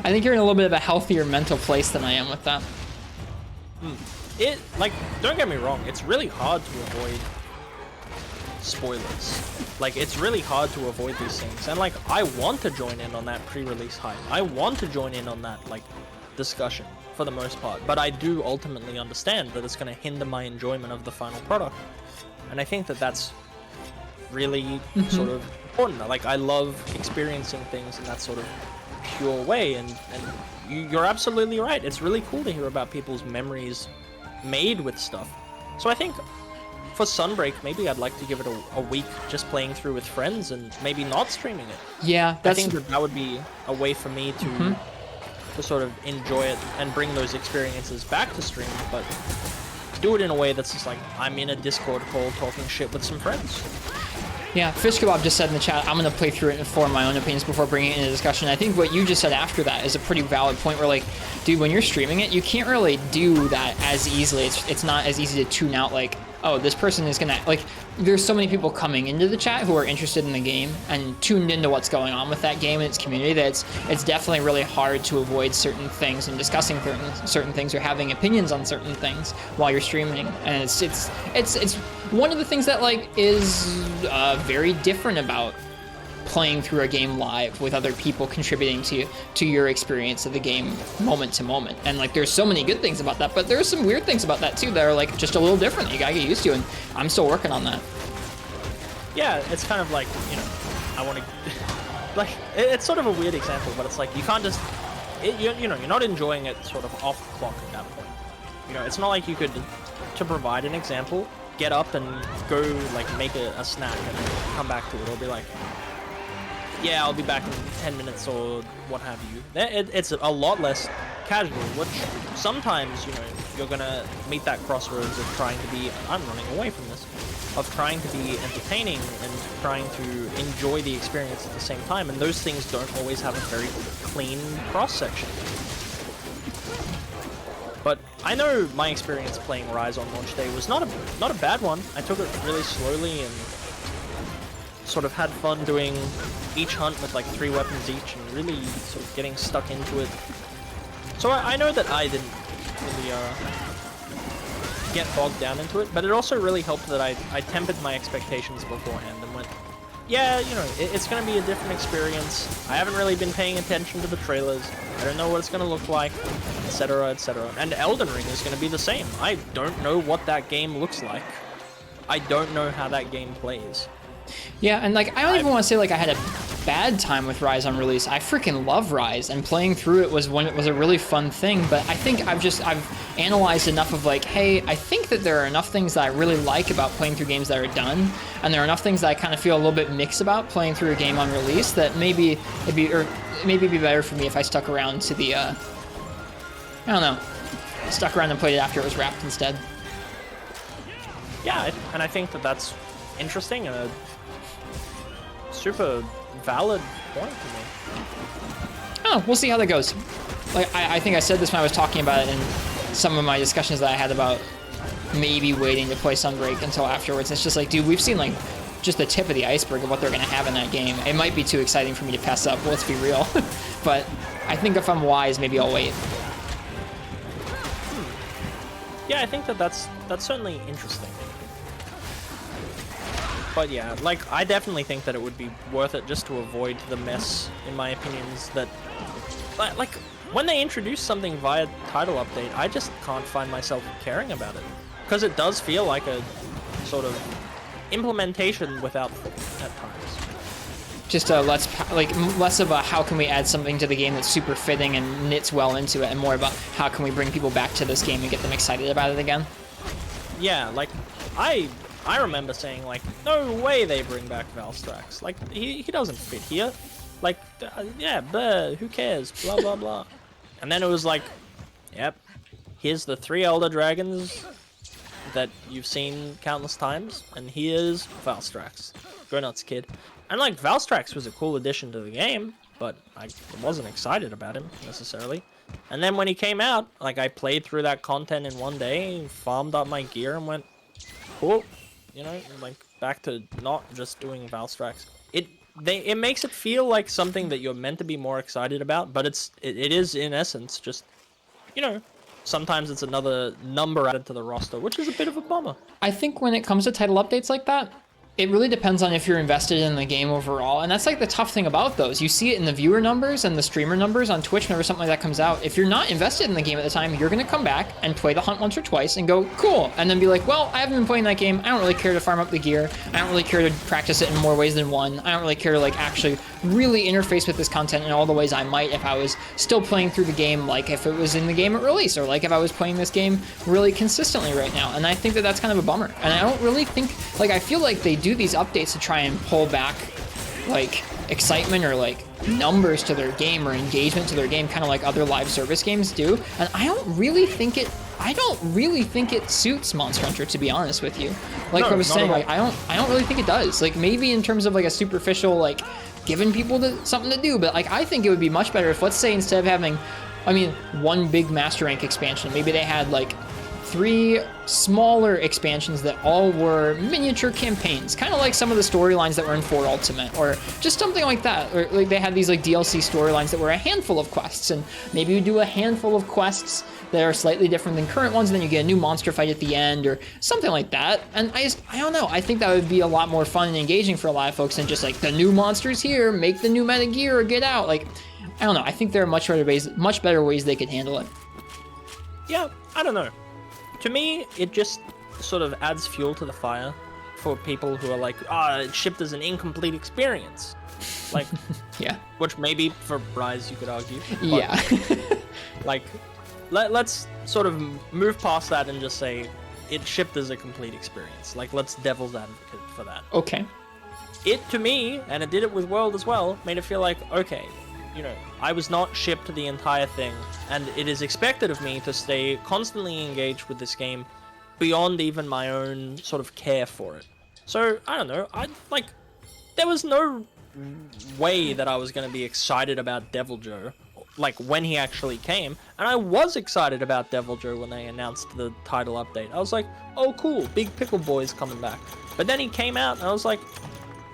I think you're in a little bit of a healthier mental place than I am with that. It, like, don't get me wrong, it's really hard to avoid spoilers. Like, it's really hard to avoid these things. And, like, I want to join in on that pre-release hype. I want to join in on that, like, discussion for the most part. But I do ultimately understand that it's going to hinder my enjoyment of the final product. And I think that that's really sort of important. Like, I love experiencing things in that sort of pure way, and you're absolutely right. It's really cool to hear about people's memories made with stuff. So I think for Sunbreak, maybe I'd like to give it a week just playing through with friends and maybe not streaming it. Yeah, I think that would be a way for me to sort of enjoy it and bring those experiences back to stream, but do it in a way that's just like I'm in a Discord call talking shit with some friends. Yeah, Fish Kebab just said in the chat, I'm going to play through it and form my own opinions before bringing it into discussion. I think what you just said after that is a pretty valid point where, like, dude, when you're streaming it, you can't really do that as easily. It's not as easy to tune out, like, oh, this person is going to, like, there's so many people coming into the chat who are interested in the game and tuned into what's going on with that game and its community that it's definitely really hard to avoid certain things and discussing certain things or having opinions on certain things while you're streaming. And it's one of the things that, like, is very different about playing through a game live with other people contributing to your experience of the game moment to moment. And like, there's so many good things about that, but there's some weird things about that too that are like just a little different that you gotta get used to, and I'm still working on that. Yeah, it's kind of like, you know, I want to like, it's sort of a weird example, but it's like you can't just you know, you're not enjoying it sort of off clock at that point. You know, it's not like you could, to provide an example, get up and go like make a snack and come back to it, or be like, yeah, I'll be back in 10 minutes or what have you. It's a lot less casual, which sometimes, you know, you're gonna meet that crossroads of trying to be, I'm running away from this, of trying to be entertaining and trying to enjoy the experience at the same time, and those things don't always have a very clean cross-section. But I know my experience playing Rise on launch day was not a bad one. I took it really slowly and sort of had fun doing each hunt with like 3 weapons each and really sort of getting stuck into it. So I know that I didn't really get bogged down into it, but it also really helped that I tempered my expectations beforehand and went, yeah, you know, it's going to be a different experience. I haven't really been paying attention to the trailers. I don't know what it's going to look like, etc., etc. And Elden Ring is going to be the same. I don't know what that game looks like. I don't know how that game plays. Yeah, and like, I don't even want to say like I had a bad time with Rise on release. I freaking love Rise, and playing through it was when it was a really fun thing, but I think I've analyzed enough of like, hey, I think that there are enough things that I really like about playing through games that are done, and there are enough things that I kind of feel a little bit mixed about playing through a game on release that maybe it'd be better for me if I stuck around to the, I don't know, stuck around and played it after it was wrapped instead. Yeah, and I think that that's interesting and a super valid point to me. Oh, we'll see how that goes. Like I think I said this when I was talking about it in some of my discussions that I had about maybe waiting to play Sunbreak until afterwards. It's just like, dude, we've seen like just the tip of the iceberg of what they're gonna have in that game. It might be too exciting for me to pass up, let's be real. But I think if I'm wise, maybe I'll wait. Yeah, I think that that's certainly interesting. But yeah, like, I definitely think that it would be worth it just to avoid the mess, in my opinions, that... Like, when they introduce something via title update, I just can't find myself caring about it. Because it does feel like a sort of implementation without at times. Just less of a how can we add something to the game that's super fitting and knits well into it, and more about how can we bring people back to this game and get them excited about it again. Yeah, like, I remember saying, like, no way they bring back Valstrax. Like, he doesn't fit here. Like, yeah, who cares? Blah, blah, blah. And then it was like, yep, here's the 3 Elder Dragons that you've seen countless times, and here's Valstrax. Go nuts, kid. And, like, Valstrax was a cool addition to the game, but I wasn't excited about him, necessarily. And then when he came out, like, I played through that content in one day, farmed up my gear, and went, cool. You know, like, back to not just doing Valstrax. It makes it feel like something that you're meant to be more excited about, but it is, in essence, just, you know, sometimes it's another number added to the roster, which is a bit of a bummer. I think when it comes to title updates like that, it really depends on if you're invested in the game overall, and that's like the tough thing about those. You see it in the viewer numbers and the streamer numbers on Twitch whenever something like that comes out. If you're not invested in the game at the time, you're gonna come back and play the hunt once or twice and go, cool, and then be like, well, I haven't been playing that game, I don't really care to farm up the gear, I don't really care to practice it in more ways than one, I don't really care to like actually really interface with this content in all the ways I might if I was still playing through the game, like if it was in the game at release, or like if I was playing this game really consistently right now. And I think that that's kind of a bummer, and I don't really think, like, I feel like they do these updates to try and pull back like excitement or like numbers to their game or engagement to their game, kind of like other live service games do, and I don't really think it suits Monster Hunter, to be honest with you. Like I was saying, like I don't really think it does. Like maybe in terms of like a superficial, like giving people something to do, but like I think it would be much better if, let's say, instead of having, I mean, one big Master Rank expansion, maybe they had like 3 smaller expansions that all were miniature campaigns, kind of like some of the storylines that were in 4 Ultimate, or just something like that. Or like they had these like DLC storylines that were a handful of quests, and maybe you do a handful of quests that are slightly different than current ones, and then you get a new monster fight at the end or something like that. And I don't know, I think that would be a lot more fun and engaging for a lot of folks than just like the new monsters here, make the new meta gear or get out. Like, I don't know, I think there are much better ways they could handle it. Yeah, I don't know. To me, it just sort of adds fuel to the fire for people who are like, it shipped as an incomplete experience. Like, yeah. Which maybe for Rise you could argue. Yeah. Like, let's sort of move past that and just say it shipped as a complete experience. Like, let's devil's advocate for that. Okay. It, to me, and it did it with World as well, made it feel like, okay, you know, I was not shipped the entire thing, and it is expected of me to stay constantly engaged with this game beyond even my own sort of care for it. So, I don't know, there was no way that I was going to be excited about Devil Joe, like, when he actually came, and I was excited about Devil Joe when they announced the title update. I was like, oh cool, Big Pickle Boy's coming back. But then he came out, and I was like,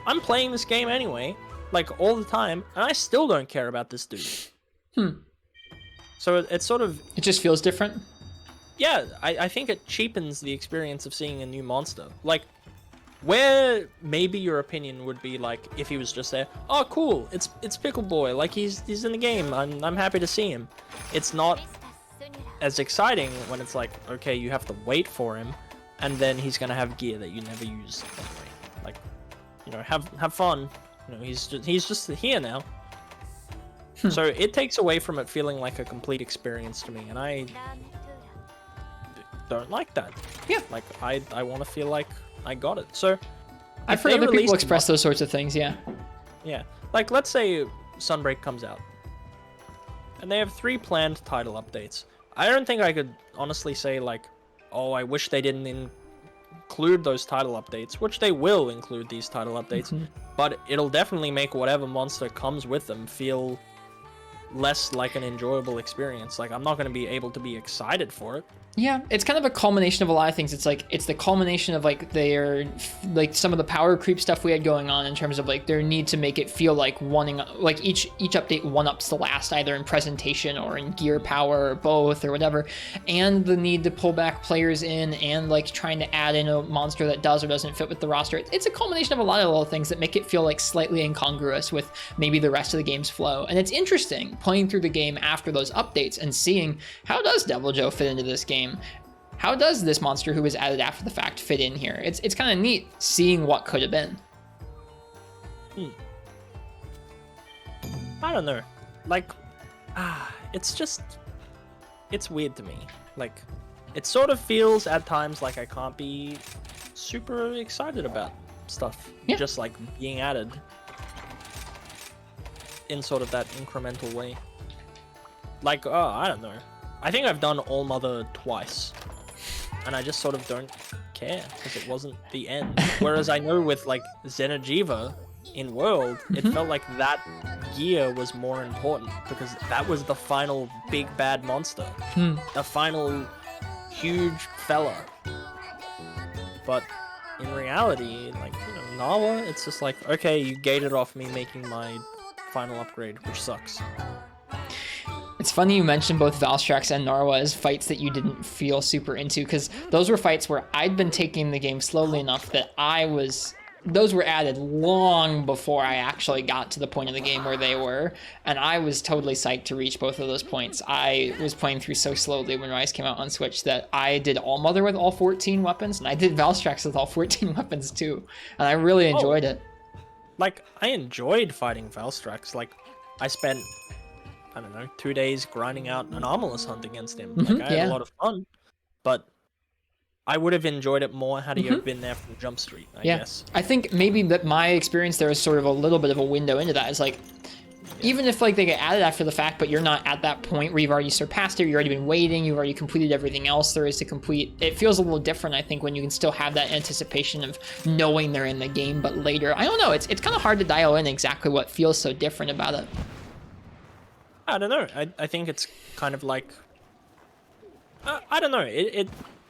I'm playing this game anyway, like, all the time, and I still don't care about this dude. So it's sort of... It just feels different? Yeah, I think it cheapens the experience of seeing a new monster. Like, where maybe your opinion would be, like, if he was just there, oh, cool, it's Pickle Boy, like, he's in the game, I'm happy to see him. It's not as exciting when it's like, okay, you have to wait for him, and then he's gonna have gear that you never use anyway. Like, you know, have fun. You know, he's just here now. So it takes away from it feeling like a complete experience to me, and I don't like that. Yeah. Like I want to feel like I got it. So I've heard other people express those sorts of things. Yeah. Yeah. Like let's say Sunbreak comes out, and they have 3 planned title updates. I don't think I could honestly say like, oh, I wish they didn't include those title updates, which they will include these title updates, but it'll definitely make whatever monster comes with them feel less like an enjoyable experience. Like I'm not going to be able to be excited for it. Yeah, it's kind of a culmination of a lot of things. It's like it's the culmination of like their like some of the power creep stuff we had going on in terms of like their need to make it feel like like each update one-ups the last, either in presentation or in gear power or both or whatever, and the need to pull back players in and like trying to add in a monster that does or doesn't fit with the roster. It's a culmination of a lot of little things that make it feel like slightly incongruous with maybe the rest of the game's flow. And it's interesting playing through the game after those updates and seeing how does Devil Joe fit into this game. How does this monster who was added after the fact fit in here? It's kind of neat seeing what could have been. I don't know. Like, it's weird to me. Like, it sort of feels at times like I can't be super excited about stuff. Yeah. Just like being added in sort of that incremental way. Like, I don't know. I think I've done All Mother twice, and I just sort of don't care because it wasn't the end. Whereas I know with like Xeno'jiiva in World, it felt like that gear was more important because that was the final big bad monster, the final huge fella. But in reality, like, you know, Nawa, it's just like, okay, you gated off me making my final upgrade, which sucks. It's funny you mentioned both Valstrax and Narwa as fights that you didn't feel super into, because those were fights where I'd been taking the game slowly enough that those were added long before I actually got to the point of the game where they were, and I was totally psyched to reach both of those points. I was playing through so slowly when Rise came out on Switch that I did All Mother with all 14 weapons, and I did Valstrax with all 14 weapons too, and I really enjoyed it. Like, I enjoyed fighting Valstrax. Like, I spent, I don't know, 2 days grinding out an Armorless hunt against him. Like, I had a lot of fun, but I would have enjoyed it more had he have been there from Jump Street, I guess. I think maybe that my experience there is sort of a little bit of a window into that. It's like, even if like they get added after the fact, but you're not at that point where you've already surpassed it, you've already been waiting, you've already completed everything else there is to complete. It feels a little different, I think, when you can still have that anticipation of knowing they're in the game, but later. I don't know, it's kind of hard to dial in exactly what feels so different about it. I don't know. I think it's kind of like, I don't know.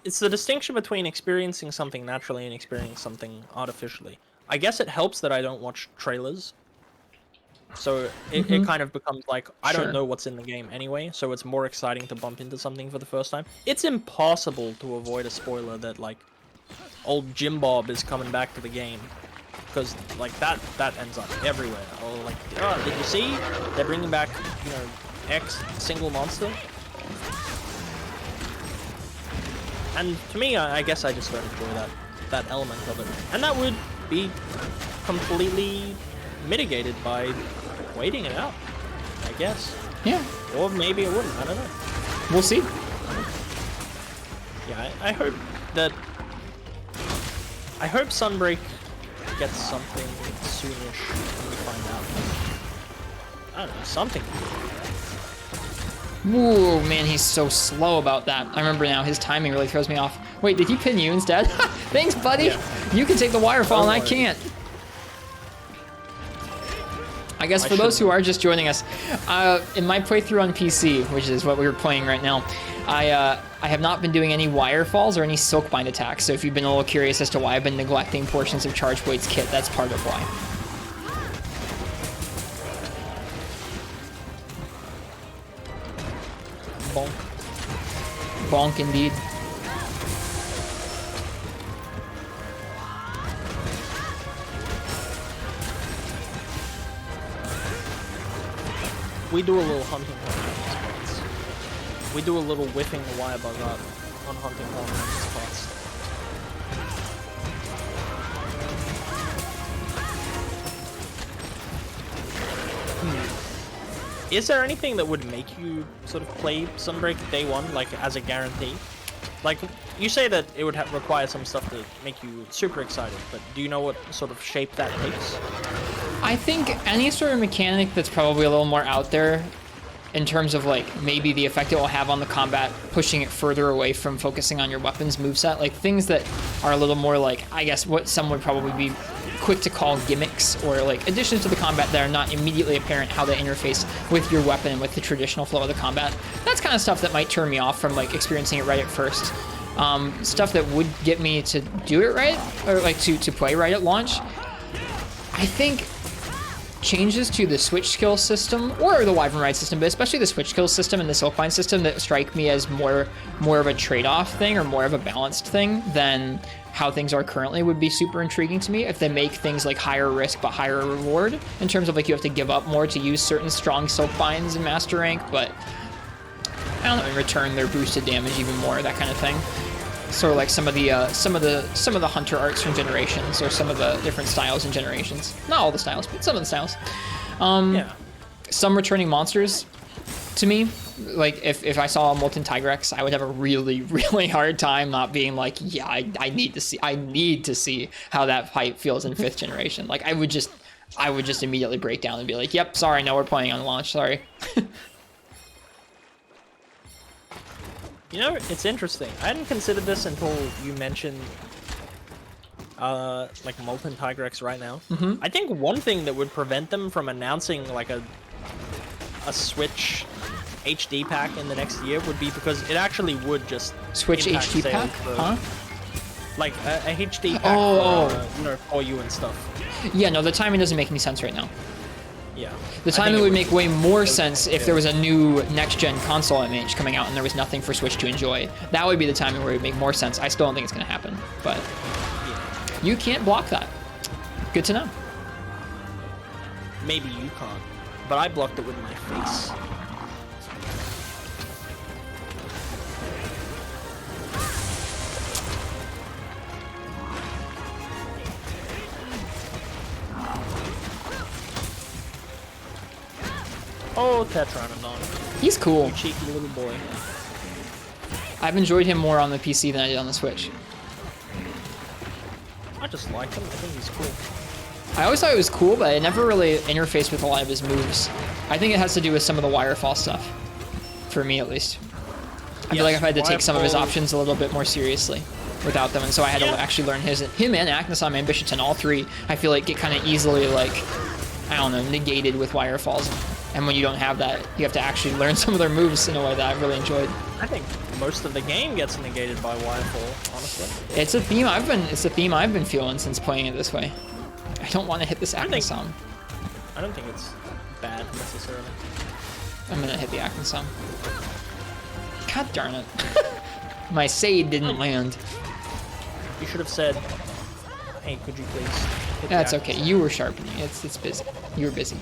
It's the distinction between experiencing something naturally and experiencing something artificially. I guess it helps that I don't watch trailers. So it kind of becomes like, I don't know what's in the game anyway, so it's more exciting to bump into something for the first time. It's impossible to avoid a spoiler that, like, old Jim Bob is coming back to the game. Because, like, that ends up everywhere. Or, like, oh, did you see? They're bringing back, you know, X single monster. And to me, I guess I just don't enjoy that element of it. And that would be completely mitigated by waiting it out, I guess. Yeah. Or maybe it wouldn't, I don't know. We'll see. Yeah, I hope that... I hope Sunbreak gets something soonish when we find out. I don't know, something. Ooh, man, he's so slow about that. I remember now, his timing really throws me off. Wait, did he pin you instead? Thanks, buddy! Yeah. You can take the waterfall and I can't. I guess for those who are just joining us, in my playthrough on PC, which is what we were playing right now, I have not been doing any wirefalls or any Silkbind attacks, so if you've been a little curious as to why I've been neglecting portions of Charge Blade's kit, that's part of why. Bonk. Bonk indeed. We do a little hunting horn at these spots. We do a little whiffing the wire bug up on hunting horn at these spots. Is there anything that would make you sort of play Sunbreak day one, like as a guarantee? Like, you say that it would require some stuff to make you super excited, but do you know what sort of shape that takes? I think any sort of mechanic that's probably a little more out there in terms of like maybe the effect it will have on the combat, pushing it further away from focusing on your weapons moveset, like things that are a little more like, I guess what some would probably be quick to call gimmicks, or like additions to the combat that are not immediately apparent how they interface with your weapon and with the traditional flow of the combat. That's kind of stuff that might turn me off from like experiencing it right at first. Stuff that would get me to do it right, or like to play right at launch. I think changes to the switch skill system or the Wyvern Ride system, but especially the switch skill system and the Silkbind system that strike me as more of a trade-off thing or more of a balanced thing than how things are currently would be super intriguing to me if they make things like higher risk but higher reward in terms of like you have to give up more to use certain strong Silkbinds in Master Rank, but I don't know, in return they're boosted damage even more, that kind of thing. Sort of like some of the hunter arts from Generations, or some of the different styles in Generations. Not all the styles, but some of the styles. Yeah. Some returning monsters, to me, like if I saw a Molten Tigrex, I would have a really, really hard time not being like, yeah, I need to see how that fight feels in 5th generation. Like I would just immediately break down and be like, yep, sorry, no, we're playing on launch, sorry. You know, it's interesting. I hadn't considered this until you mentioned like Molten Tigrex right now. I think one thing that would prevent them from announcing like a Switch HD pack in the next year would be because it actually would just Switch HD pack? Huh? Like a HD pack for, you know, for you and stuff. Yeah, no, the timing doesn't make any sense right now. Yeah. The timing would make way more sense if there was a new next-gen console MH coming out and there was nothing for Switch to enjoy. That would be the timing where it would make more sense. I still don't think it's going to happen, but you can't block that. Good to know. Maybe you can't, but I blocked it with my face. Oh, Tetranodon. He's cool. You cheeky little boy. I've enjoyed him more on the PC than I did on the Switch. I just like him. I think he's cool. I always thought it was cool, but it never really interfaced with a lot of his moves. I think it has to do with some of the wirefall stuff. For me, at least. I feel like I've had to take some of his options a little bit more seriously without them, and so I had to actually learn him and Agnesam and Bishoten, all three, I feel like get kind of easily, like, I don't know, negated with wirefalls. And when you don't have that, you have to actually learn some of their moves in a way that I really enjoyed. I think most of the game gets negated by wirefall, honestly. It's a theme I've been feeling since playing it this way. I don't want to hit this Agnesam. I don't think it's bad necessarily. I'm gonna hit the Agnesam. God darn it. My save didn't land. You should have said, hey, could you please hit That's okay. You were sharpening. It's busy. You were busy.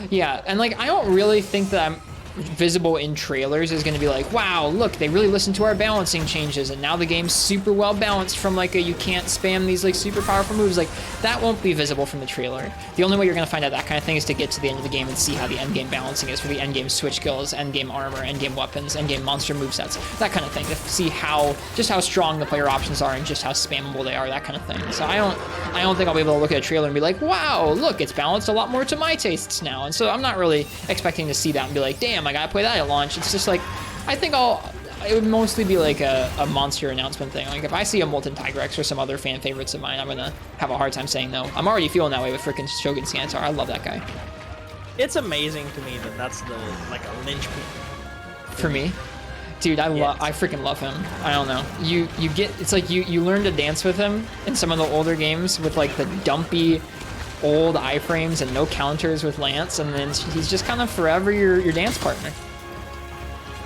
Yeah, and like I don't really think that I'm visible in trailers is going to be like, wow, look, they really listened to our balancing changes and now the game's super well balanced from like a you can't spam these like super powerful moves. Like that won't be visible from the trailer. The only way you're going to find out that kind of thing is to get to the end of the game and see how the end game balancing is for the end game switch skills, end game armor, end game weapons, end game monster movesets, that kind of thing, to see how strong the player options are and just how spammable they are, that kind of thing. So I don't think I'll be able to look at a trailer and be like, wow, look, it's balanced a lot more to my tastes now. And so I'm not really expecting to see that and be like, damn, I gotta play that at launch. It's just like, I think it would mostly be like a monster announcement thing. Like if I see a Molten Tigrex or some other fan favorites of mine, I'm gonna have a hard time saying no. I'm already feeling that way with freaking Shogun Sanitar. I love that guy. It's amazing to me that that's like a linchpin. For me? Dude, I freaking love him. I don't know. It's like you learn to dance with him in some of the older games with like the dumpy old iframes and no counters with Lance, and then he's just kind of forever your dance partner.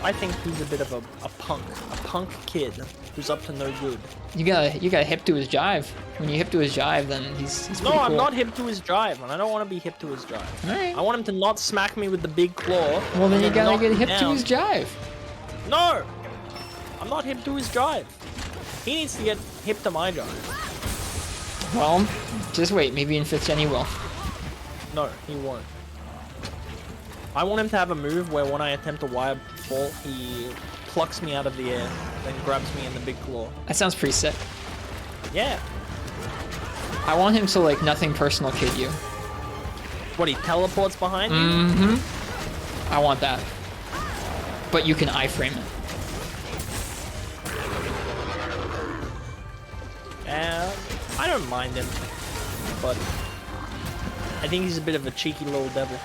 I think he's a bit of a punk kid who's up to no good. You gotta hip to his jive. When you hip to his jive, then he's pretty cool. I'm not hip to his jive, and I don't want to be hip to his jive. All right. I want him to not smack me with the big claw. Well, then you gotta get hip to his jive. No! I'm not hip to his jive. He needs to get hip to my giant. Well, just wait. Maybe in 5th gen he will. No, he won't. I want him to have a move where when I attempt a wire ball, he plucks me out of the air, then grabs me in the big claw. That sounds pretty sick. Yeah. I want him to, like, nothing personal kid you. What, he teleports behind you? Mm-hmm. I want that. But you can iframe it. I don't mind him, but I think he's a bit of a cheeky little devil.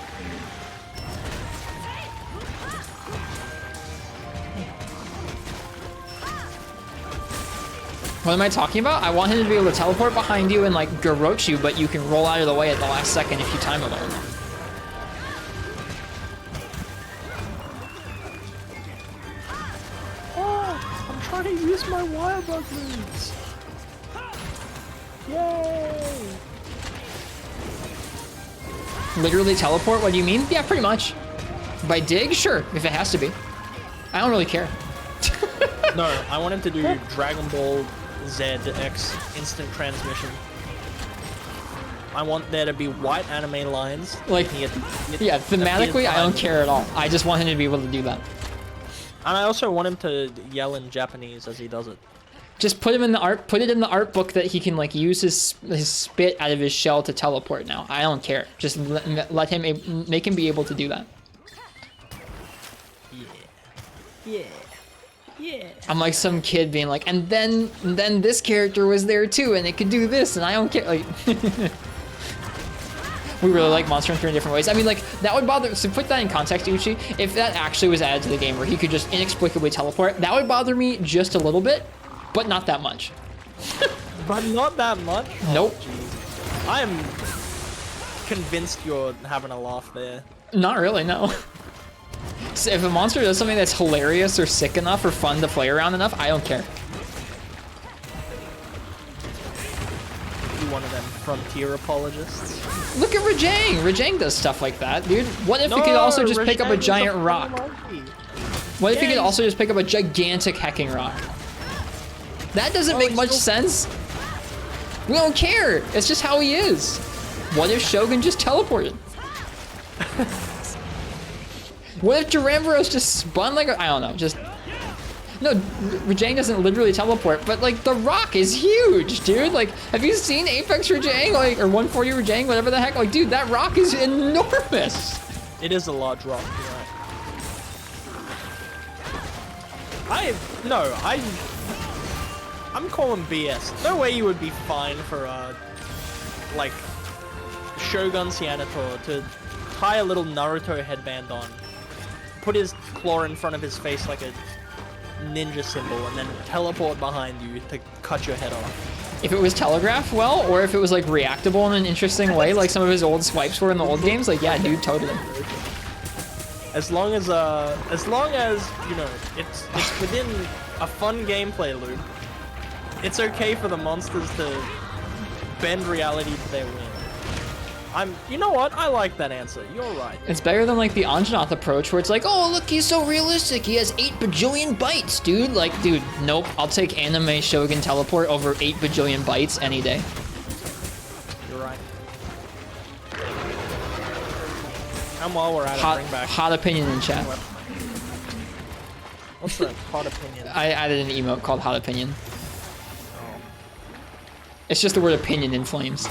What am I talking about? I want him to be able to teleport behind you and, like, garrote you, but you can roll out of the way at the last second if you time it well enough. Oh, I'm trying to use my wire bug moves. Yay! Literally teleport? What do you mean? Yeah, pretty much. By dig? Sure, if it has to be. I don't really care. No, I want him to do Dragon Ball Z X instant transmission. I want there to be white anime lines. Like, yeah, thematically, I don't care at all. I just want him to be able to do that. And I also want him to yell in Japanese as he does it. Just put him in the art. Put it in the art book that he can, like, use his spit out of his shell to teleport. Now I don't care. Just let him make him be able to do that. Yeah. I'm like some kid being like, and then this character was there too, and it could do this, and I don't care. Like, we really like Monster Hunter in different ways. I mean, like, that would bother. So put that in context, Uchi. If that actually was added to the game, where he could just inexplicably teleport, that would bother me just a little bit. But not that much. But not that much? Nope. Oh, I am convinced you're having a laugh there. Not really, no. So if a monster does something that's hilarious or sick enough or fun to play around enough, I don't care. You one of them frontier apologists? Look at Rajang! Rajang does stuff like that, dude. What if he could also just pick up a giant rock? What if he could also just pick up a gigantic hecking rock? That doesn't make much sense. We don't care. It's just how he is. What if Shogun just teleported? What if Duramboros just spun like a, I don't know, just... No, Rajang doesn't literally teleport, but, like, the rock is huge, dude. Like, have you seen Apex Rajang, like, or 140 Rajang, whatever the heck? Like, dude, that rock is enormous. It is a large rock, you're right. I'm calling BS. No way you would be fine for, like, Shogun Cianator to tie a little Naruto headband on, put his claw in front of his face like a ninja symbol, and then teleport behind you to cut your head off. If it was telegraphed well, or if it was, like, reactable in an interesting way, like some of his old swipes were in the old games, like, yeah, dude, totally. As long as, you know, it's within a fun gameplay loop, it's okay for the monsters to bend reality to their whim. You know what? I like that answer. You're right. It's better than, like, the Anjanath approach, where it's like, oh, look, he's so realistic. He has 8 bajillion bytes, dude. Like, dude, nope. I'll take anime Shogun teleport over 8 bajillion bytes any day. You're right. And while we're at it, bring back... Hot opinion in chat. What's that? Hot opinion? I added an emote called Hot Opinion. It's just the word opinion in flames.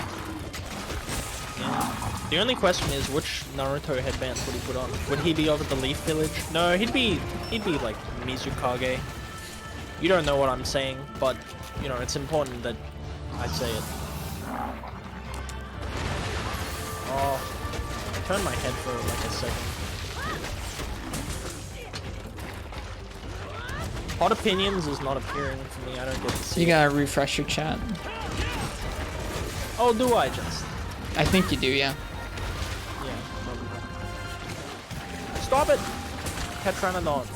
Yeah. The only question is, which Naruto headbands would he put on? Would he be over the Leaf Village? No, he'd be like Mizukage. You don't know what I'm saying, but you know it's important that I say it. Oh, I turned my head for like a second. Hot opinions is not appearing for me. I don't get to see. You gotta refresh your chat. Oh, do I just? I think you do, yeah. Yeah, probably. Stop it! Tetranodon.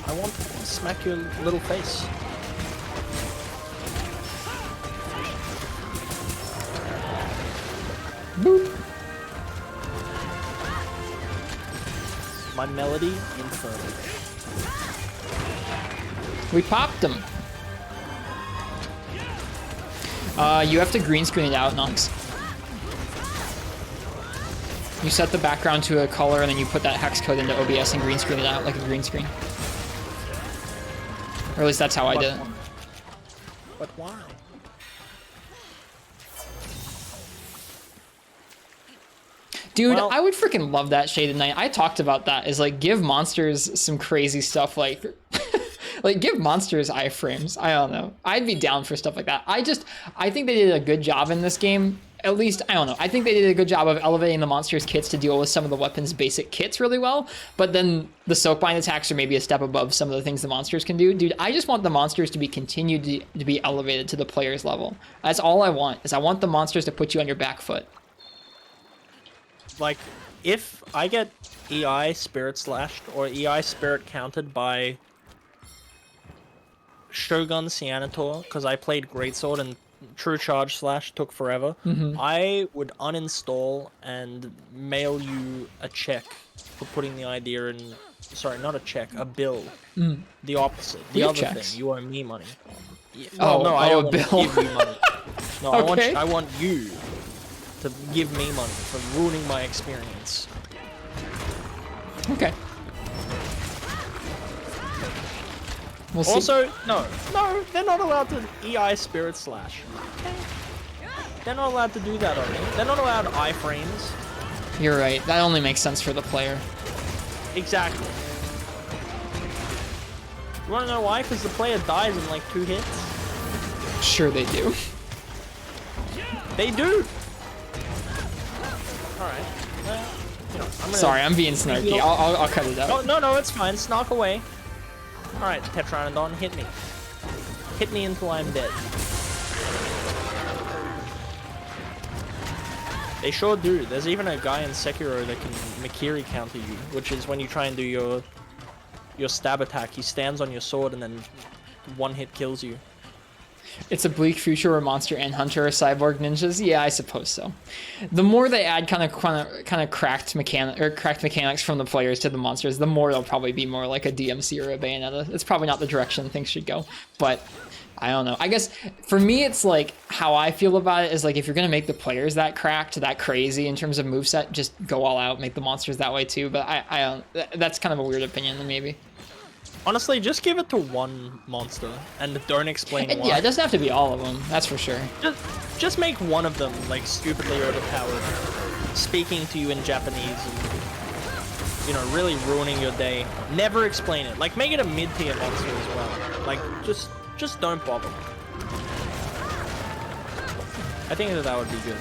I want to smack your little face. Boop. My melody infernal. We popped him. You have to green screen it out, Nox. You set the background to a color and then you put that hex code into OBS and green screen it out like a green screen. Or at least that's how I did it. But why? Dude, well, I would freaking love that Shaded Knight. I talked about that, is like give monsters some crazy stuff like like give monsters iframes. I don't know. I'd be down for stuff like that. I think they did a good job in this game. At least, I don't know. I think they did a good job of elevating the monsters' kits to deal with some of the weapons' basic kits really well. But then the soakbind attacks are maybe a step above some of the things the monsters can do. Dude, I just want the monsters to be continued to be elevated to the player's level. That's all I want, is I want the monsters to put you on your back foot. Like, if I get EI spirit slashed or EI spirit counted by Shogun Cyanator, because I played Greatsword and True Charge Slash took forever, I would uninstall and mail you a check for putting the idea in. Sorry, not a check, a bill. The opposite. The other thing. You owe me money. Well, no, I don't want to give you money. No, okay. I want you to give me money for ruining my experience. Okay. We'll also, see. No, they're not allowed to EI Spirit Slash. Okay. They're not allowed to do that on me. They're not allowed iframes. You're right. That only makes sense for the player. Exactly. You wanna know why? Because the player dies in like 2 hits. Sure they do. They do. Alright. You know, Sorry, I'm being snarky. I'll cut it out. No, it's fine. Snark away. Alright, Tetranodon, hit me. Hit me until I'm dead. They sure do. There's even a guy in Sekiro that can Mikiri counter you, which is when you try and do your stab attack, he stands on your sword and then 1 hit kills you. It's a bleak future where monster and hunter are cyborg ninjas. Yeah, I suppose so. The more they add kind of cracked mechanics from the players to the monsters, the more they'll probably be more like a DMC or a Bayonetta. It's probably not the direction things should go, but I don't know. I guess for me, it's like how I feel about it is like if you're gonna make the players that cracked, that crazy in terms of moveset, just go all out, make the monsters that way too. But I don't. That's kind of a weird opinion, maybe. Honestly, just give it to one monster and don't explain why. Yeah, it doesn't have to be all of them. That's for sure. Just make one of them like stupidly overpowered, speaking to you in Japanese, and you know, really ruining your day. Never explain it. Like, make it a mid-tier monster as well. Like, just don't bother. I think that would be good.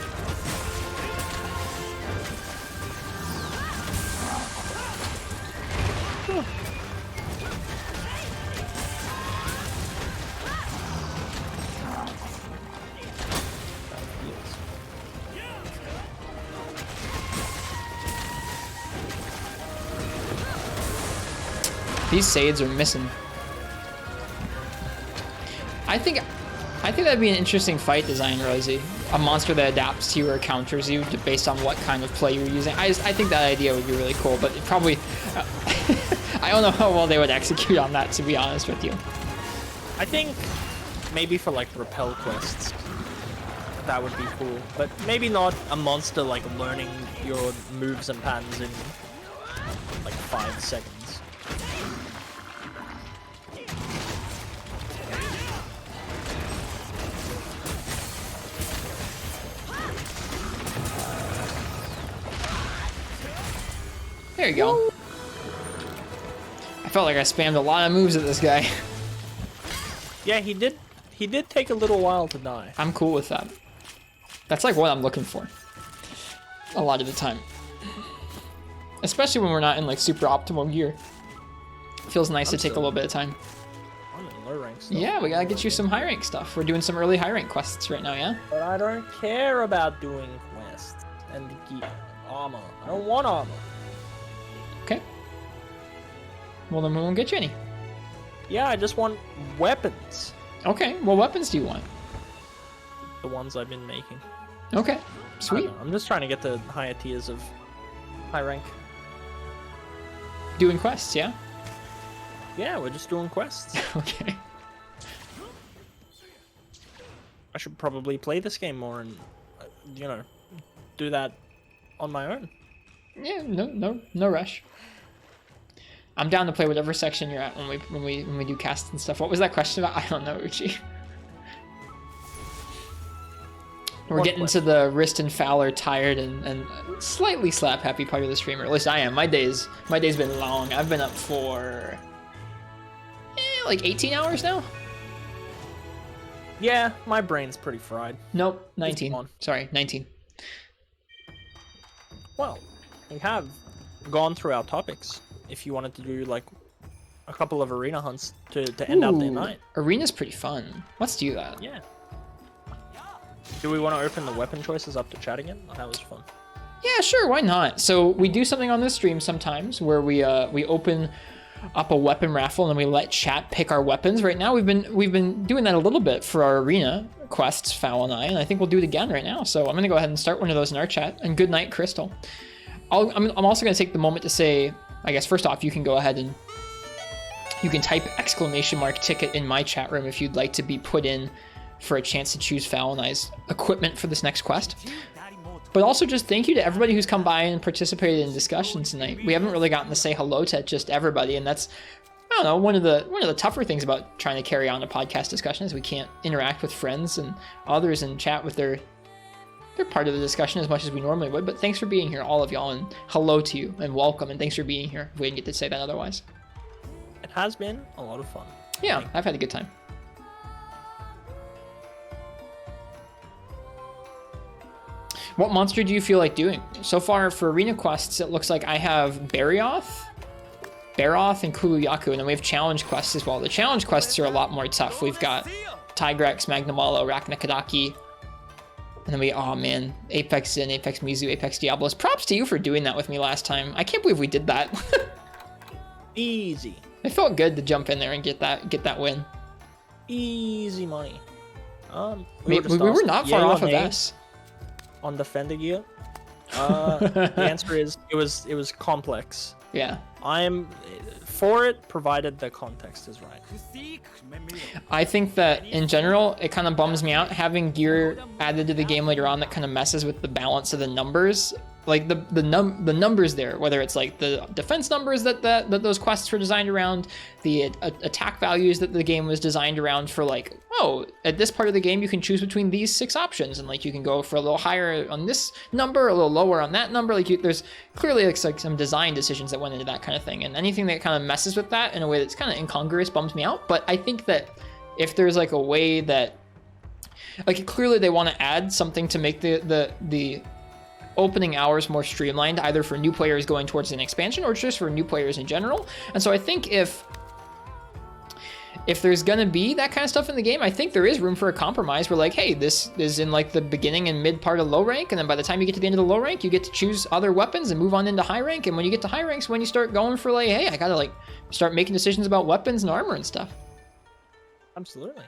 These Saids are missing. I think that'd be an interesting fight design, Rosie. A monster that adapts to you or counters you based on what kind of play you're using. I think that idea would be really cool, but it probably... I don't know how well they would execute on that, to be honest with you. I think maybe for like repel quests, that would be cool. But maybe not a monster like learning your moves and patterns in like 5 seconds. There you go. Woo. I felt like I spammed a lot of moves at this guy. Yeah, he did take a little while to die. I'm cool with that. That's like what I'm looking for. A lot of the time. Especially when we're not in like super optimal gear. It feels nice to take a little bit of time. I'm in low rank stuff. Yeah, we gotta get you some high rank stuff. We're doing some early high rank quests right now, yeah? But I don't care about doing quests and gear. Armor. I don't want armor. Okay. Well, then we won't get you any. Yeah, I just want weapons. Okay, what weapons do you want? The ones I've been making. Okay, sweet. I'm just trying to get to higher tiers of high rank. Doing quests, yeah? Yeah, we're just doing quests. Okay. I should probably play this game more and, you know, do that on my own. Yeah, no rush. I'm down to play whatever section you're at when we do casts and stuff. What was that question about? I don't know, Uchi. We're getting to the Rist and Fowler tired and slightly slap happy part of the stream, or at least I am. My day's been long. I've been up for like 18 hours now. Yeah, my brain's pretty fried. Nope, 19. Sorry, 19. Well, we have gone through our topics. If you wanted to do like a couple of arena hunts to end out the night. Arena's pretty fun. Let's do that. Yeah. Do we want to open the weapon choices up to chat again? Oh, that was fun. Yeah, sure. Why not? So we do something on this stream sometimes where we open up a weapon raffle and then we let chat pick our weapons. Right now we've been doing that a little bit for our arena quests, Fowl and I think we'll do it again right now. So I'm gonna go ahead and start one of those in our chat. And good night, Crystal. I'm also gonna take the moment to say, I guess first off, you can go ahead and you can type !ticket in my chat room if you'd like to be put in for a chance to choose Fowl and I's equipment for this next quest. But also just thank you to everybody who's come by and participated in discussion tonight. We haven't really gotten to say hello to just everybody, and that's, I don't know, one of the tougher things about trying to carry on a podcast discussion is we can't interact with friends and others and chat with their part of the discussion as much as we normally would. But thanks for being here, all of y'all, and hello to you and welcome, and thanks for being here if we didn't get to say that otherwise. It has been a lot of fun. Yeah, I've had a good time. What monster do you feel like doing? So far for arena quests, it looks like I have Barioth, and Kuluyaku, and then we have challenge quests as well. The challenge quests are a lot more tough. We've got Tigrex, Magnamalo, Arachnakadaki, and then oh man, Apex Zin, Apex Mizu, Apex Diablos. Props to you for doing that with me last time. I can't believe we did that. Easy. It felt good to jump in there and get that win. Easy money. We were not far off of S. On the Fender gear? The answer is it was complex. Yeah. I am for it, provided the context is right. I think that in general, it kind of bums me out having gear added to the game later on that kind of messes with the balance of the numbers. Like the numbers there, whether it's like the defense numbers that those quests were designed around, the attack values that the game was designed around for, like, oh, at this part of the game you can choose between these 6 options, and like you can go for a little higher on this number, a little lower on that number. Like there's clearly like some design decisions that went into that kind of thing, and anything that kind of messes with that in a way that's kind of incongruous bums me out. But I think that if there's like a way that, like, clearly they want to add something to make the opening hours more streamlined, either for new players going towards an expansion or just for new players in general. And so I think if there's gonna be that kind of stuff in the game, I think there is room for a compromise where, like, hey, this is in like the beginning and mid part of low rank, and then by the time you get to the end of the low rank, you get to choose other weapons and move on into high rank. And when you get to high ranks, when you start going for, like, hey, I gotta like start making decisions about weapons and armor and stuff. Absolutely.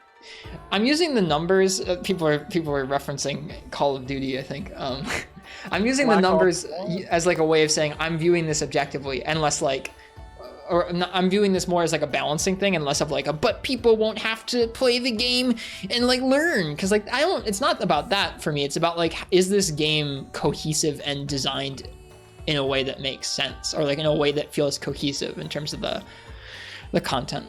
I'm using the numbers. People are referencing Call of Duty, I think. I'm using the numbers as like a way of saying I'm viewing this objectively, and less like, or I'm viewing this more as like a balancing thing, and less of like but people won't have to play the game and like learn, because like it's not about that for me. It's about like, is this game cohesive and designed in a way that makes sense, or like in a way that feels cohesive in terms of the content.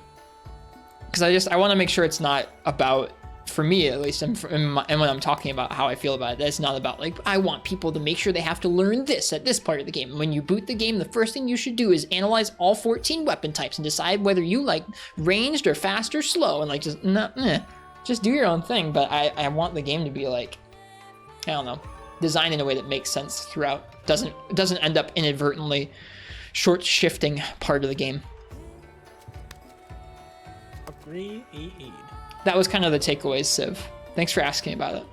Because I want to make sure it's not about, for me at least, and when I'm talking about how I feel about it, it's not about like, I want people to make sure they have to learn this at this part of the game. When you boot the game, the first thing you should do is analyze all 14 weapon types and decide whether you like ranged or fast or slow, and like just do your own thing. But I want the game to be like, I don't know, designed in a way that makes sense throughout, doesn't end up inadvertently short shifting part of the game. That was kind of the takeaways, Civ. Thanks for asking about it.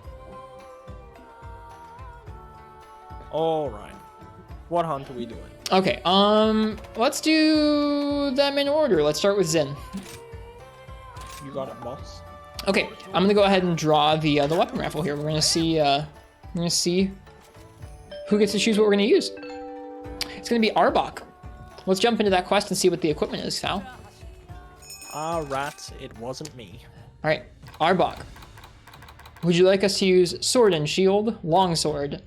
All right. What hunt are we doing? Okay, let's do them in order. Let's start with Zin. You got it, boss. Okay, I'm gonna go ahead and draw the weapon raffle here. We're gonna see who gets to choose what we're gonna use. It's gonna be Arbok. Let's jump into that quest and see what the equipment is, Fal. Rats, it wasn't me. All right, Arbok. Would you like us to use sword and shield, longsword,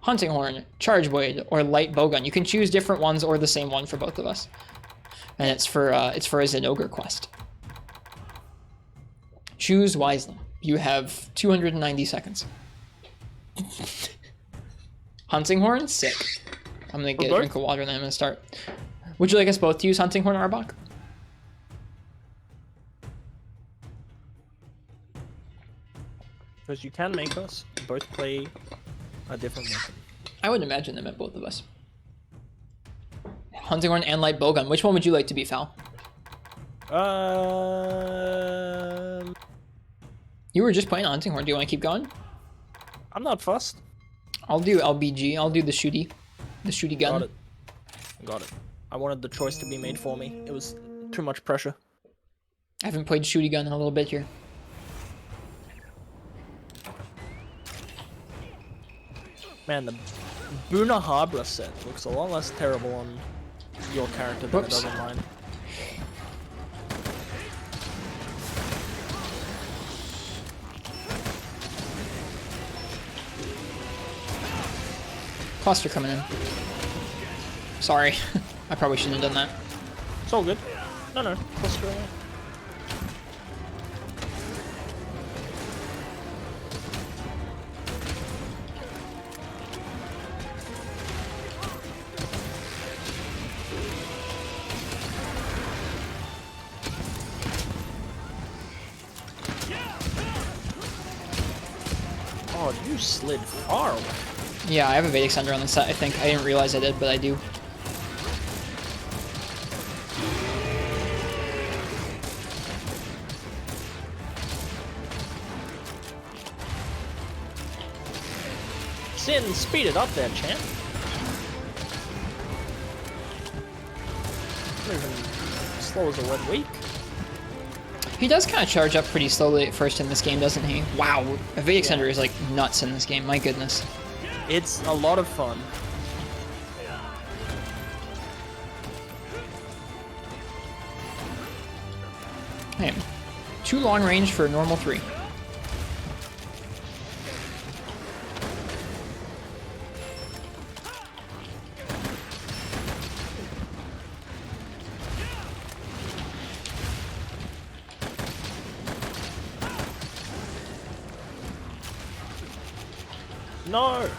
hunting horn, charge blade, or light bowgun? You can choose different ones or the same one for both of us. And it's for a Zenogre quest. Choose wisely. You have 290 seconds. Hunting horn? Sick. I'm gonna get a drink of water and then I'm gonna start. Would you like us both to use hunting horn, Arbok? Because you can make us both play a different weapon. I would imagine them at both of us. Hunting horn and light bowgun. Which one would you like to be, Phal? You were just playing hunting horn. Do you want to keep going? I'm not fussed. I'll do LBG. I'll do the shooty gun. Got it. Got it. I wanted the choice to be made for me. It was too much pressure. I haven't played shooty gun in a little bit here. Man, the Buna Habra set looks a lot less terrible on your character than it does on mine. Cluster coming in. Sorry. I probably shouldn't have done that. It's all good. No, cluster away. Oh, you slid far away. Yeah, I have a Vedic Sunder on the set, I think. I didn't realize I did, but I do. Sin, speed it up there, champ. Not even slow as a wet week. He does kind of charge up pretty slowly at first in this game, doesn't he? Wow, a Vedic Sunder is like nuts in this game, my goodness. It's a lot of fun. Hey, too long range for a normal 3. No!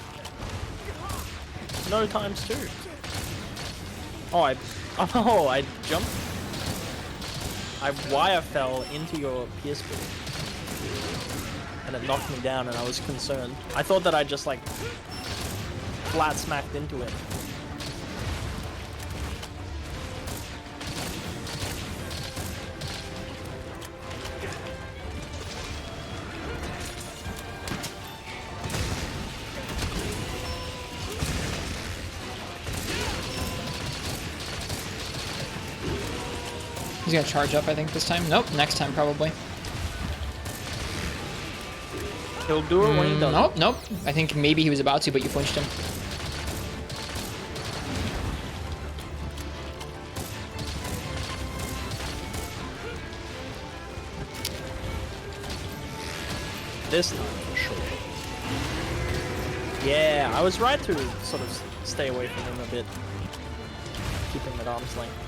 No times 2. Oh, I jumped. I wire fell into your PSP. And it knocked me down and I was concerned. I thought that I just like flat smacked into it. He's gonna charge up, I think, this time. Nope, next time probably. He'll do it when he does. Nope. I think maybe he was about to, but you flinched him. This time for sure. Yeah, I was right to sort of stay away from him a bit. Keep him at arm's length.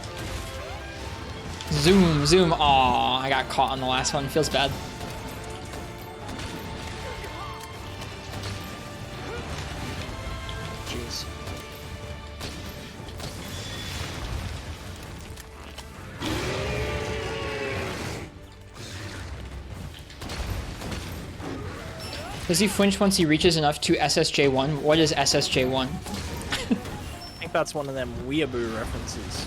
Zoom. Aw, I got caught on the last one. Feels bad. Jeez. Does he flinch once he reaches enough to SSJ1? What is SSJ1? I think that's one of them weeaboo references.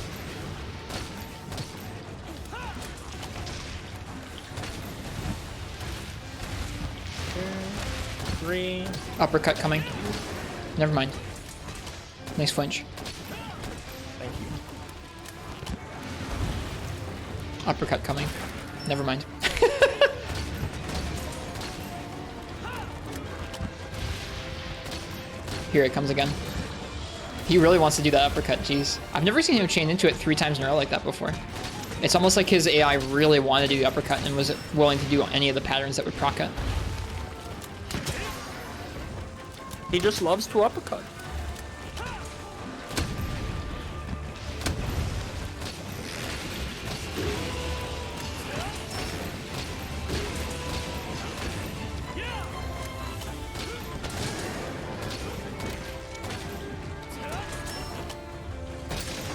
Three. Uppercut coming. Never mind. Nice flinch. Thank you. Uppercut coming. Never mind. Here it comes again. He really wants to do that uppercut, jeez. I've never seen him chain into it 3 times in a row like that before. It's almost like his AI really wanted to do the uppercut and was willing to do any of the patterns that would proc it. He just loves to uppercut.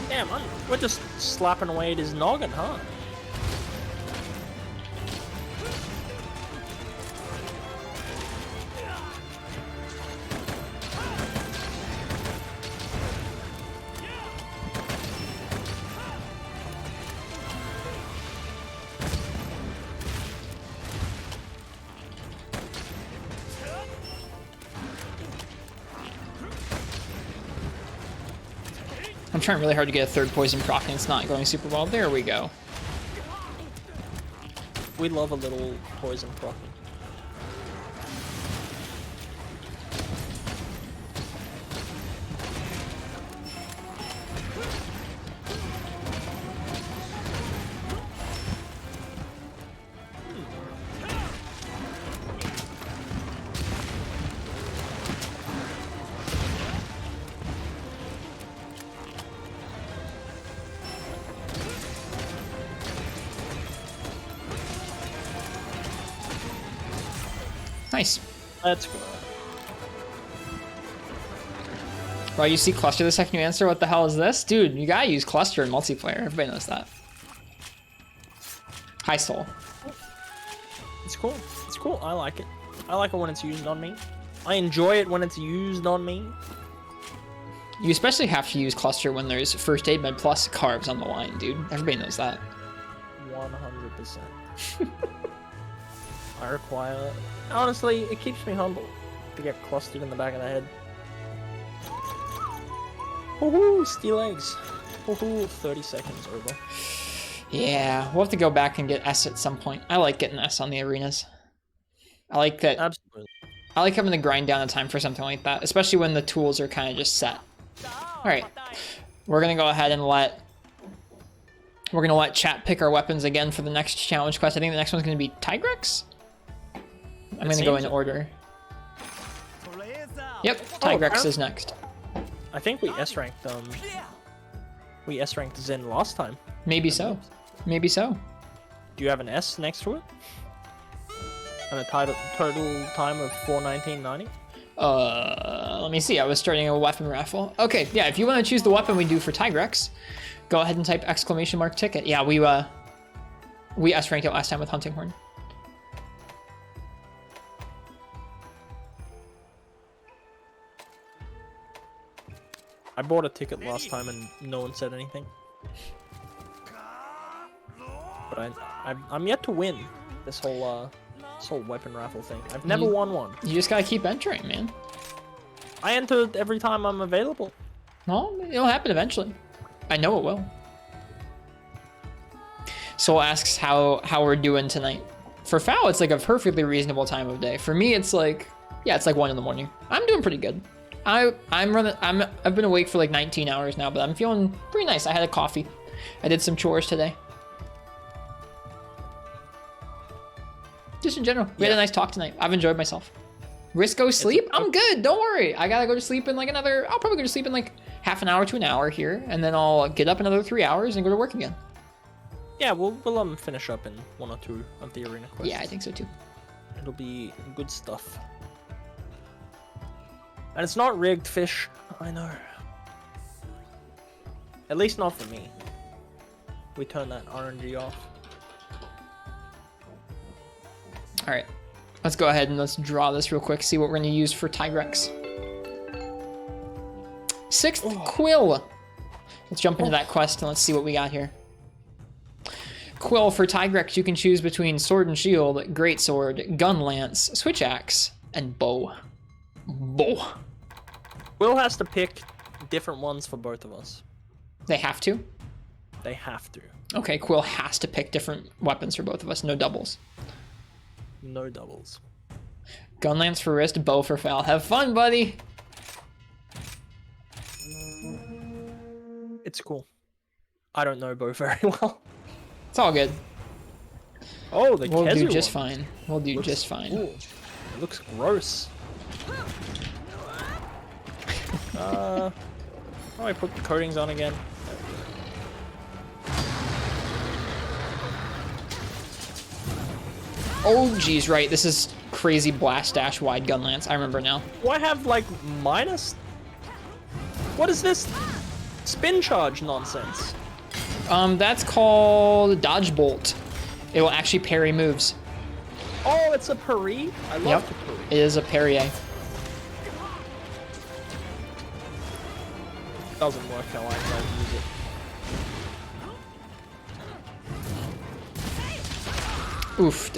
Damn, we're just slapping away at his noggin, huh? I'm trying really hard to get a third poison proc and it's not going super well. There we go. We love a little poison proc. Nice. Let's go. Well, you see cluster the second you answer, what the hell is this? Dude, you gotta use cluster in multiplayer. Everybody knows that. Hi, Soul. It's cool. It's cool. I like it. I like it when it's used on me. I enjoy it when it's used on me. You especially have to use cluster when there's first aid med plus carbs on the line, dude. Everybody knows that. 100%. I require... Honestly, it keeps me humble to get clustered in the back of the head. Woohoo! Steel eggs. Woohoo! 30 seconds over. Yeah, we'll have to go back and get S at some point. I like getting S on the arenas. I like that. Absolutely. I like having to grind down the time for something like that, especially when the tools are kind of just set. Alright, we're gonna go ahead and let chat pick our weapons again for the next challenge quest. I think the next one's gonna be Tigrex? I'm gonna go in order. Yep, Tigrex is next. I think we S-ranked Zen last time. Maybe so. Maybe so. Do you have an S next to it? And a total time of 4:19.90? Let me see. I was starting a weapon raffle. Okay, yeah, if you want to choose the weapon we do for Tigrex, go ahead and type ! ticket. Yeah, we S-ranked it last time with Hunting Horn. I bought a ticket last time and no one said anything. But I'm yet to win this whole weapon raffle thing. I've never won one. You just gotta keep entering, man. I enter every time I'm available. Well, it'll happen eventually. I know it will. Soul asks how we're doing tonight. For Phal, it's like a perfectly reasonable time of day. For me, it's like, yeah, it's like 1 in the morning. I'm doing pretty good. I've been awake for like 19 hours now, but I'm feeling pretty nice. I had a coffee. I did some chores today. Just in general, we had a nice talk tonight. I've enjoyed myself. Rist go sleep? I'm good. Don't worry. I gotta go to sleep in like I'll probably go to sleep in like half an hour to an hour here, and then I'll get up another 3 hours and go to work again. Yeah, we'll finish up in 1 or 2 of the arena quests. Yeah, I think so too. It'll be good stuff. And it's not rigged, fish. I know. At least not for me. We turn that RNG off. All right, let's go ahead and let's draw this real quick. See what we're gonna use for Tigrex. 6th Quill. Let's jump into that quest and let's see what we got here. Quill for Tigrex, you can choose between Sword and Shield, Greatsword, Gun Lance, Switch Axe, and Bow. Bow. Will has to pick different ones for both of us. They have to? They have to. Okay, Quill has to pick different weapons for both of us, no doubles. No doubles. Gun Lance for Rist, Bow for Phal. Have fun, buddy! It's cool. I don't know Bow very well. It's all good. Oh, the We'll Kezu do just one. fine. We'll do just fine. Ooh, it looks gross. Oh, I put the coatings on again. Oh, geez, right. This is crazy blast dash wide gun lance. I remember now. Do I have like minus? What is this spin charge nonsense? That's called dodge bolt. It will actually parry moves. Oh, it's a parry? I love the parry. It is a parry. Doesn't work how I try to use it. Oof.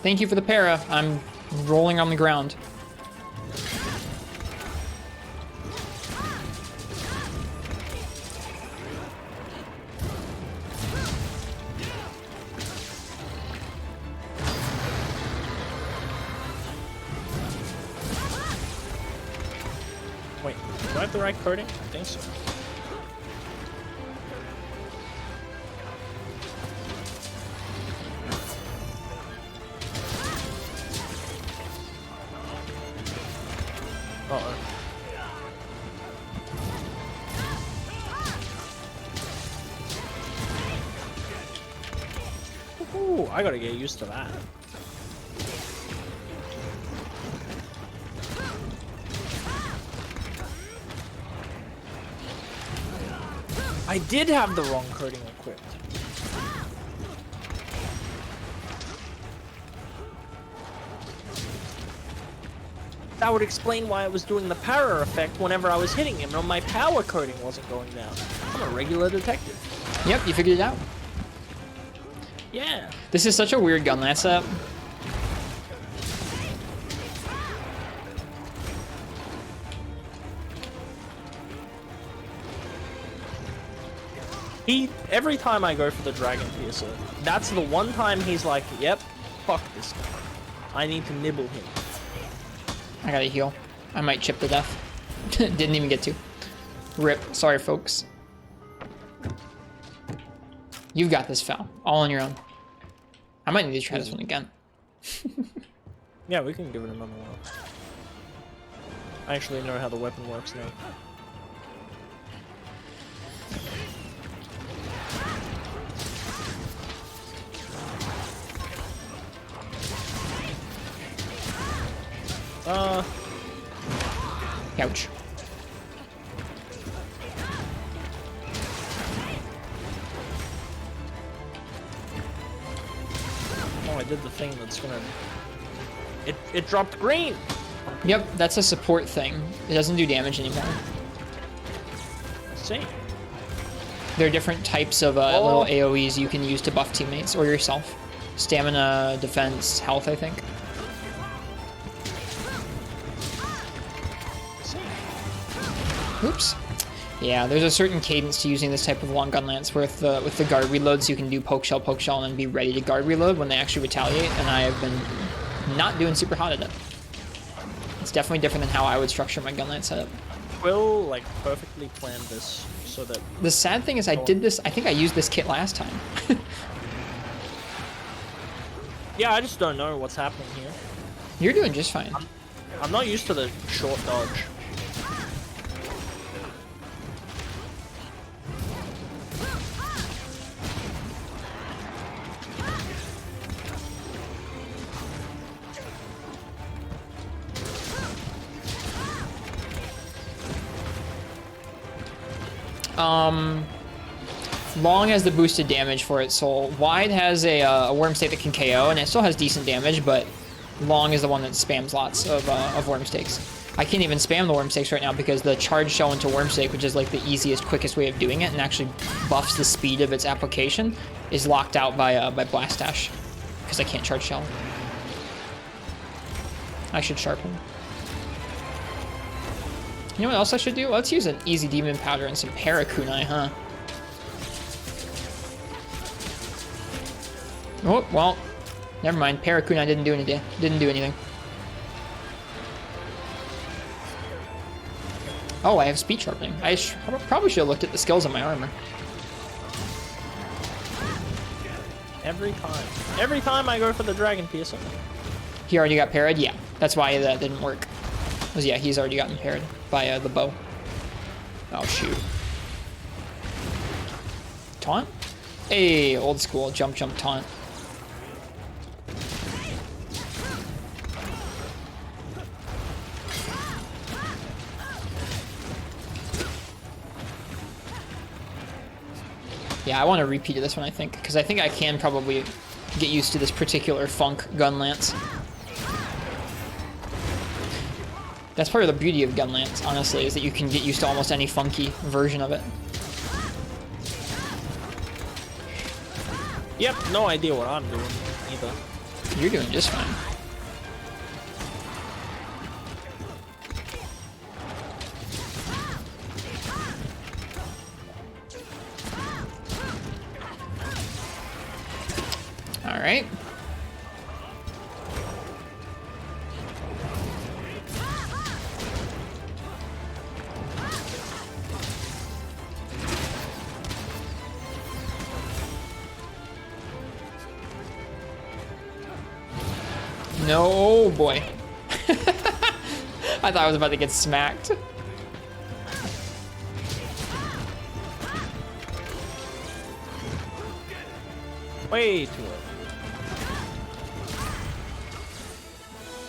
Thank you for the para. I'm rolling on the ground. Wait, do I have the right coating? I think so. Uh-oh. Ooh, I gotta get used to that. I did have the wrong coating equipped. That would explain why I was doing the power effect whenever I was hitting him and my power coating wasn't going down. I'm a regular detective. Yep, you figured it out. Yeah. This is such a weird gun lance setup. Every time I go for the Dragon Piercer, that's the one time he's like, yep, fuck this guy. I need to nibble him. I gotta heal. I might chip to death. Didn't even get to. Rip. Sorry, folks. You've got this, Phal. All on your own. I might need to try this one again. Yeah, we can give it another one. I actually know how the weapon works now. Ouch. Oh, I did the thing that's gonna... It dropped green! Yep, that's a support thing. It doesn't do damage anymore. Let's see. There are different types of little AoEs you can use to buff teammates or yourself. Stamina, defense, health, I think. Oops. Yeah, there's a certain cadence to using this type of long gun lance where with the guard reloads you can do poke shell, and then be ready to guard reload when they actually retaliate, and I have been not doing super hot at it. It's definitely different than how I would structure my gun lance setup. Will, like, perfectly plan this so that... The sad thing is I think I used this kit last time. Yeah, I just don't know what's happening here. You're doing just fine. I'm not used to the short dodge. Long has the boosted damage for its soul. Wide has a worm stake that can KO, and it still has decent damage, but long is the one that spams lots of worm stakes. I can't even spam the worm stakes right now because the charge shell into worm stake, which is like the easiest, quickest way of doing it, and actually buffs the speed of its application, is locked out by blast dash because I can't charge shell. I should sharpen. You know what else I should do? Let's use an easy demon powder and some parakunai, huh? Oh, well, never mind. Parakunai didn't do anything. Oh, I have speed sharpening. I probably should have looked at the skills on my armor. Every time I go for the Dragon Piercer. He already got parried? Yeah, that's why that didn't work. Because yeah, he's already gotten parried. by the bow. Oh shoot. Taunt? Hey, old school jump taunt. Yeah, I want to repeat this one, I think, because I think I can probably get used to this particular funk gun lance. That's part of the beauty of gun lance, honestly, is that you can get used to almost any funky version of it. Yep, no idea what I'm doing either. You're doing just fine. All right. No, oh boy. I thought I was about to get smacked. Way too early.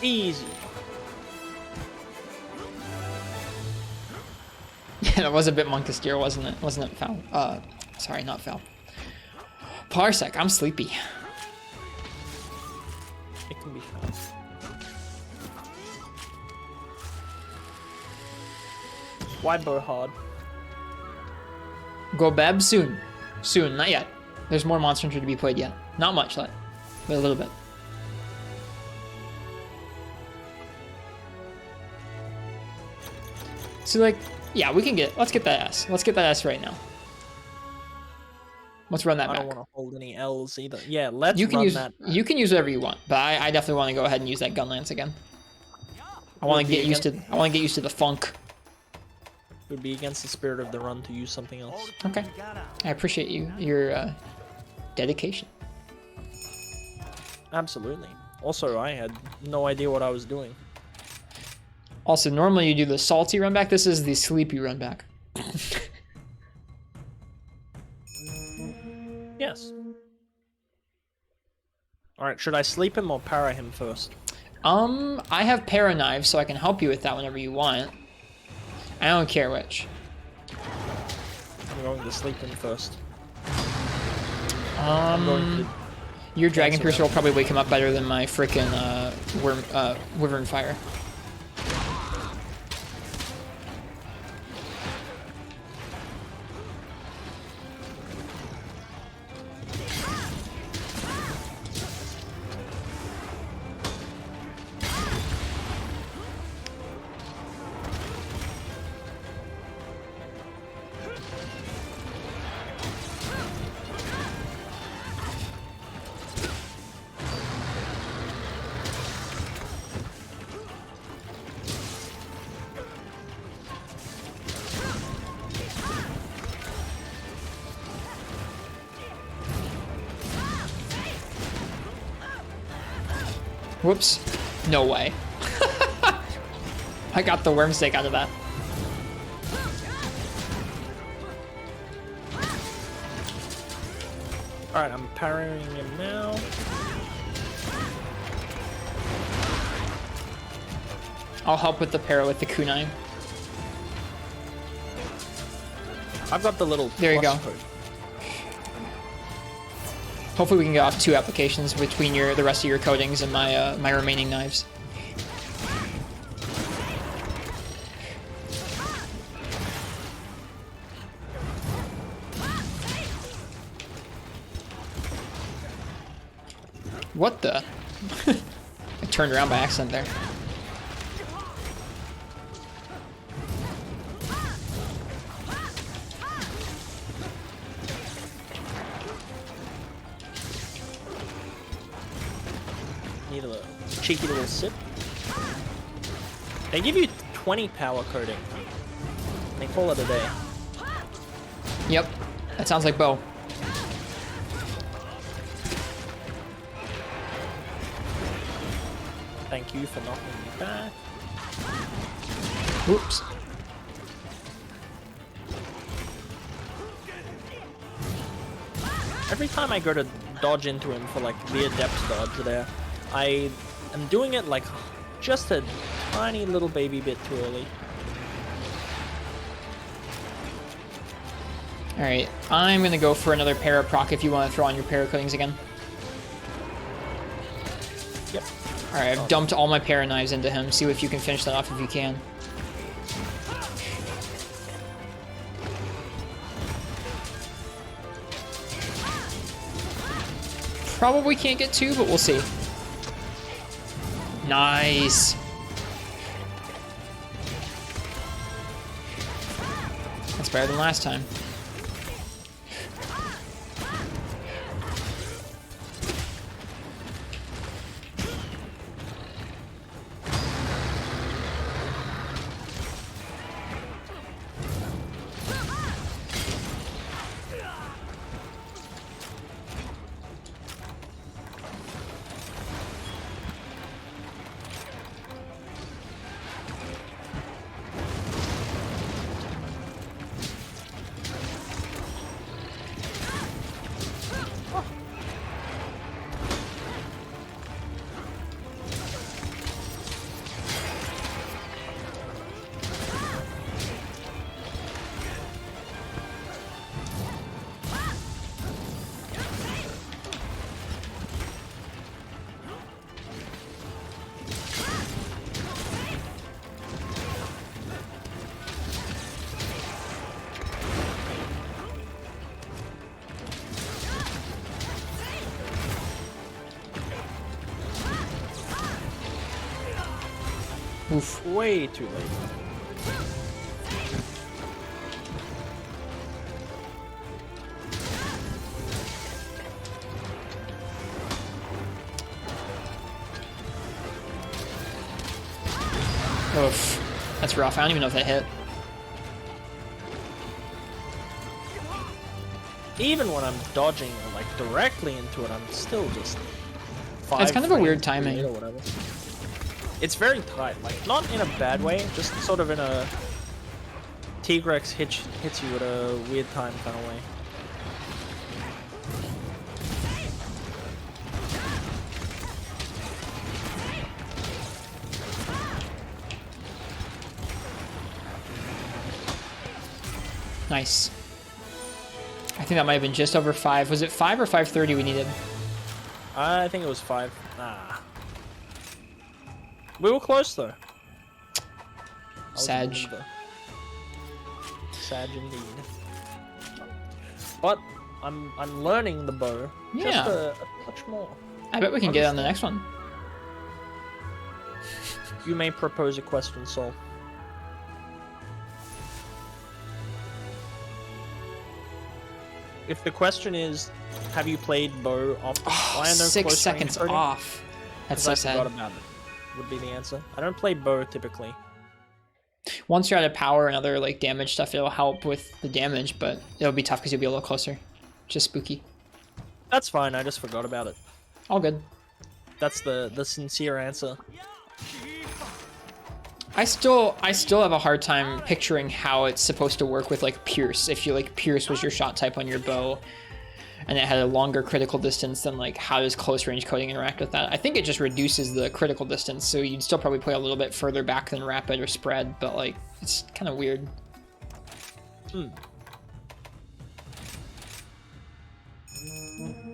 Easy. Yeah, that was a bit monkasteer, wasn't it? Wasn't it, Foul? Sorry, not Foul. Parsec, I'm sleepy. It can be fun. Why bow hard? Go Beb soon. Soon, not yet. There's more Monster Hunter to be played yet. Not much, but a little bit. So like, yeah, we can let's get that S. Let's get that S right now. Let's run that back. I don't want to hold any L's either. Yeah, let's You can run use that. you can use whatever you want, but I definitely want to go ahead and use that gun lance again. I want to get used to the funk. It would be against the spirit of the run to use something else. Okay, I appreciate your dedication. Absolutely. Also, I had no idea what I was doing. Also, normally you do the salty run back. This is the sleepy run back. Yes. Alright, should I sleep him or para him first? I have para knives, so I can help you with that whenever you want. I don't care which. I'm going to sleep him first. Your Dragon Piercer will probably wake him up better than my frickin' Wyvern Fire. Whoops. No way. I got the worm steak out of that. Alright, I'm parrying him now. I'll help with the para with the kunai. I've got the little. There you plus go. code. Hopefully we can get off 2 applications between the rest of your coatings and my my remaining knives. What the? I turned around by accident there. Need a cheeky little sip. They give you 20 power coating. They call it a day. Yep, that sounds like Bo. Thank you for knocking me back. Oops. every time I go to dodge into him for like the adept dodge there, I am doing it like just a tiny little baby bit too early. Alright, I'm gonna go for another para proc if you want to throw on your para coatings again. Yep. Alright, I've dumped all my para knives into him. See if you can finish that off if you can. Probably can't get 2, but we'll see. Nice. That's better than last time. Oof. Way too late. Oof. That's rough. I don't even know if that hit. Even when I'm dodging like directly into it, I'm still just 5 It's kind of a weird frames timing. or whatever. It's very tight, like not in a bad way, just sort of in a T-Rex hits you at a weird time kind of way. Nice. I think that might have been just over 5. Was it 5 or 530 we needed? I think it was 5. Ah. We were close though. Sag. Sag indeed. But I'm learning the bow. Yeah. Just a touch more. I bet we can get it on the next one. You may propose a question, Sol. If the question is, have you played bow often? Oh, Why are no 6 close seconds range off. That's so I sad. forgot about it. Would be the answer. I don't play bow typically. Once you're out of power and other like damage stuff, it'll help with the damage, but it'll be tough because you'll be a little closer. Just spooky. That's fine. I just forgot about it. All good. That's the sincere answer. I still have a hard time picturing how it's supposed to work with like Pierce. If you like Pierce was your shot type on your bow, and it had a longer critical distance, then like how does close range coding interact with that? I think it just reduces the critical distance, so you'd still probably play a little bit further back than rapid or spread, but like it's kind of weird.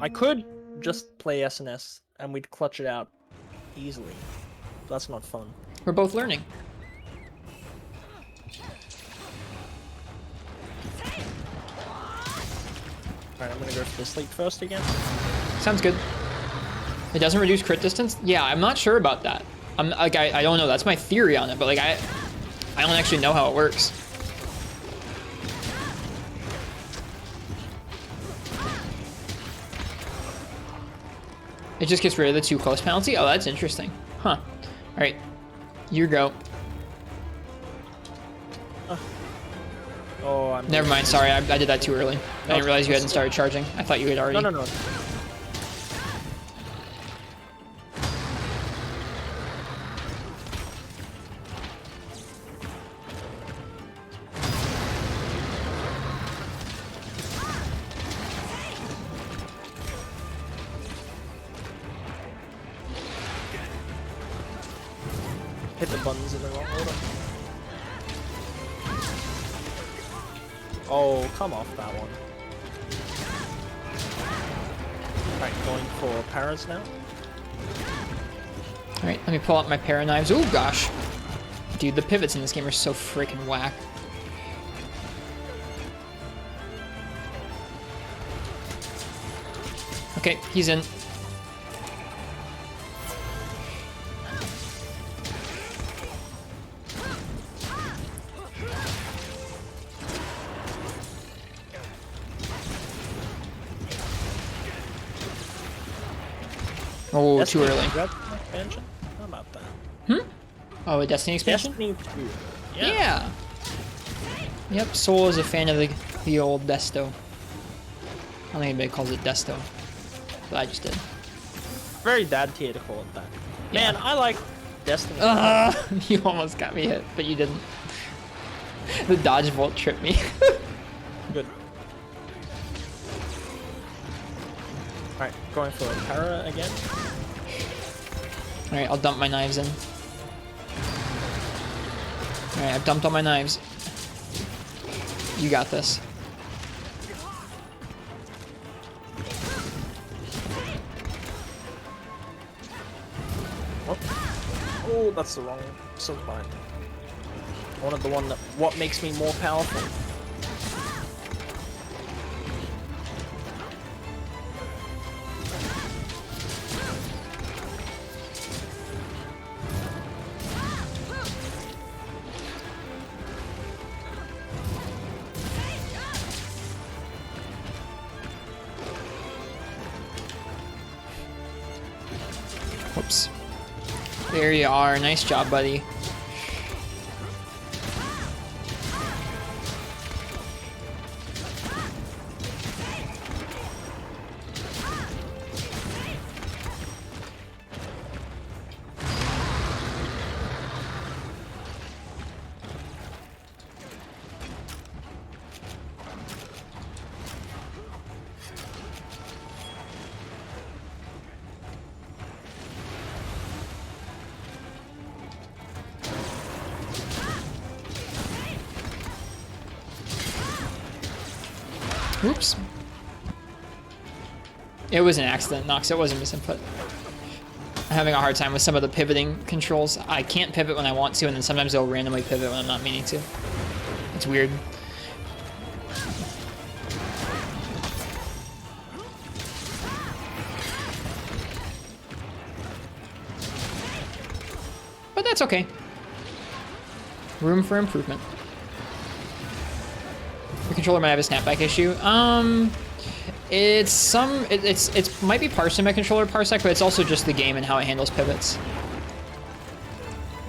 I could just play SNS and we'd clutch it out easily. That's not fun. We're both learning. Alright, I'm gonna go for the sleep first again. Sounds good. It doesn't reduce crit distance? Yeah, I'm not sure about that. I'm like I don't know. That's my theory on it, but like I don't actually know how it works. It just gets rid of the too close penalty? Oh, that's interesting. Huh. Alright. You go. Oh, I'm... Never mind, sorry. I did that too early. I didn't realize you hadn't started charging. I thought you had already. No. hit the buttons in the wrong order. Oh, come off that one. Alright, going for paras now. Alright, let me pull out my para knives. Oh gosh. Dude, the pivots in this game are so freaking whack. Okay, he's in. Oh, Destiny too early. Expansion? How about that? Oh, a Destiny expansion? Destiny 2. Yeah. Yep, Soul is a fan of the old Desto. I don't think anybody calls it Desto, but I just did. Very dad tier to call it that. Yeah. Man, I like Destiny. You almost got me hit, but you didn't. The dodge bolt tripped me. Good. Alright, going for a para again. Alright, I'll dump my knives in. Alright, I've dumped all my knives. You got this. Oh, that's the wrong silk bind. I wanted the one that what makes me more powerful. Whoops. There you are. Nice job, buddy. Oops. It was an accident, Nox. It wasn't misinput. I'm having a hard time with some of the pivoting controls. I can't pivot when I want to, and then sometimes they'll randomly pivot when I'm not meaning to. It's weird. But that's okay. Room for improvement. The controller might have a snapback issue. It's might be parsing my controller parsec, but it's also just the game and how it handles pivots.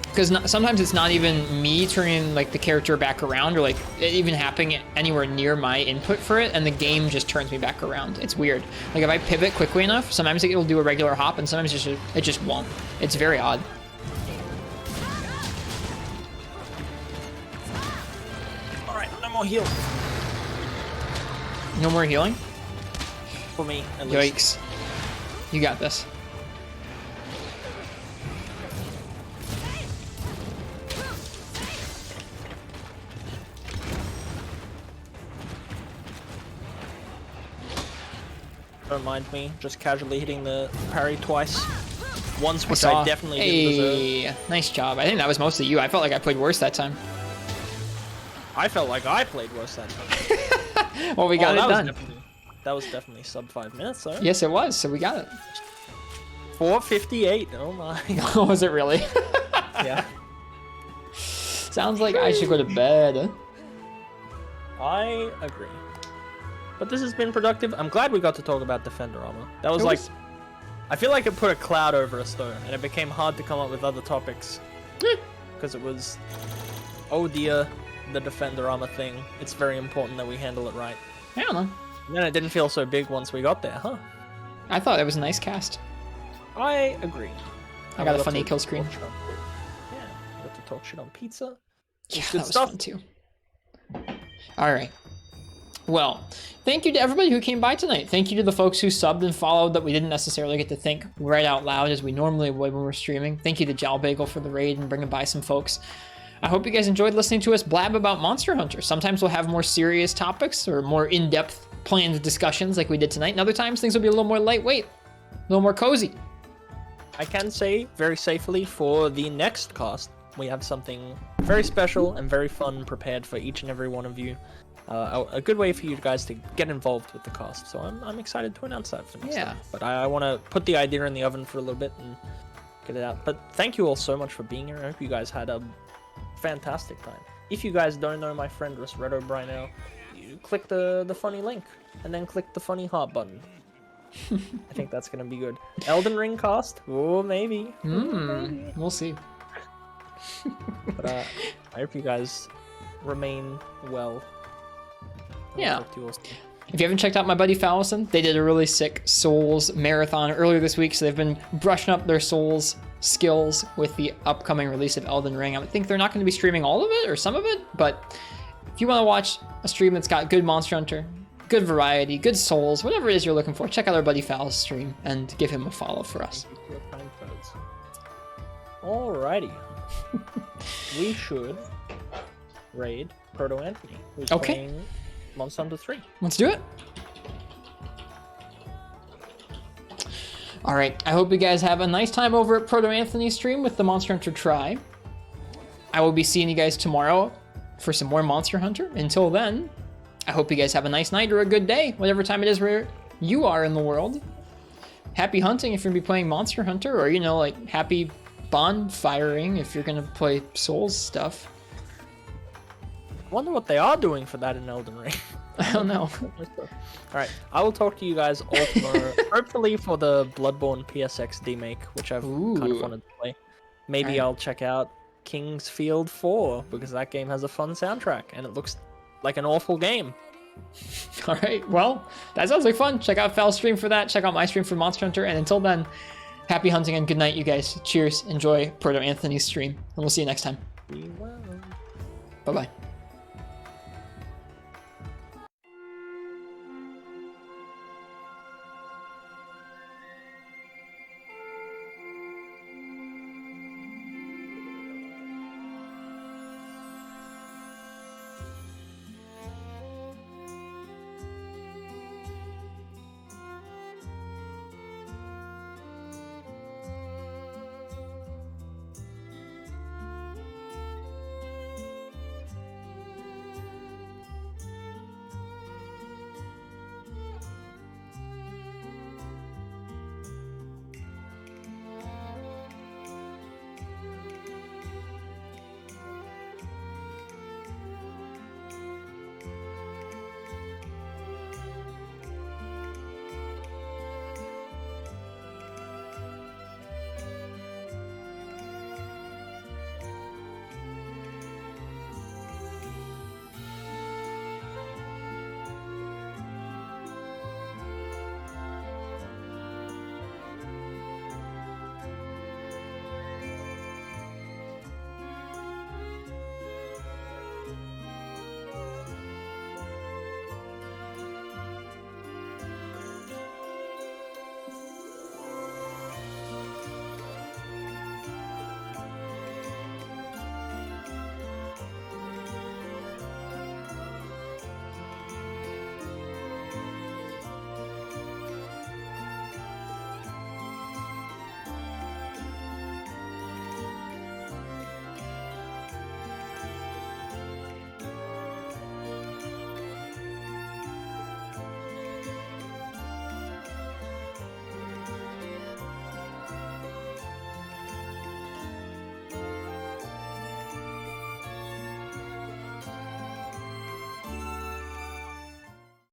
Because sometimes it's not even me turning like the character back around, or like it even happening anywhere near my input for it, and the game just turns me back around. It's weird. Like if I pivot quickly enough, sometimes it'll do a regular hop, and sometimes it just won't. It's very odd. All right, no more heal No more healing? for me. At least. Yikes. You got this. Don't mind me just casually hitting the parry twice. Once, which I definitely didn't deserve. Nice job. I think that was mostly you. I felt like I played worse that time. I felt like I played worse that time. Well, we got it done. That was definitely sub 5 minutes, though. Yes, it was. So we got it. 4:58. Oh my. Was it really? Yeah. Sounds like I should go to bed. I agree. But this has been productive. I'm glad we got to talk about Defender armor. That was like, I feel like it put a cloud over us though, and it became hard to come up with other topics. Because it was, oh dear, the Defender armor thing. It's very important that we handle it right. I don't know. And then it didn't feel so big once we got there, huh? I thought it was a nice cast. I agree. I got a funny kill screen. Yeah, I got to talk shit on pizza. Yeah, Good that was stuff. fun too. All right. Well, thank you to everybody who came by tonight. Thank you to the folks who subbed and followed that we didn't necessarily get to think right out loud as we normally would when we're streaming. Thank you to Jalbagel for the raid and bringing by some folks. I hope you guys enjoyed listening to us blab about Monster Hunter. Sometimes we'll have more serious topics or more in-depth planned discussions like we did tonight, and other times things will be a little more lightweight, a little more cozy. I can say very safely for the next cast, we have something very special and very fun prepared for each and every one of you. A good way for you guys to get involved with the cast. So I'm excited to announce that for next time. But I want to put the idea in the oven for a little bit and get it out. But thank you all so much for being here. I hope you guys had a fantastic time. If you guys don't know my friend Rist you click the funny link and then click the funny heart button. I think that's gonna be good. Elden Ring cast? Oh, maybe. Maybe. We'll see. But I hope you guys remain well. Yeah. If you haven't checked out my buddy Phalacin, they did a really sick Souls marathon earlier this week, so they've been brushing up their Souls skills with the upcoming release of Elden Ring. I think they're not going to be streaming all of it or some of it, but if you want to watch a stream that's got good Monster Hunter, good variety, good Souls, whatever it is you're looking for, check out our buddy Phal's stream and give him a follow for us. Alrighty. We should raid Proto Anthony, who's playing Monster Hunter 3. Let's do it. All right, I hope you guys have a nice time over at Proto Anthony's stream with the Monster Hunter Try. I will be seeing you guys tomorrow for some more Monster Hunter. Until then, I hope you guys have a nice night or a good day, whatever time it is where you are in the world. Happy hunting if you're gonna be playing Monster Hunter, or, you know, like happy bonfiring if you're gonna play Souls stuff. I wonder what they are doing for that in Elden Ring. I don't know. Alright, I will talk to you guys all tomorrow. Hopefully for the Bloodborne PSX demake, which I've kind of wanted to play. Maybe I'll check out King's Field 4, because that game has a fun soundtrack, and it looks like an awful game. Alright, well, that sounds like fun. Check out Fal's stream for that. Check out my stream for Monster Hunter, and until then, happy hunting and good night, you guys. Cheers. Enjoy Proto Anthony's stream, and we'll see you next time. Be well. Bye-bye.